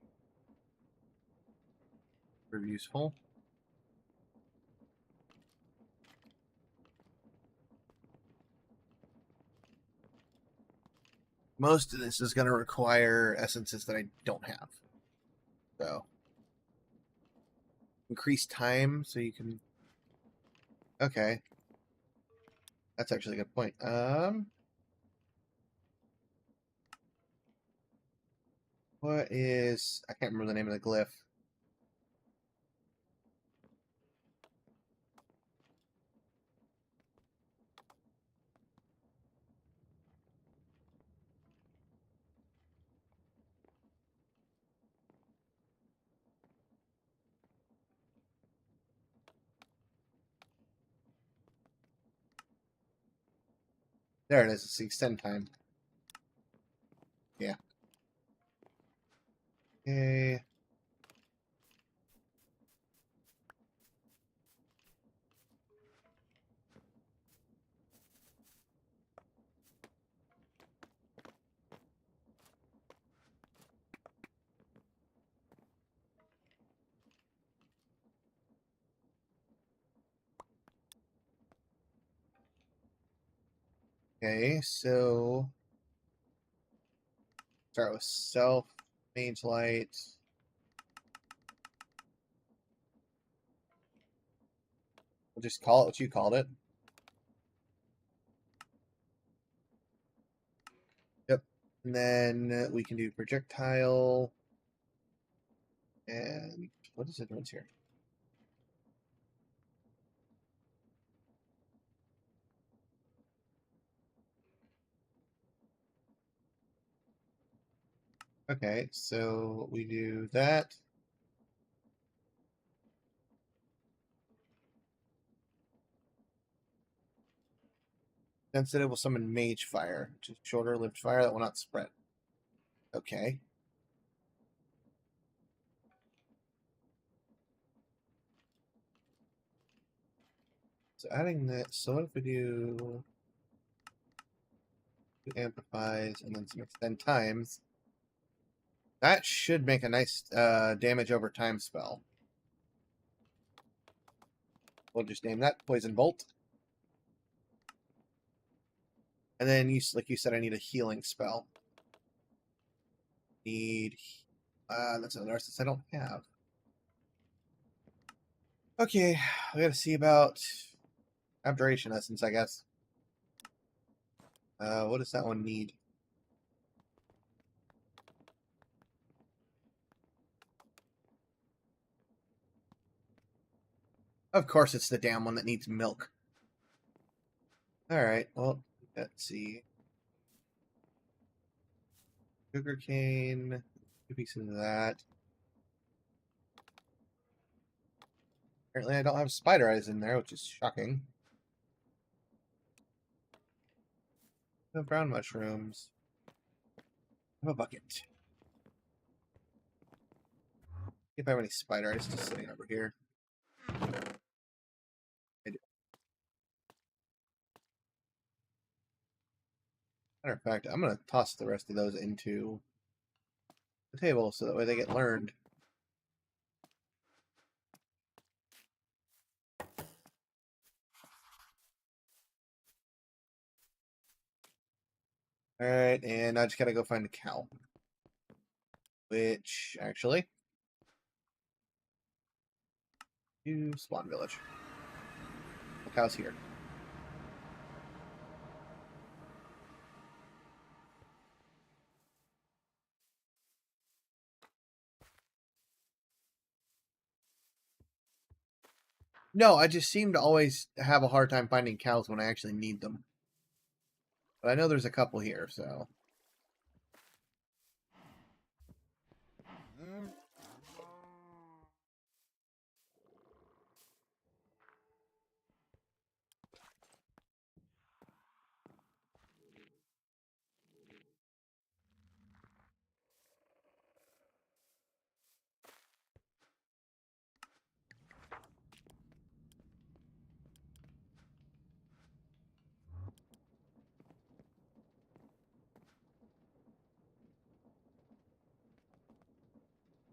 Very useful. Most of this is going to require essences that I don't have. So, increase time so you can. Okay, that's actually a good point. What is? I can't remember the name of the glyph. There it is. It's the extend time. Yeah. Okay. Okay, so start with self, mage light. We'll just call it what you called it. Yep. And then we can do projectile. And what is it doing here? Okay, so we do that. Sensitive will summon mage fire, which is shorter lived fire that will not spread. Okay. So adding that, so what if we do two amplifies and then some extend times? That should make a nice damage over time spell. We'll just name that Poison Bolt. And then, like you said, I need a healing spell. Need... that's another artist I don't have. Okay, we gotta see about Abjuration Essence, I guess. What does that one need? Of course it's the damn one that needs milk. Alright, well, let's see. Sugarcane, 2 pieces of that. Apparently I don't have spider eyes in there, which is shocking. No brown mushrooms. I have a bucket. See if I have any spider eyes just sitting over here. I do. Matter of fact, I'm gonna toss the rest of those into the table so that way they get learned. Alright, and I just gotta go find a cow. Which, actually, to Spawn Village. The cow's here. No, I just seem to always have a hard time finding cows when I actually need them. But I know there's a couple here, so...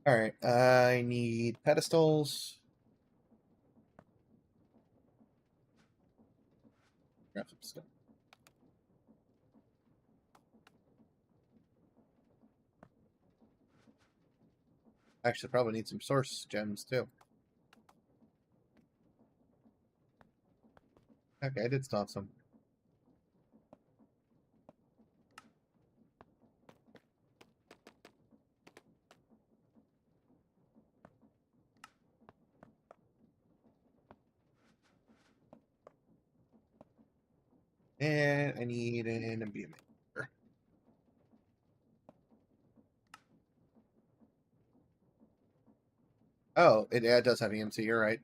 Alright, I need pedestals. Grab some stuff. Actually, probably need some source gems, too. Okay, I did stop some. And I need an imbuement. Oh, yeah, it does have EMC, you're right.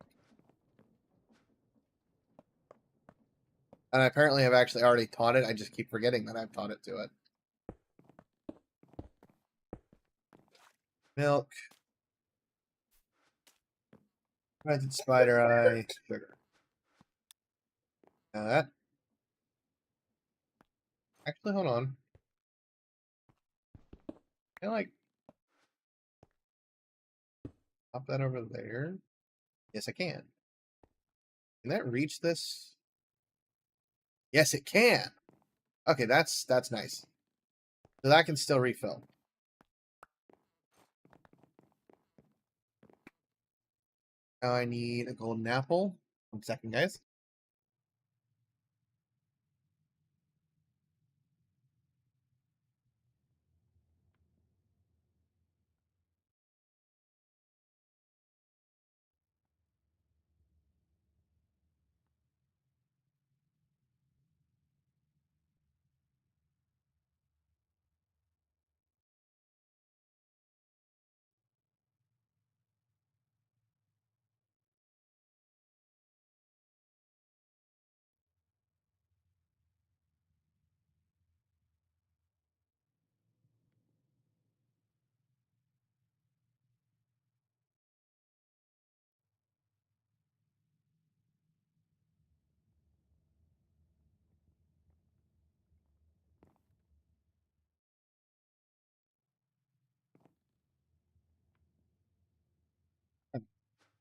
And I apparently have actually already taught it, I just keep forgetting that I've taught it to it. Milk. Rented spider eye. Sugar. Now that. Actually, hold on. Can I, like, pop that over there? Yes, I can. Can that reach this? Yes, it can. Okay, that's nice. So that can still refill. Now I need a golden apple. 1 second, guys.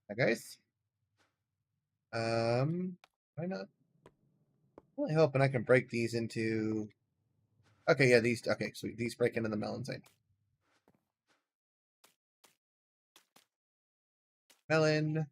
Hi guys. Why not? I'm really hoping I can break these into. Okay, yeah, these. Okay, so these break into the melon side. Melon.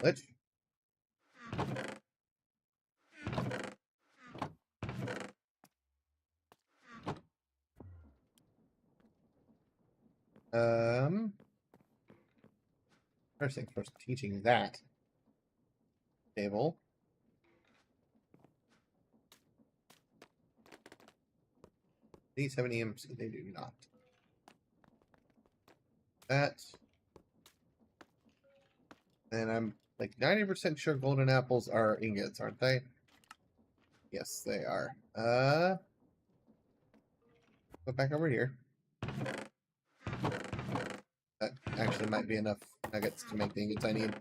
Let's. First things first, teaching that table. These have an EMC, they do not. That. And I'm like 90% sure golden apples are ingots, aren't they? Yes, they are. Go back over here. That actually might be enough nuggets to make the ingots I need.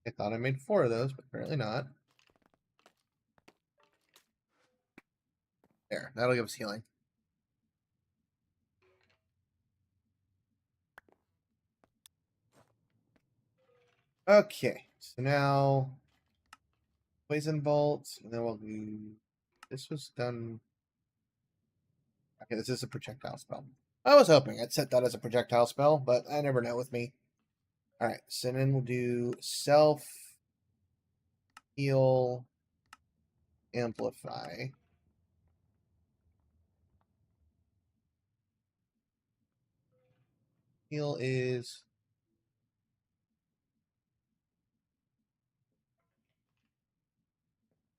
I thought I made 4 of those, but apparently not. There, that'll give us healing. Okay, so now poison bolt, and then we'll do. This was done. Okay, this is a projectile spell. I was hoping I'd set that as a projectile spell, but I never know with me. Alright, so then we'll do self heal amplify. Heal is.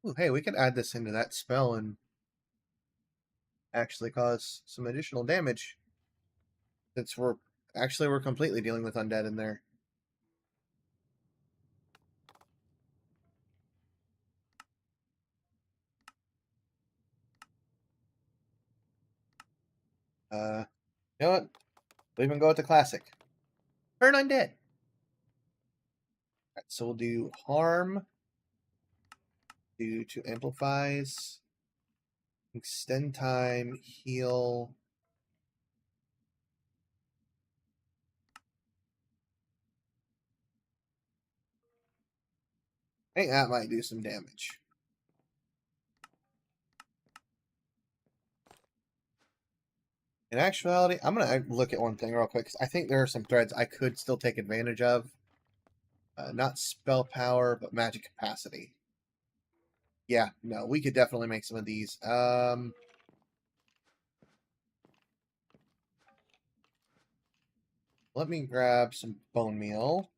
Ooh, hey, we could add this into that spell and actually cause some additional damage. Since we're completely dealing with undead in there. You know what? We'll even go with the classic. Turn undead. Right, so we'll do harm due to amplifies, extend time, heal. I think that might do some damage. In actuality, I'm going to look at one thing real quick, because I think there are some threads I could still take advantage of. Not spell power, but magic capacity. Yeah, no, we could definitely make some of these. Let me grab some bone meal.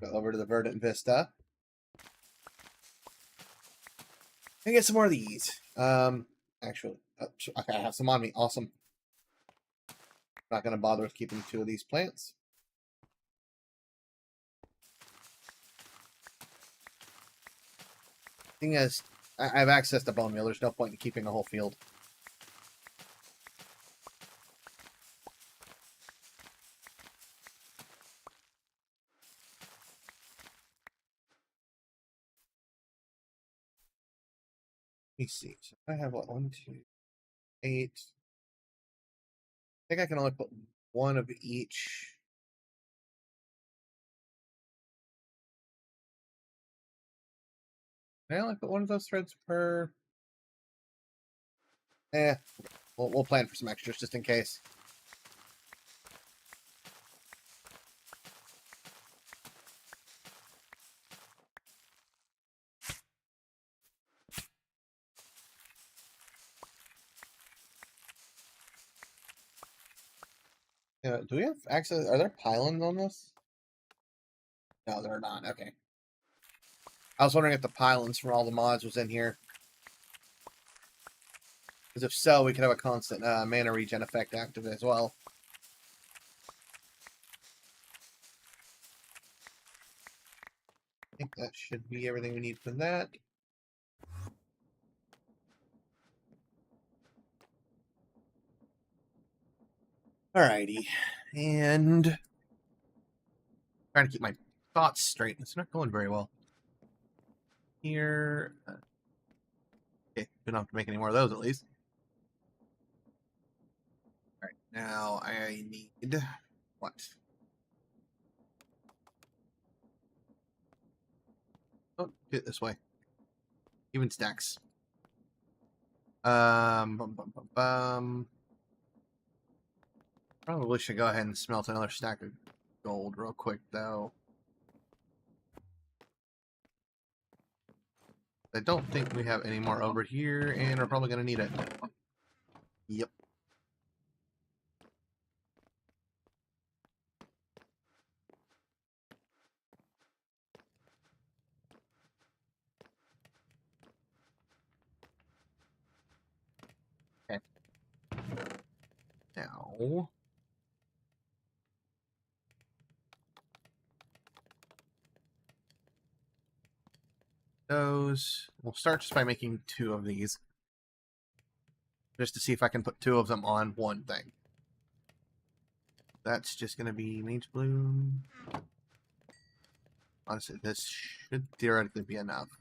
Go over to the Verdant Vista. And get some more of these. Actually, okay, I have some on me. Awesome. Not going to bother with keeping 2 of these plants. Thing is, I have access to bone meal. There's no point in keeping a whole field. Let me see. So I have what? 1, 2, 8. I think I can only put 1 of each. Can I only put 1 of those threads per? We'll plan for some extras just in case. Do we have access? Are there pylons on this? No, there are not. Okay. I was wondering if the pylons from all the mods was in here. Because if so, we could have a constant mana regen effect active as well. I think that should be everything we need for that. Alrighty. And trying to keep my thoughts straight. It's not going very well. Here. Okay, we don't have to make any more of those at least. Alright, now I need what? Oh, do it this way. Even stacks. Probably should go ahead and smelt another stack of gold real quick, though. I don't think we have any more over here, and we're probably going to need it. Yep. Okay. Now... those... We'll start just by making 2 of these. Just to see if I can put 2 of them on one thing. That's just going to be Mage Bloom. Honestly, this should theoretically be enough.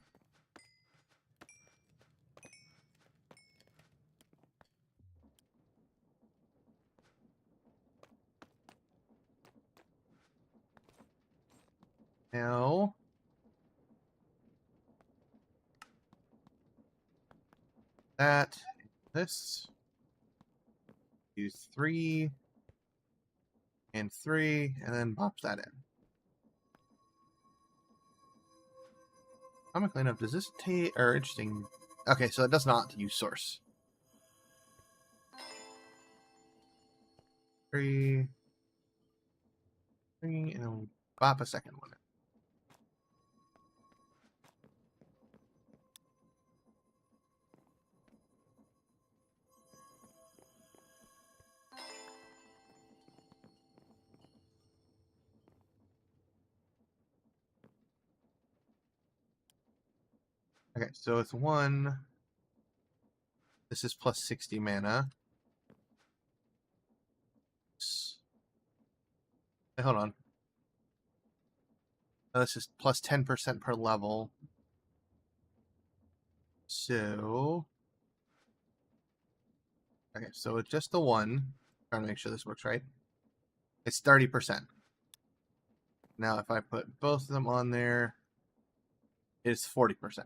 Now... that... this... use 3... and 3, and then pop that in. Comically enough, does this take... or interesting... okay, so it does not use source. 3... 3, and then we'll pop a second one in. Okay, so it's 1. This is plus 60 mana. Hey, hold on. No, this is plus 10% per level. So... okay, so it's just the 1. Trying to make sure this works right. It's 30%. Now, if I put both of them on there, it's 40%.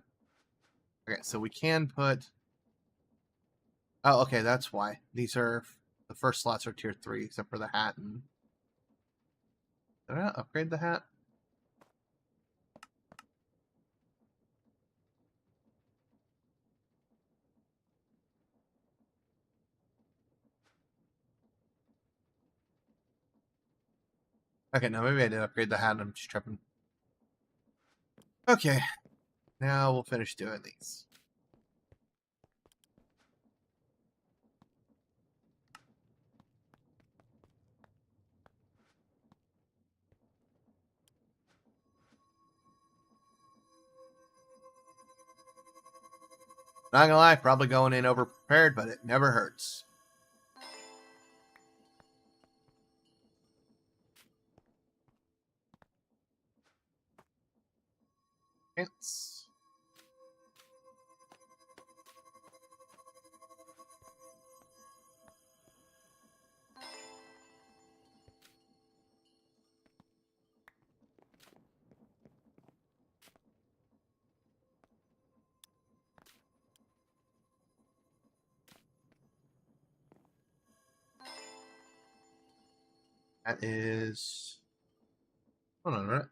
Okay, so we can put... oh, okay, that's why. These are... the first slots are tier 3, except for the hat. And... did I not upgrade the hat? Okay, no, maybe I did upgrade the hat. I'm just tripping. Okay, now we'll finish doing these. Not gonna lie, probably going in over prepared, but it never hurts. It's... That is... Hold on a minute.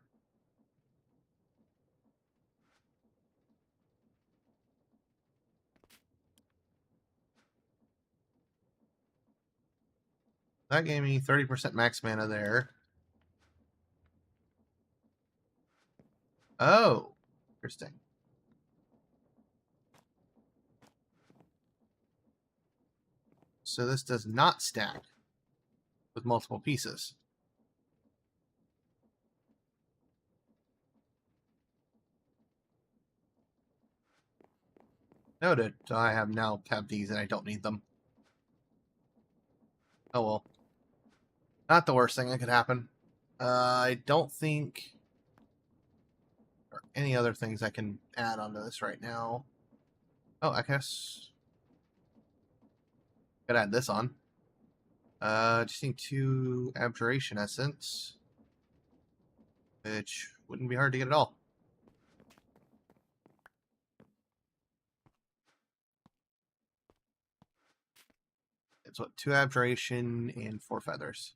That gave me 30% max mana there. Oh, interesting. So this does not stack with multiple pieces. Noted. I have now tabbed these and I don't need them. Oh well. Not the worst thing that could happen. I don't think there are any other things I can add onto this right now. Oh, I guess could add this on. Just need 2 Abjuration Essence, which wouldn't be hard to get at all. It's what, 2 Abjuration and 4 Feathers.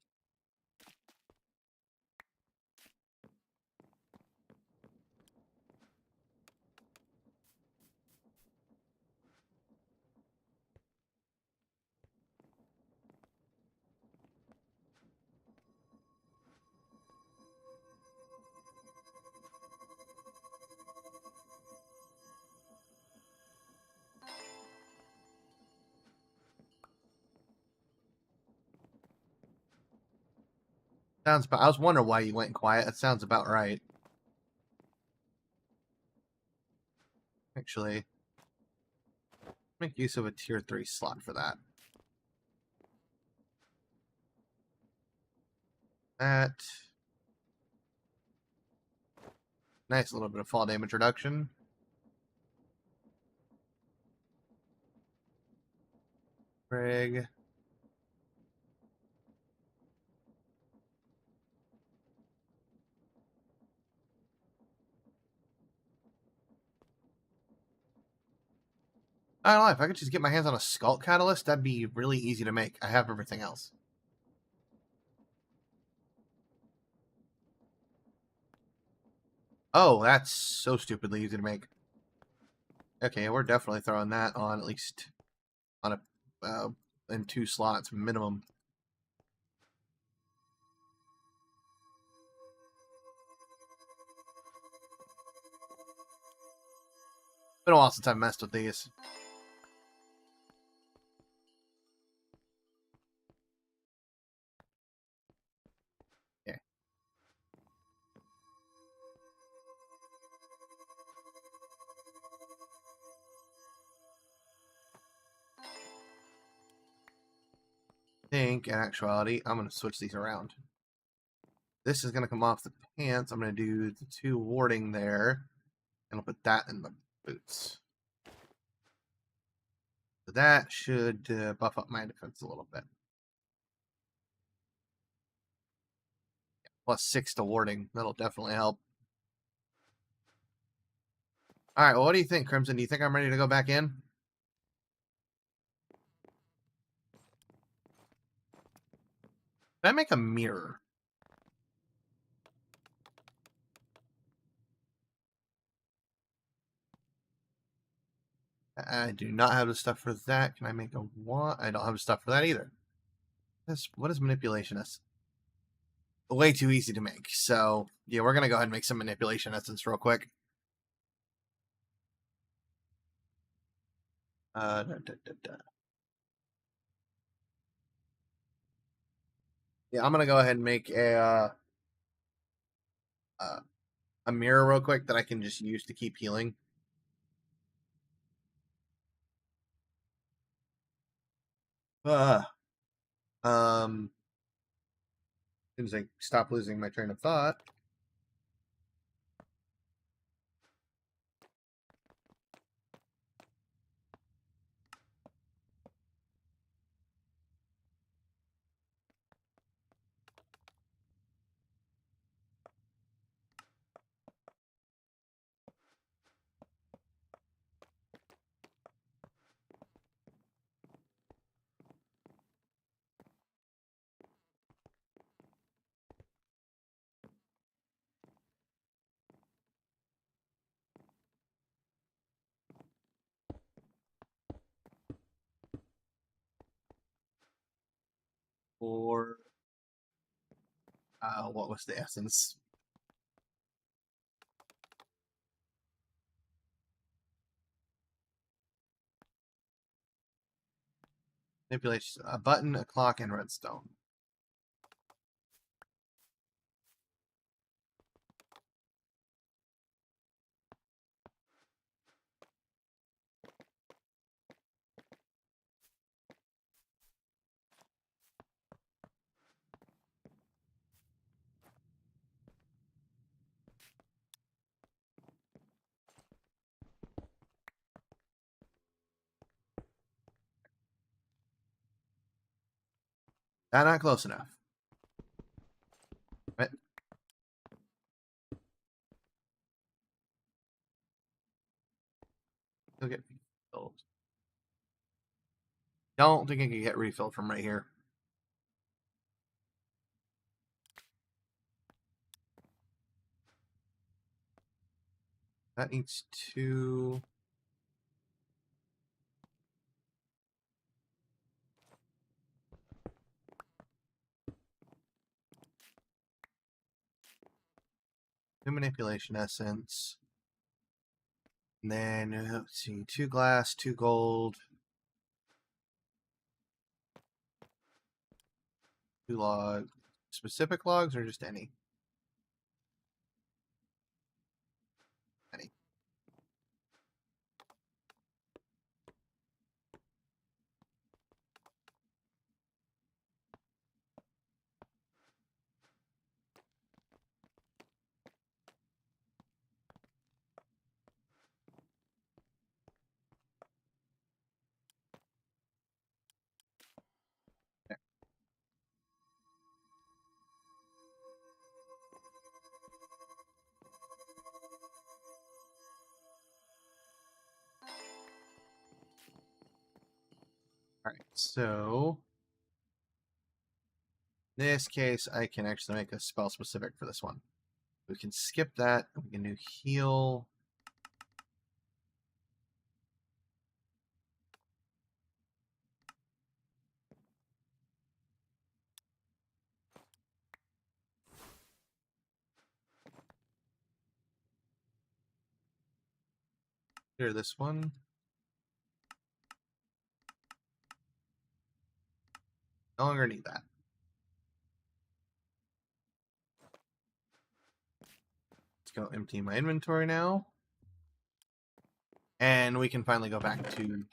Sounds about, I was wondering why you went quiet. That sounds about right. Actually, make use of a tier 3 slot for that. That. Nice little bit of fall damage reduction. Frig. I don't know, if I could just get my hands on a Skull Catalyst, that'd be really easy to make. I have everything else. Oh, that's so stupidly easy to make. Okay, we're definitely throwing that on at least on a in 2 slots minimum. Been a while since I've messed with these. Okay. I think, in actuality, I'm going to switch these around. This is going to come off the pants. I'm going to do the 2 warding there, and I'll put that in the boots. So that should buff up my defense a little bit. Plus 6 to warding. That'll definitely help. Alright, well, what do you think, Crimson? Do you think I'm ready to go back in? Can I make a mirror? I do not have the stuff for that. Can I make a wand? I don't have the stuff for that either. What is manipulation? That's way too easy to make. So, yeah, we're going to go ahead and make some manipulation essence real quick. Da, da, da. Yeah, I'm going to go ahead and make a mirror real quick that I can just use to keep healing. As soon as I stop losing my train of thought. Or what was the essence? Manipulation, a button, a clock, and redstone. Not close enough. Right. He'll get refilled. Don't think I can get refilled from right here. That needs 2. Two manipulation essence. And then let's see, 2 glass, 2 gold, 2 log. Specific logs or just any? Any. Okay. All right, so in this case, I can actually make a spell specific for this one. We can skip that. We can do heal. Clear this one. No longer need that. Let's go empty my inventory now. And we can finally go back to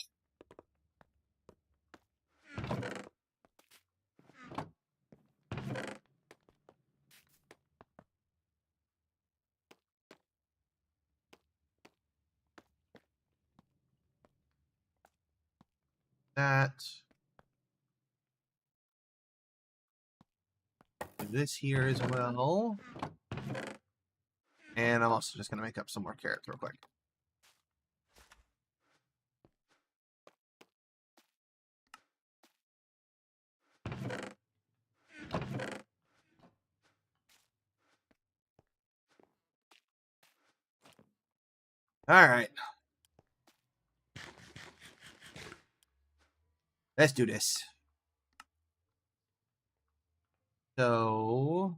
that. Do this here as well. And I'm also just going to make up some more carrots real quick. All right. Let's do this. So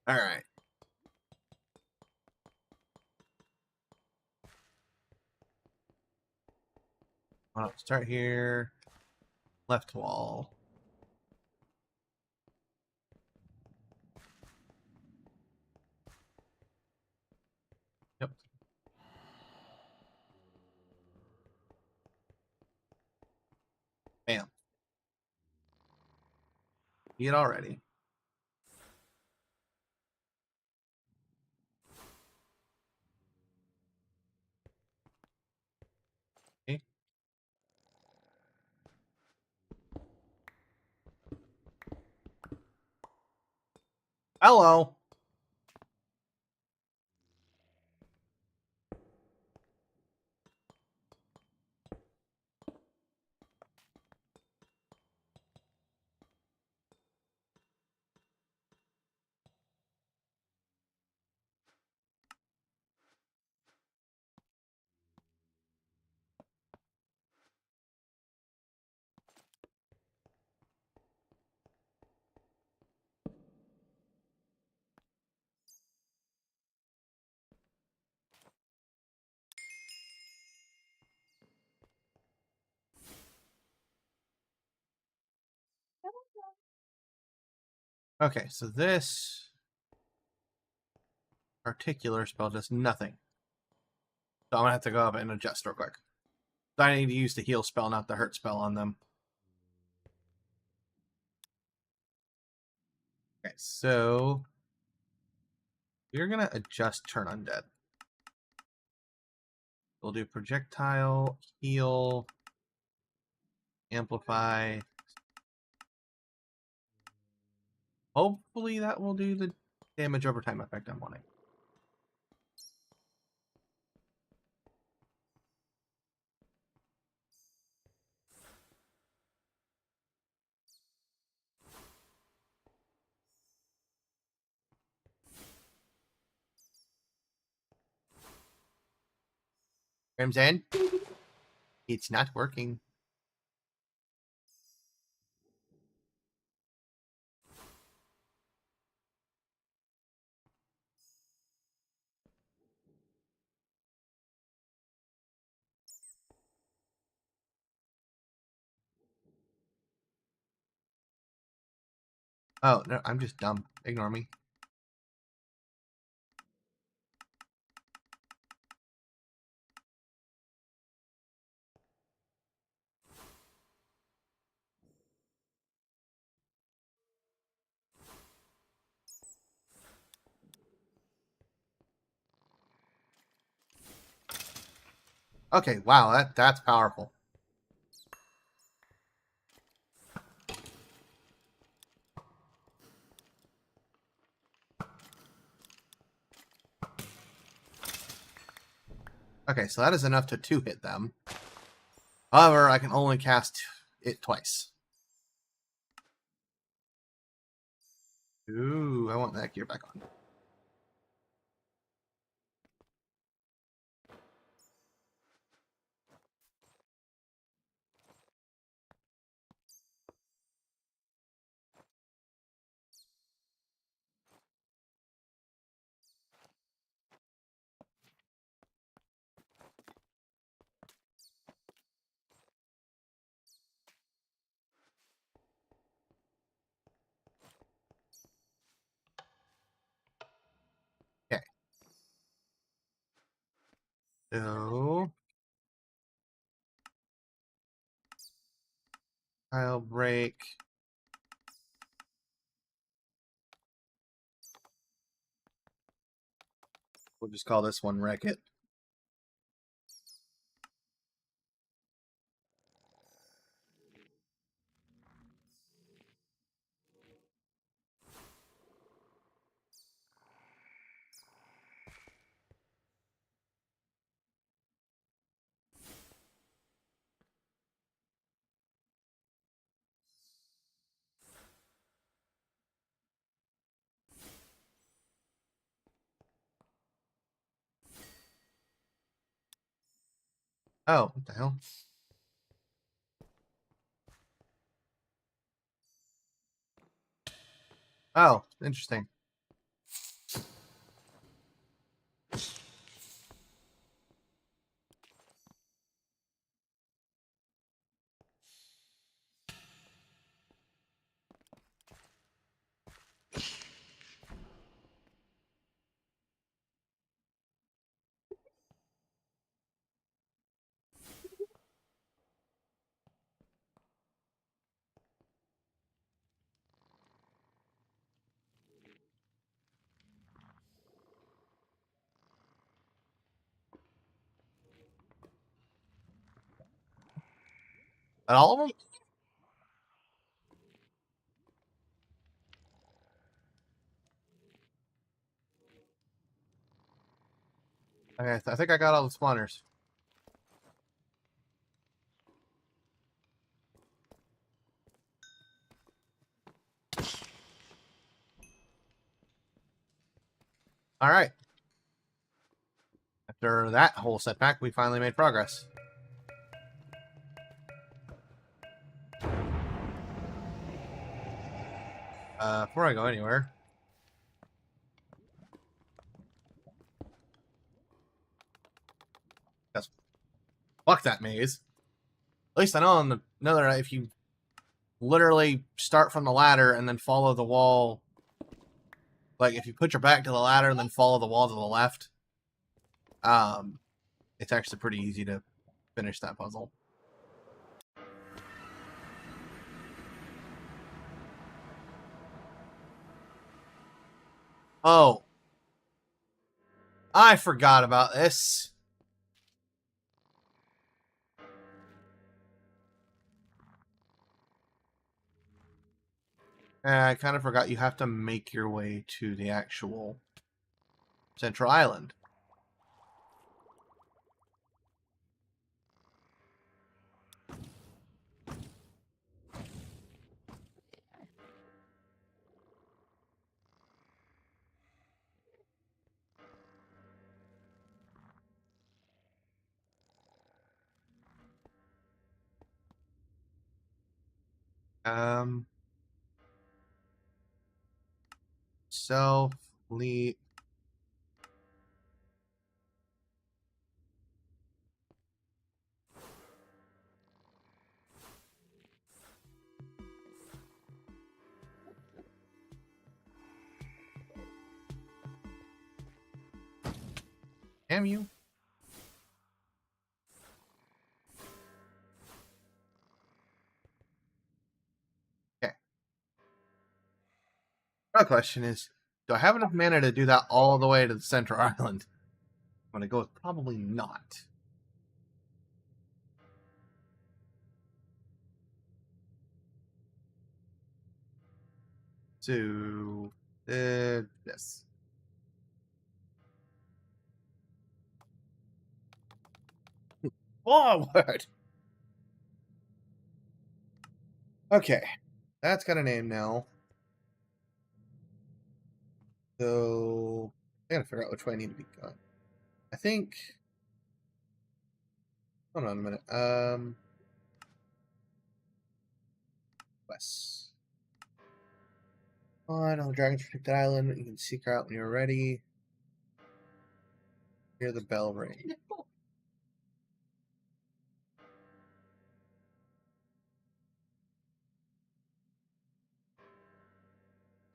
all right. I'll start here. Left wall. Yep. Bam. See it already. Okay. Hello. Okay, so this particular spell does nothing. So I'm gonna have to go up and adjust real quick. So I need to use the heal spell, not the hurt spell on them. Okay, so we're gonna adjust turn undead. We'll do projectile, heal, amplify. Hopefully that will do the damage over time effect I'm wanting. Crimson, it's not working. Oh, no, I'm just dumb. Ignore me. Okay, wow, that's powerful. Okay, so that is enough to two-hit them. However, I can only cast it twice. Ooh, I want that gear back on. Okay. So I'll break. We'll just call this one Wreck It. Oh, what the hell? Oh, interesting. And all of them? Okay, I think I got all the spawners. All right. After that whole setback, we finally made progress. Before I go anywhere, just fuck that maze. At least I know that if you literally start from the ladder and then follow the wall Like, if you put your back to the ladder and then follow the wall to the left, it's actually pretty easy to finish that puzzle. Oh, I forgot about this. I kind of forgot you have to make your way to the actual central island. Self lead. Damn you. Okay. My question is, do I have enough mana to do that all the way to the central island? I'm going to go with probably not. So, this. Forward! Okay. That's got a name now. So, I gotta figure out which way I need to be going. I think... Hold on a minute. West. On the Dragon's Protected Island. You can seek her out when you're ready. Hear the bell ring.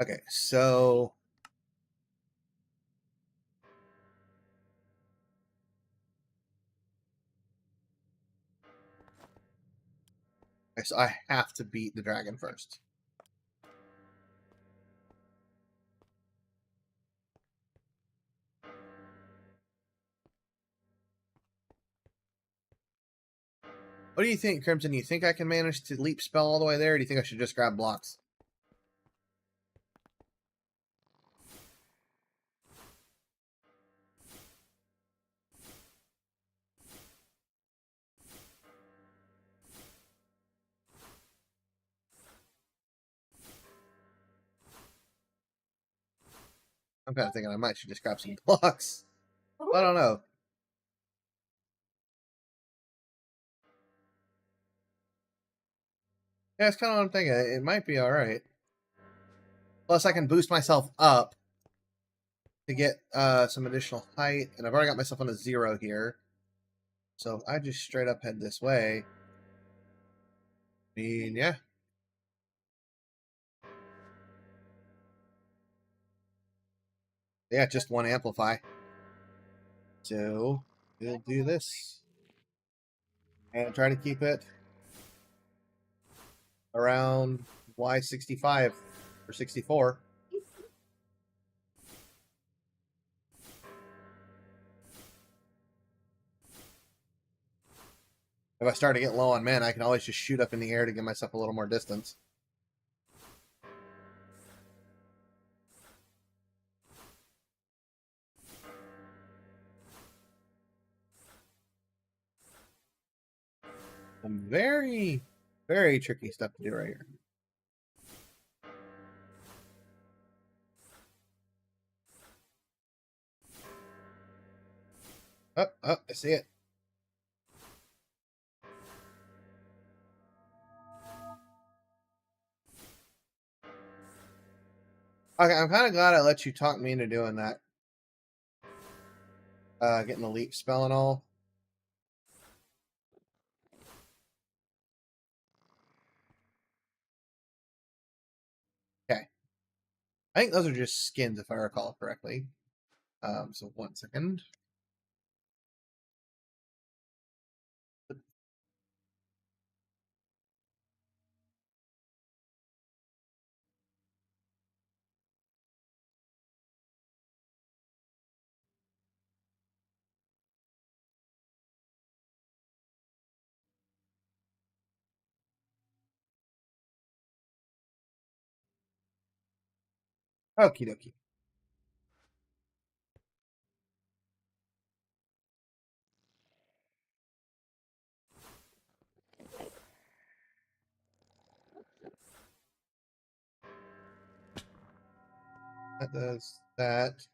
Okay, so... Okay, so I have to beat the dragon first. What do you think, Crimson? Do you think I can manage to leap spell all the way there, or do you think I should just grab blocks? I'm kind of thinking I might should just grab some blocks. I don't know. Yeah, it's kind of what I'm thinking. It might be alright. Plus, I can boost myself up to get some additional height, and I've already got myself on a 0 here. So if I just straight up head this way, I mean, yeah. Yeah, just one amplify. So we'll do this. And try to keep it around Y65 or 64. If I start to get low on mana, I can always just shoot up in the air to give myself a little more distance. Some very, very tricky stuff to do right here. Oh, I see it. Okay, I'm kind of glad I let you talk me into doing that. Getting the leap spell and all. Okay. I think those are just skins, if I recall correctly. So 1 second. Okie dokie. That does that.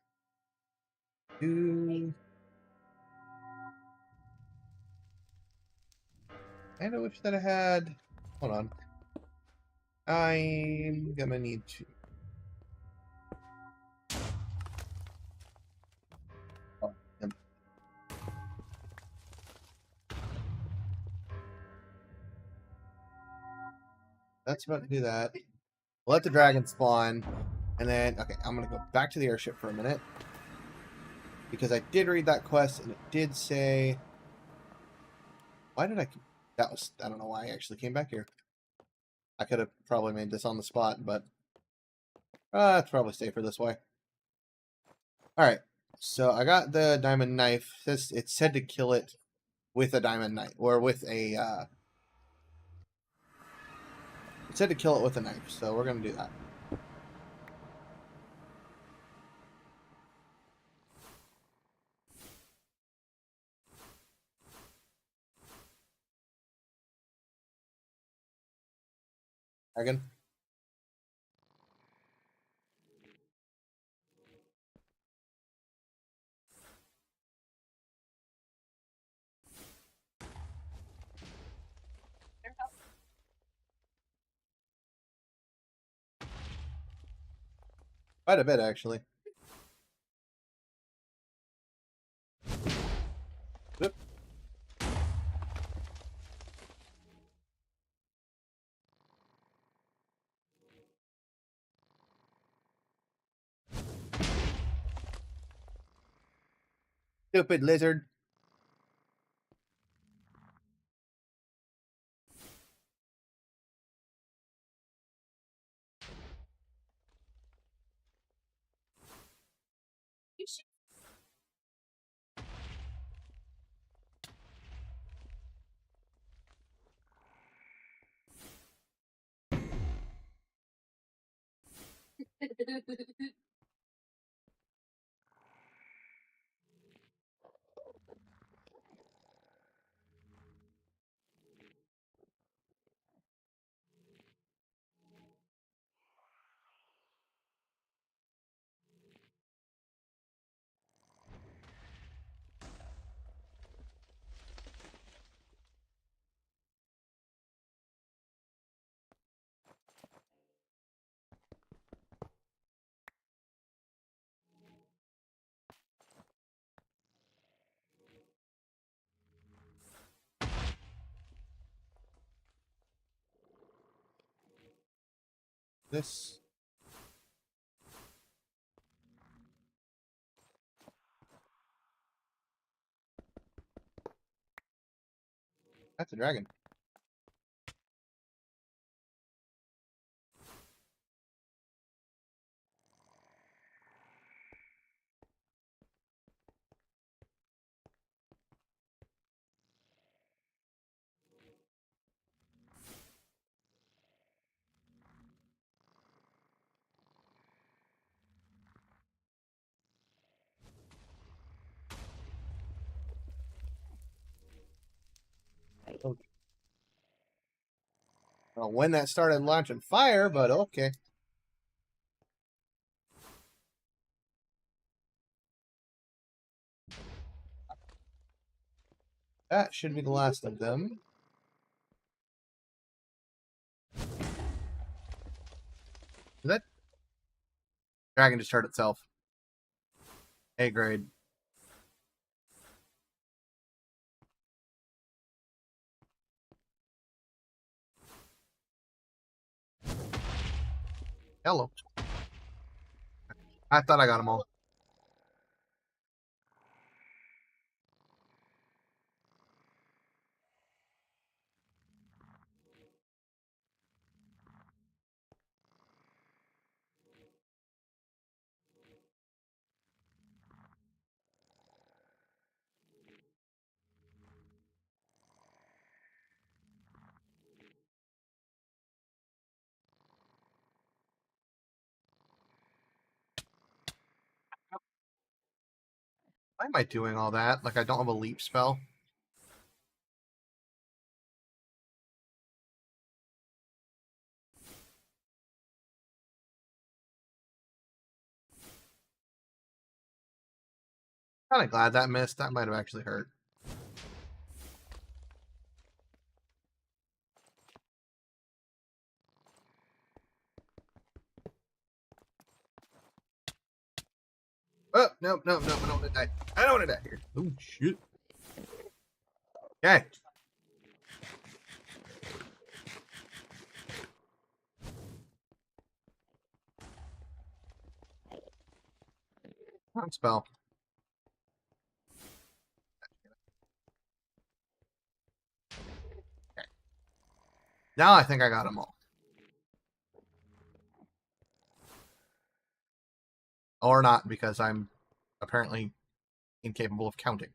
Do I wish that I had. Hold on. I'm gonna need to. Oh, yep. That's about to do that. Let the dragon spawn, and then okay, I'm gonna go back to the airship for a minute because I did read that quest and it did say. Why did I? That was I don't know why I actually came back here. I could have probably made this on the spot, but it's probably safer this way. All right, so I got the diamond knife. It said to kill it with a diamond knife or with a. It said to kill it with a knife, so we're gonna do that. Dragon. Quite a bit actually. Oop. Stupid lizard. You should. This. That's a dragon. Oh, I don't know when that started launching fire, but okay. That should be the last of them. That dragon just hurt itself. A grade. Hello. I thought I got them all. Why am I doing all that? Like I don't have a leap spell. Kind of glad that missed. That might have actually hurt. Oh, no, no, no, I don't want to die. I don't want to die here. Oh, shit. Okay. Spell. Okay. Now I think I got them all. Or not, because I'm apparently incapable of counting.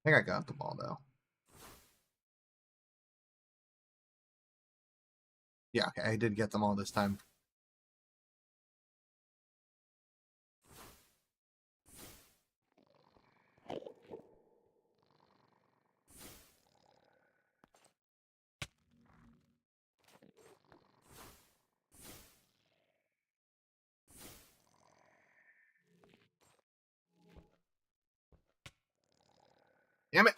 I think I got them all, though. Yeah, okay, I did get them all this time. Damn it!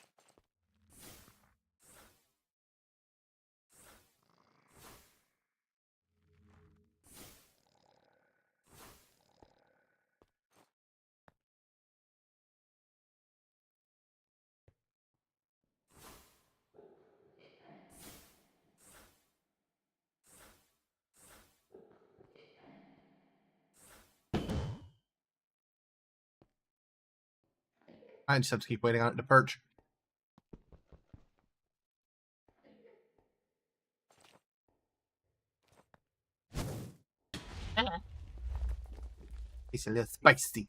I just have to keep waiting on it to perch. It's a little spicy.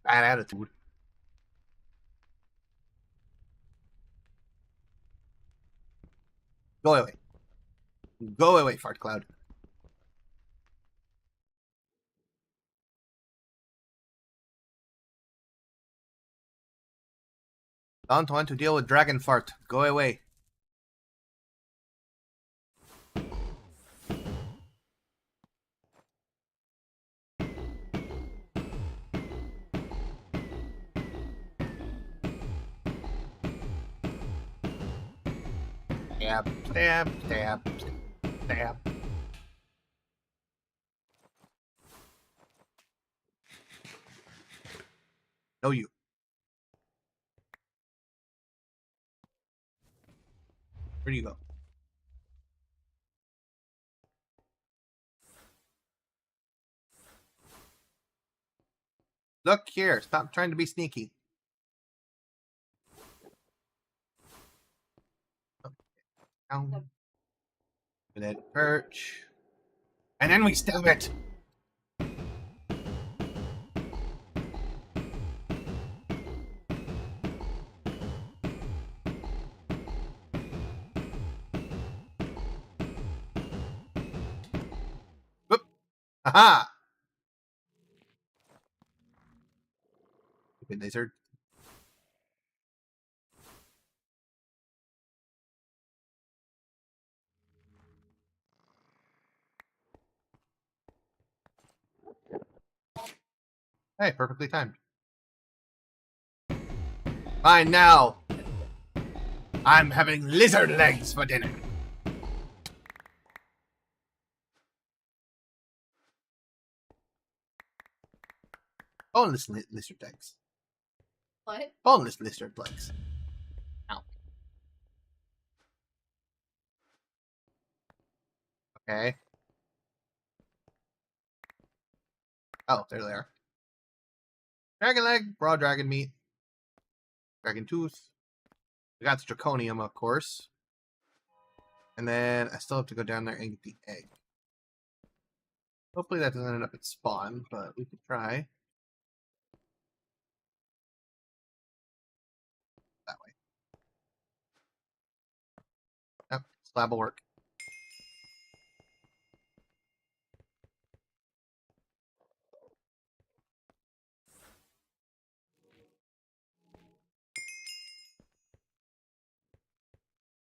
Bad attitude. Go away. Go away, fart cloud. Don't want to deal with dragon fart. Go away. Stab, stab, stab, stab. No, you. Where do you go? Look here. Stop trying to be sneaky. Down. Let it perch. And then we stab it. Whoop. Aha! Stupid lizard. Hey, perfectly timed. Fine now. I'm having lizard legs for dinner. Boneless lizard legs. What? Boneless lizard legs. Ow. Okay. Oh, there they are. Dragon leg, raw dragon meat, dragon tooth. We got the draconium, of course. And then I still have to go down there and get the egg. Hopefully that doesn't end up at spawn, but we could try. That way. Yep, slab will work.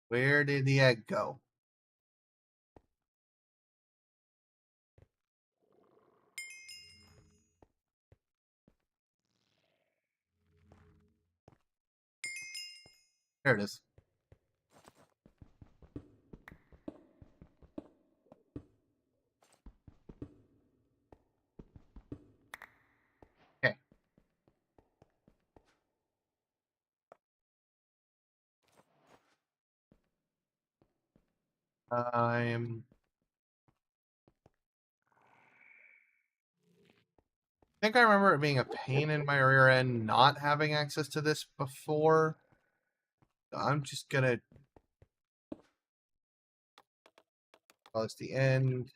Where did the egg go? There it is. Okay. I think I remember it being a pain in my rear end not having access to this before. So I'm just gonna. Well, it's the end.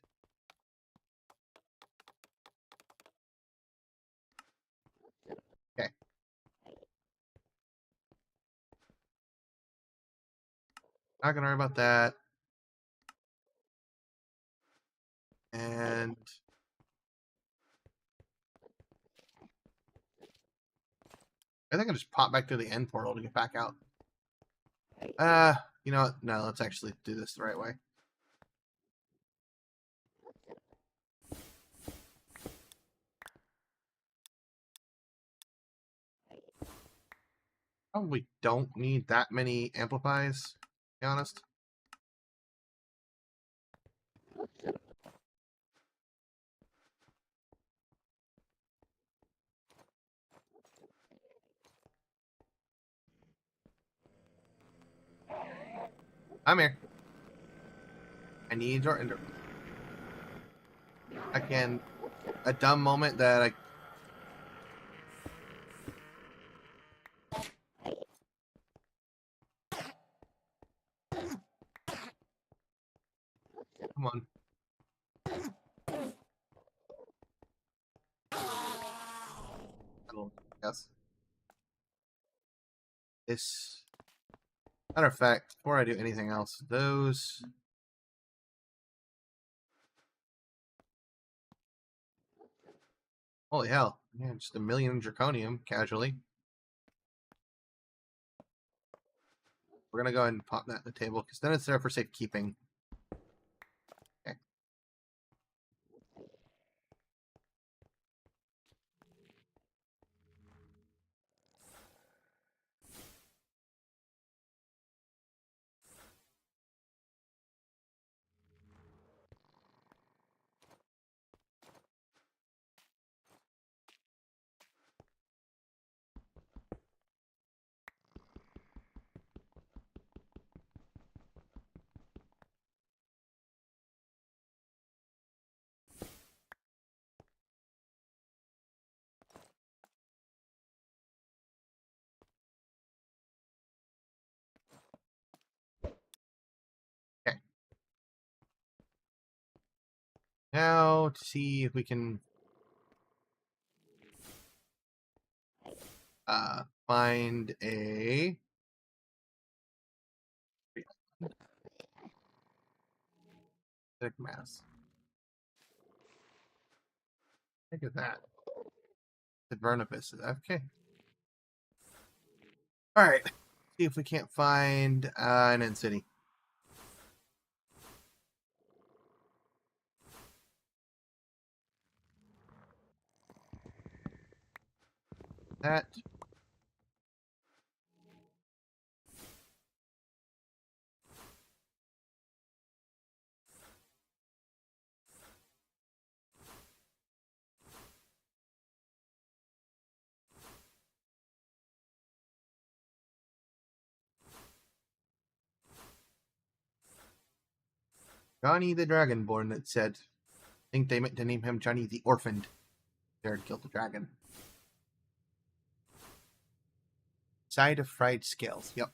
Okay. Not gonna worry about that. And I think I just pop back to the end portal to get back out. You know what? No, let's actually do this the right way. Probably don't need that many amplifies, to be honest. I'm here. I need your ender. Again, a dumb moment that I. Come on. Yes. This. Matter of fact, before I do anything else, those. Holy hell. Yeah, just a million draconium casually. We're going to go ahead and pop that in the table because then it's there for safekeeping. Okay. Okay. Now to see if we can find a thick mass. Look at that. The Vernibus. Okay. All right. See if we can't find an end city. that. Johnny the Dragonborn, it said. I think they meant to name him Johnny the Orphaned. There to kill the dragon. Side of fried scales. Yep.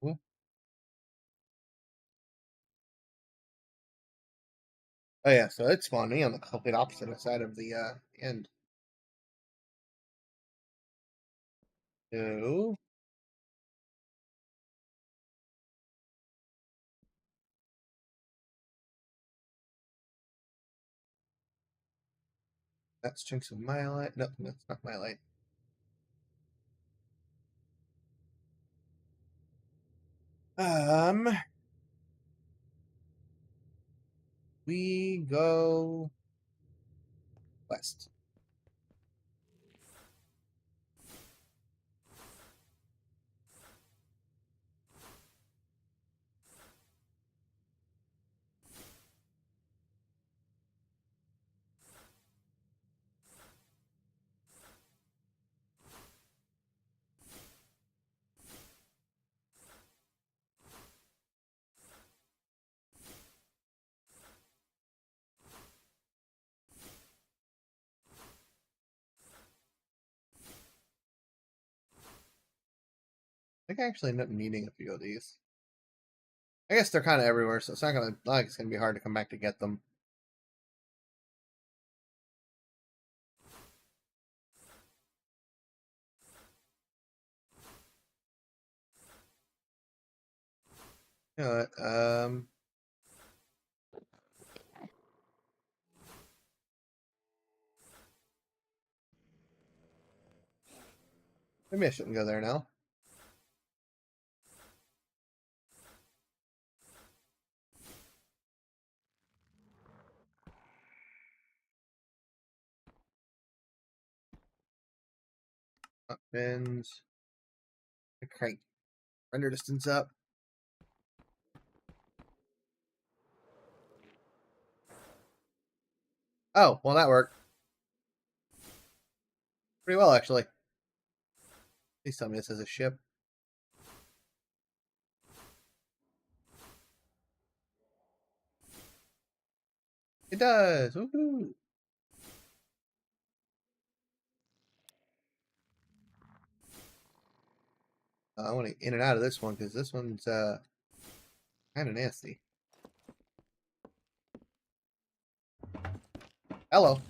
Ooh. Oh yeah, so it spawned me on the complete opposite side of the end. So that's chunks of myelite. Nope, that's not myelite. We go west. I think I actually end up needing a few of these. I guess they're kind of everywhere, so it's not gonna like it's gonna be hard to come back to get them. You know what? Maybe I shouldn't go there now. Bins. Crank. Render distance up. Oh, well that worked. Pretty well actually. Please tell me this is a ship. It does. Woohoo! I want to in and out of this one because this one's kind of nasty. Hello.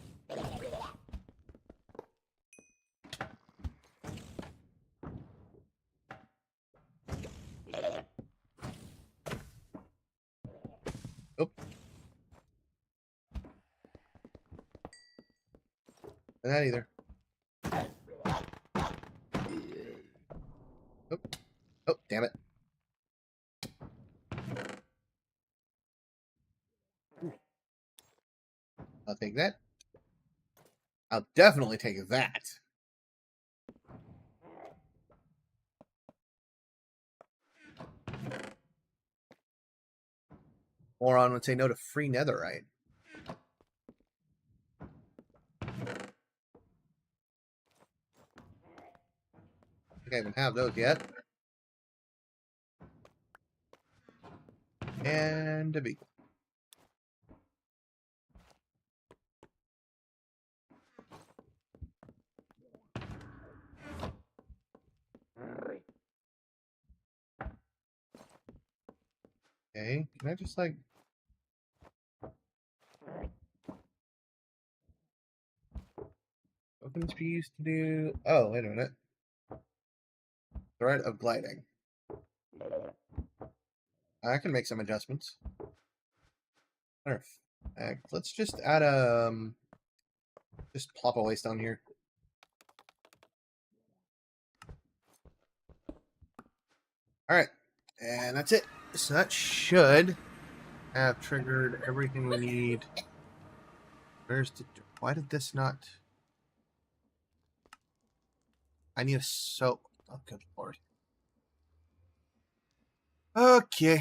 Nope. Not either. Nope. Oh, damn it. I'll take that. I'll definitely take that. Moron would say no to free netherite. I think I even have those yet. And a B. Okay, can I just like... Tokens be used to do. Oh, wait a minute. Threat of gliding. I can make some adjustments. Let's just add a just plop a waystone here. All right, and that's it. So that should have triggered everything we need. Where's the? Why did this not? I need a soap. Oh, good lord. Okay.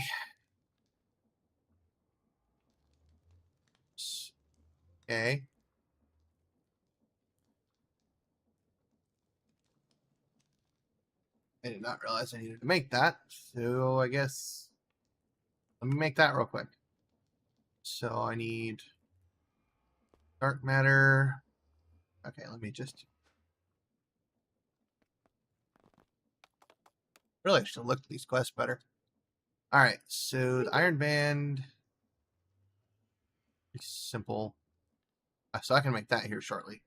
Okay. I did not realize I needed to make that. So I guess let me make that real quick. So I need dark matter. Okay, let me just. Really, I should look at these quests better. All right, so the Iron Band. It's simple. So I can make that here shortly.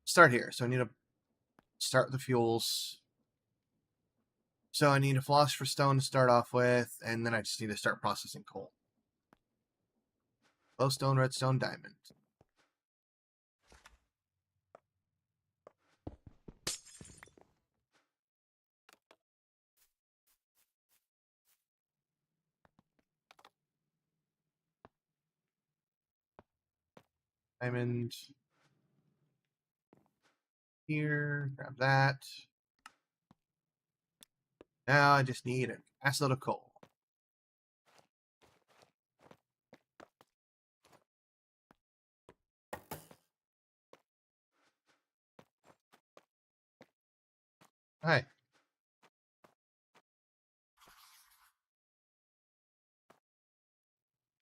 Start here. So I need to start the fuels. So I need a philosopher's stone to start off with, and then I just need to start processing coal. Glowstone, redstone, diamond. Diamond. Here, grab that. Now I just need an assload of coal. Hi.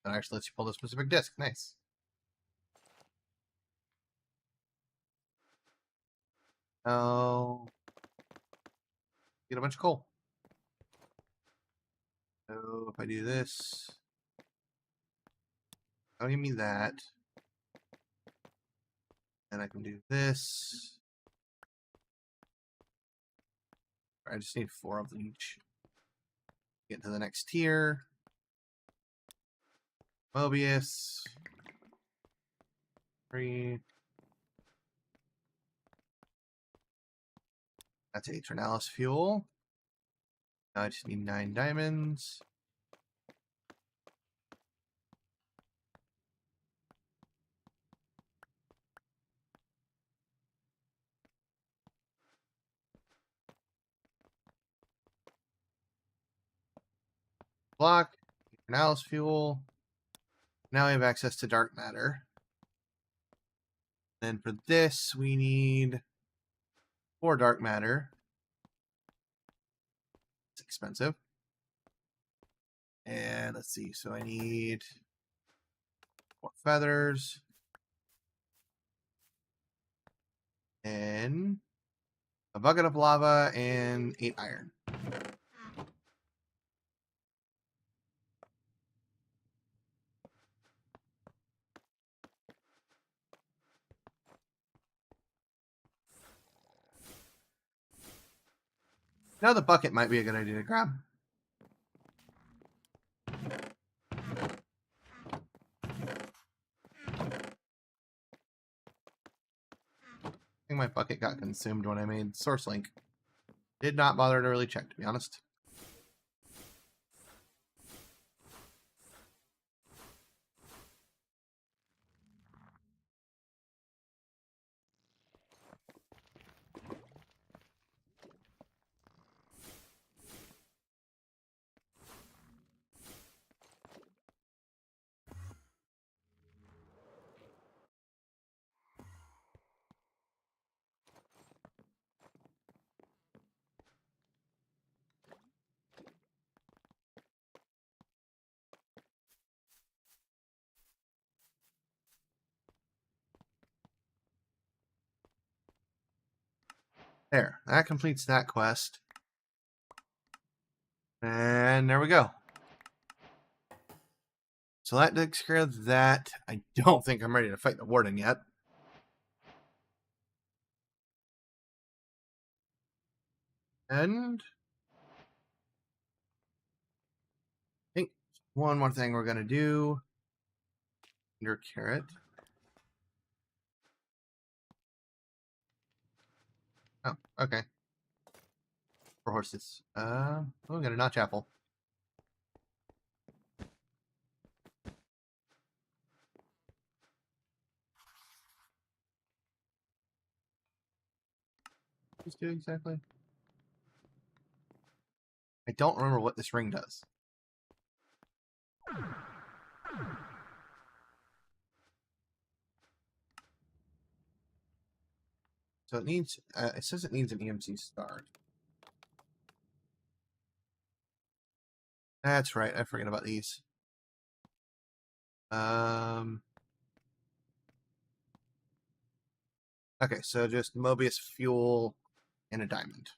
That actually lets you pull the specific disk. Nice. Now, get a bunch of coal. So if I do this, don't give me that. Then I can do this. I just need 4 of them each. Get to the next tier. Mobius. 3. That's Aeternalis fuel. Now I just need 9 diamonds. Block. Aeternalis fuel. Now we have access to dark matter. Then for this, we need 4 dark matter. It's expensive. And let's see. So I need 4 feathers. And a bucket of lava and 8 iron. Now the bucket might be a good idea to grab. I think my bucket got consumed when I made source link. Did not bother to really check, to be honest. There, that completes that quest. And there we go. So that takes care of that. I don't think I'm ready to fight the warden yet. And I think one more thing we're gonna do. Your carrot. Oh, okay. For horses. Oh, we got a notch apple. Just do exactly. I don't remember what this ring does. So it needs. It says it needs an EMC star. That's right. I forget about these. Okay, so just Mobius fuel and a diamond.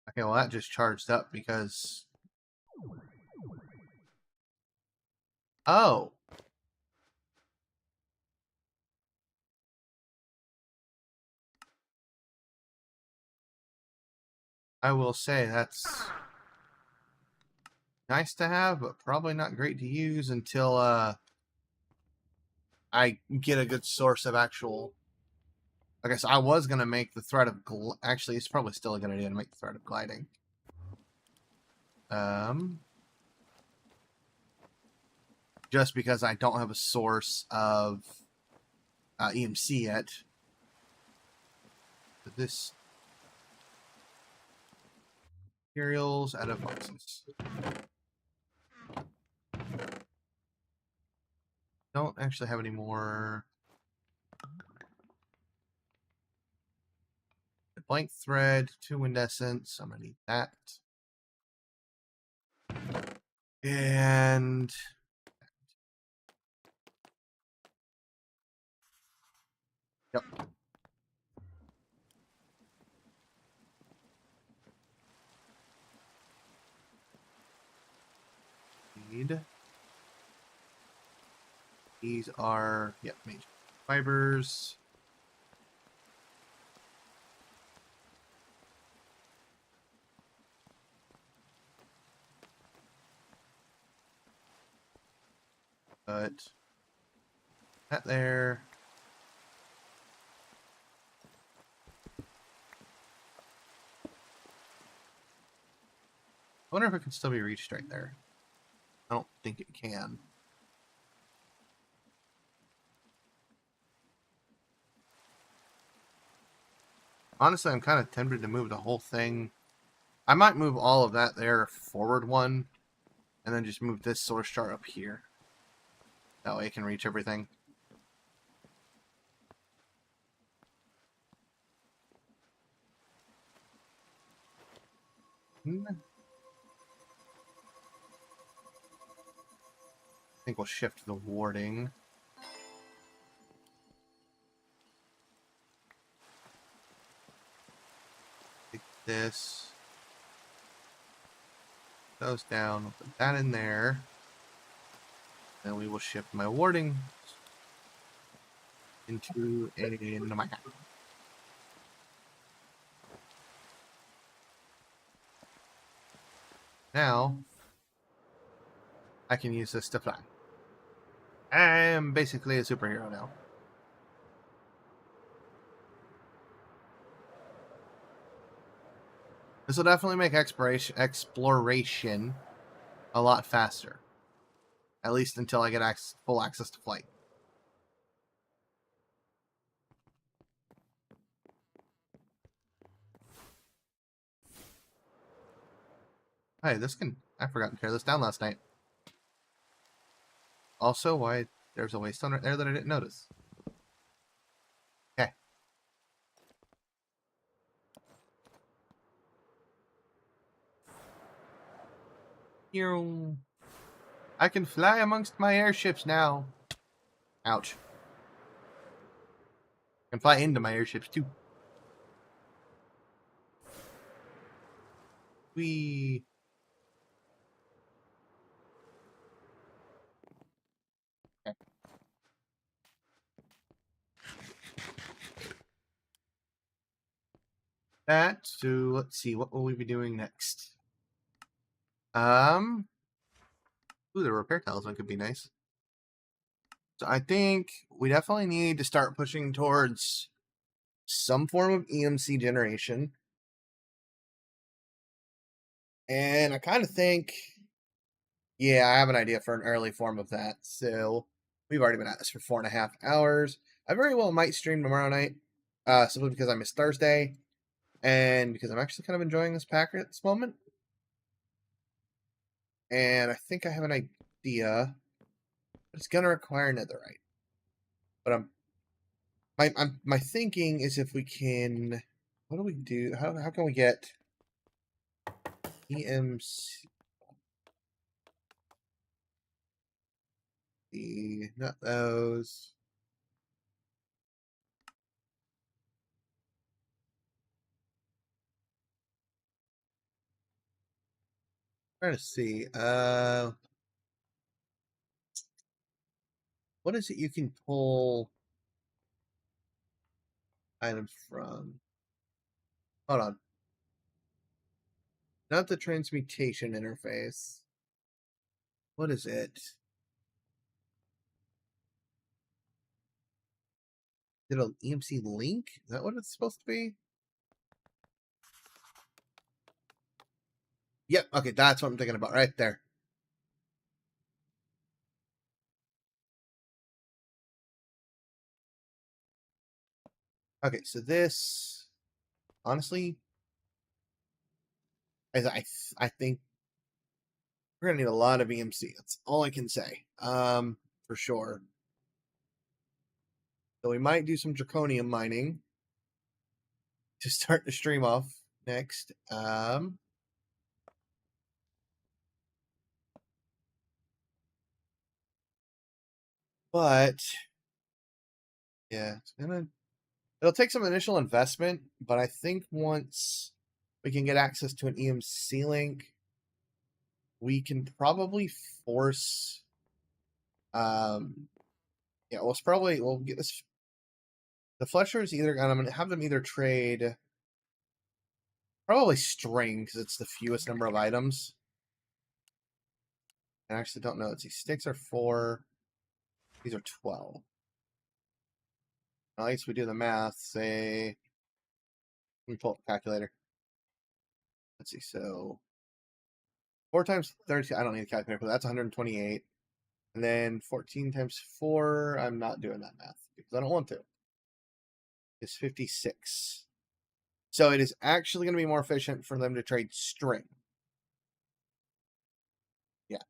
Okay, well that just charged up because. Oh. I will say that's nice to have, but probably not great to use until I get a good source of actual. I guess I was gonna make the thread of actually, it's probably still a good idea to make the thread of gliding. Just because I don't have a source of EMC yet. But this materials out of boxes. Don't actually have any more. A blank thread, 2 indescents. I'm gonna need that. And yep. Need. These are major fibers. But that there. I wonder if it can still be reached right there. I don't think it can. Honestly, I'm kind of tempted to move the whole thing. I might move all of that there forward one, and then just move this source chart up here. That way it can reach everything. I think we'll shift the warding. Take this. Those down. We'll put that in there. Then we will shift my warding into my hat. Now, I can use this to fly. I am basically a superhero now. This will definitely make exploration a lot faster. At least until I get full access to flight. Hey, this can... I forgot to tear this down last night. Also, why there's a waste on it there that I didn't notice. Okay. Here, I can fly amongst my airships now. Ouch. can fly into my airships too. We. That. So let's see. What will we be doing next? Ooh, the repair talisman could be nice. So I think we definitely need to start pushing towards some form of EMC generation. And I kind of think, yeah, I have an idea for an early form of that. So we've already been at this for 4.5 hours. I very well might stream tomorrow night, simply because I missed Thursday, and because I'm actually kind of enjoying this pack at this moment. And I think I have an idea. It's gonna require netherite. But my thinking is if we can, what do we do? How can we get EMC? Not those. Trying to see. What is it you can pull items from? Hold on. Not the transmutation interface. What is it? Is it an EMC link? Is that what it's supposed to be? Yep. Okay, that's what I'm thinking about right there. Okay, so this, honestly, I think we're gonna need a lot of EMC. That's all I can say. For sure. So we might do some draconium mining to start the stream off next. But yeah, it'll take some initial investment, but I think once we can get access to an EMC link, we can probably force yeah, we'll get this. The Fleshers I'm gonna have them either trade probably string because it's the fewest number of items. I actually don't know. Let's see, sticks are 4. These are 12. At least we do the math. Say, let me pull up the calculator. Let's see. So 4 times 30. I don't need a calculator, but that's 128. And then 14 times 4. I'm not doing that math because I don't want to. It's 56. So it is actually going to be more efficient for them to trade string. Yeah,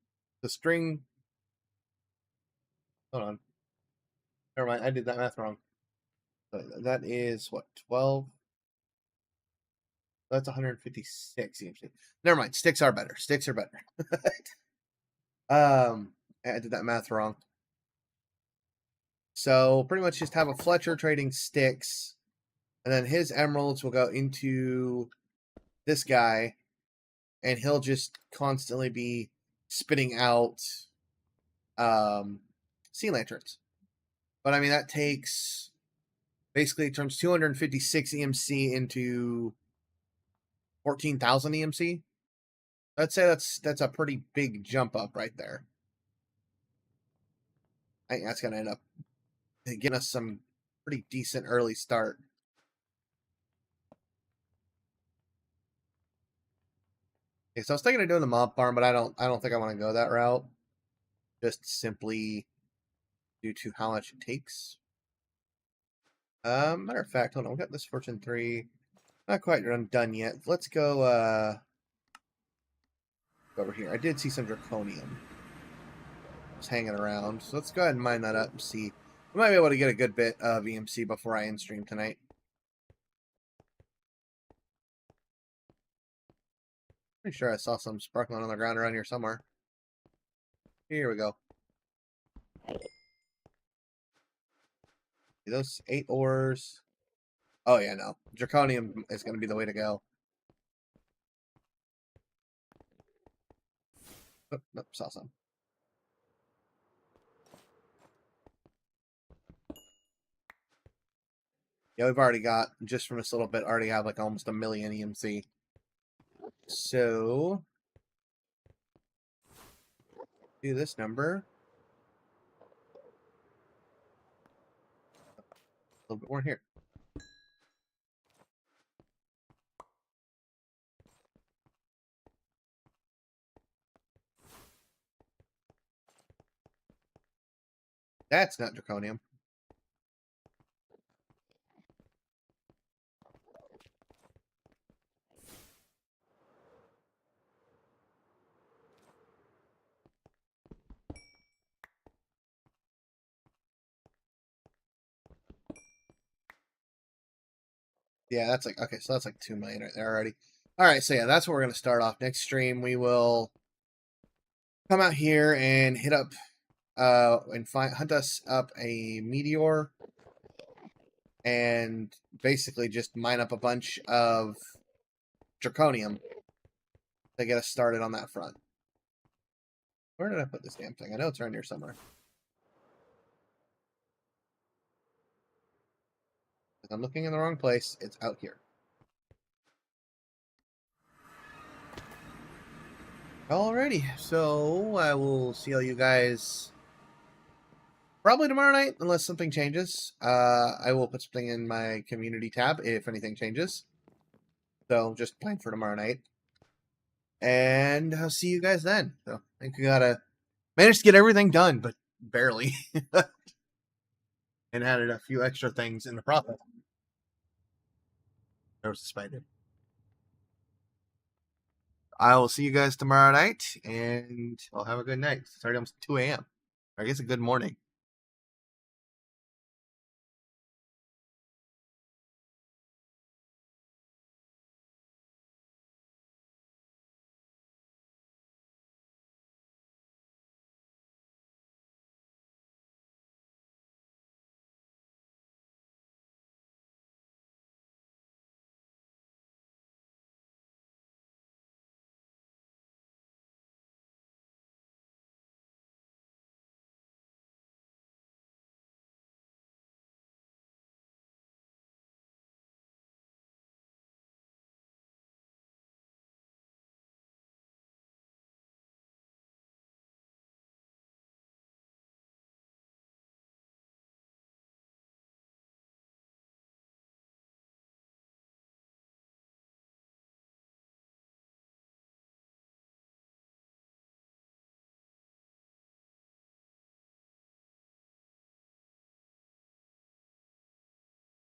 the string. Hold on. Never mind. I did that math wrong. So that is what, 12? That's 156 EMC. Never mind. Sticks are better. Sticks are better. I did that math wrong. So pretty much just have a Fletcher trading sticks, and then his emeralds will go into this guy, and he'll just constantly be spitting out sea lanterns. But I mean that takes basically it turns 256 EMC into 14,000 EMC. I'd say that's a pretty big jump up right there. I think that's gonna end up getting us some pretty decent early start. Okay, so I was thinking of doing the mob farm, but I don't think I want to go that route. Just simply due to how much it takes. Matter of fact, hold on, we got this Fortune 3. Not quite done yet. Let's go over here. I did see some draconium just hanging around. So let's go ahead and mine that up and see. We might be able to get a good bit of EMC before I end stream tonight. Pretty sure I saw some sparkling on the ground around here somewhere. Here we go. Those 8 ores. Oh yeah, no. Draconium is going to be the way to go. Oh, nope, saw some. Yeah, we've already got, just from this little bit, already have like almost 1 million EMC. So, do this number. A little bit more here. That's not draconium. Yeah, that's like, okay, so that's like 2 million right there already. All right, so yeah, that's where we're going to start off. Next stream, we will come out here and hit up, and hunt us up a meteor, and basically just mine up a bunch of draconium to get us started on that front. Where did I put this damn thing? I know it's around here somewhere. If I'm looking in the wrong place, it's out here. Alrighty, so I will see all you guys probably tomorrow night, unless something changes. I will put something in my community tab if anything changes. So just plan for tomorrow night. And I'll see you guys then. So I think we gotta manage to get everything done, but barely. And added a few extra things in the process. There was a spider. I will see you guys tomorrow night, and I'll have a good night. It's already almost 2 a.m. I guess a good morning.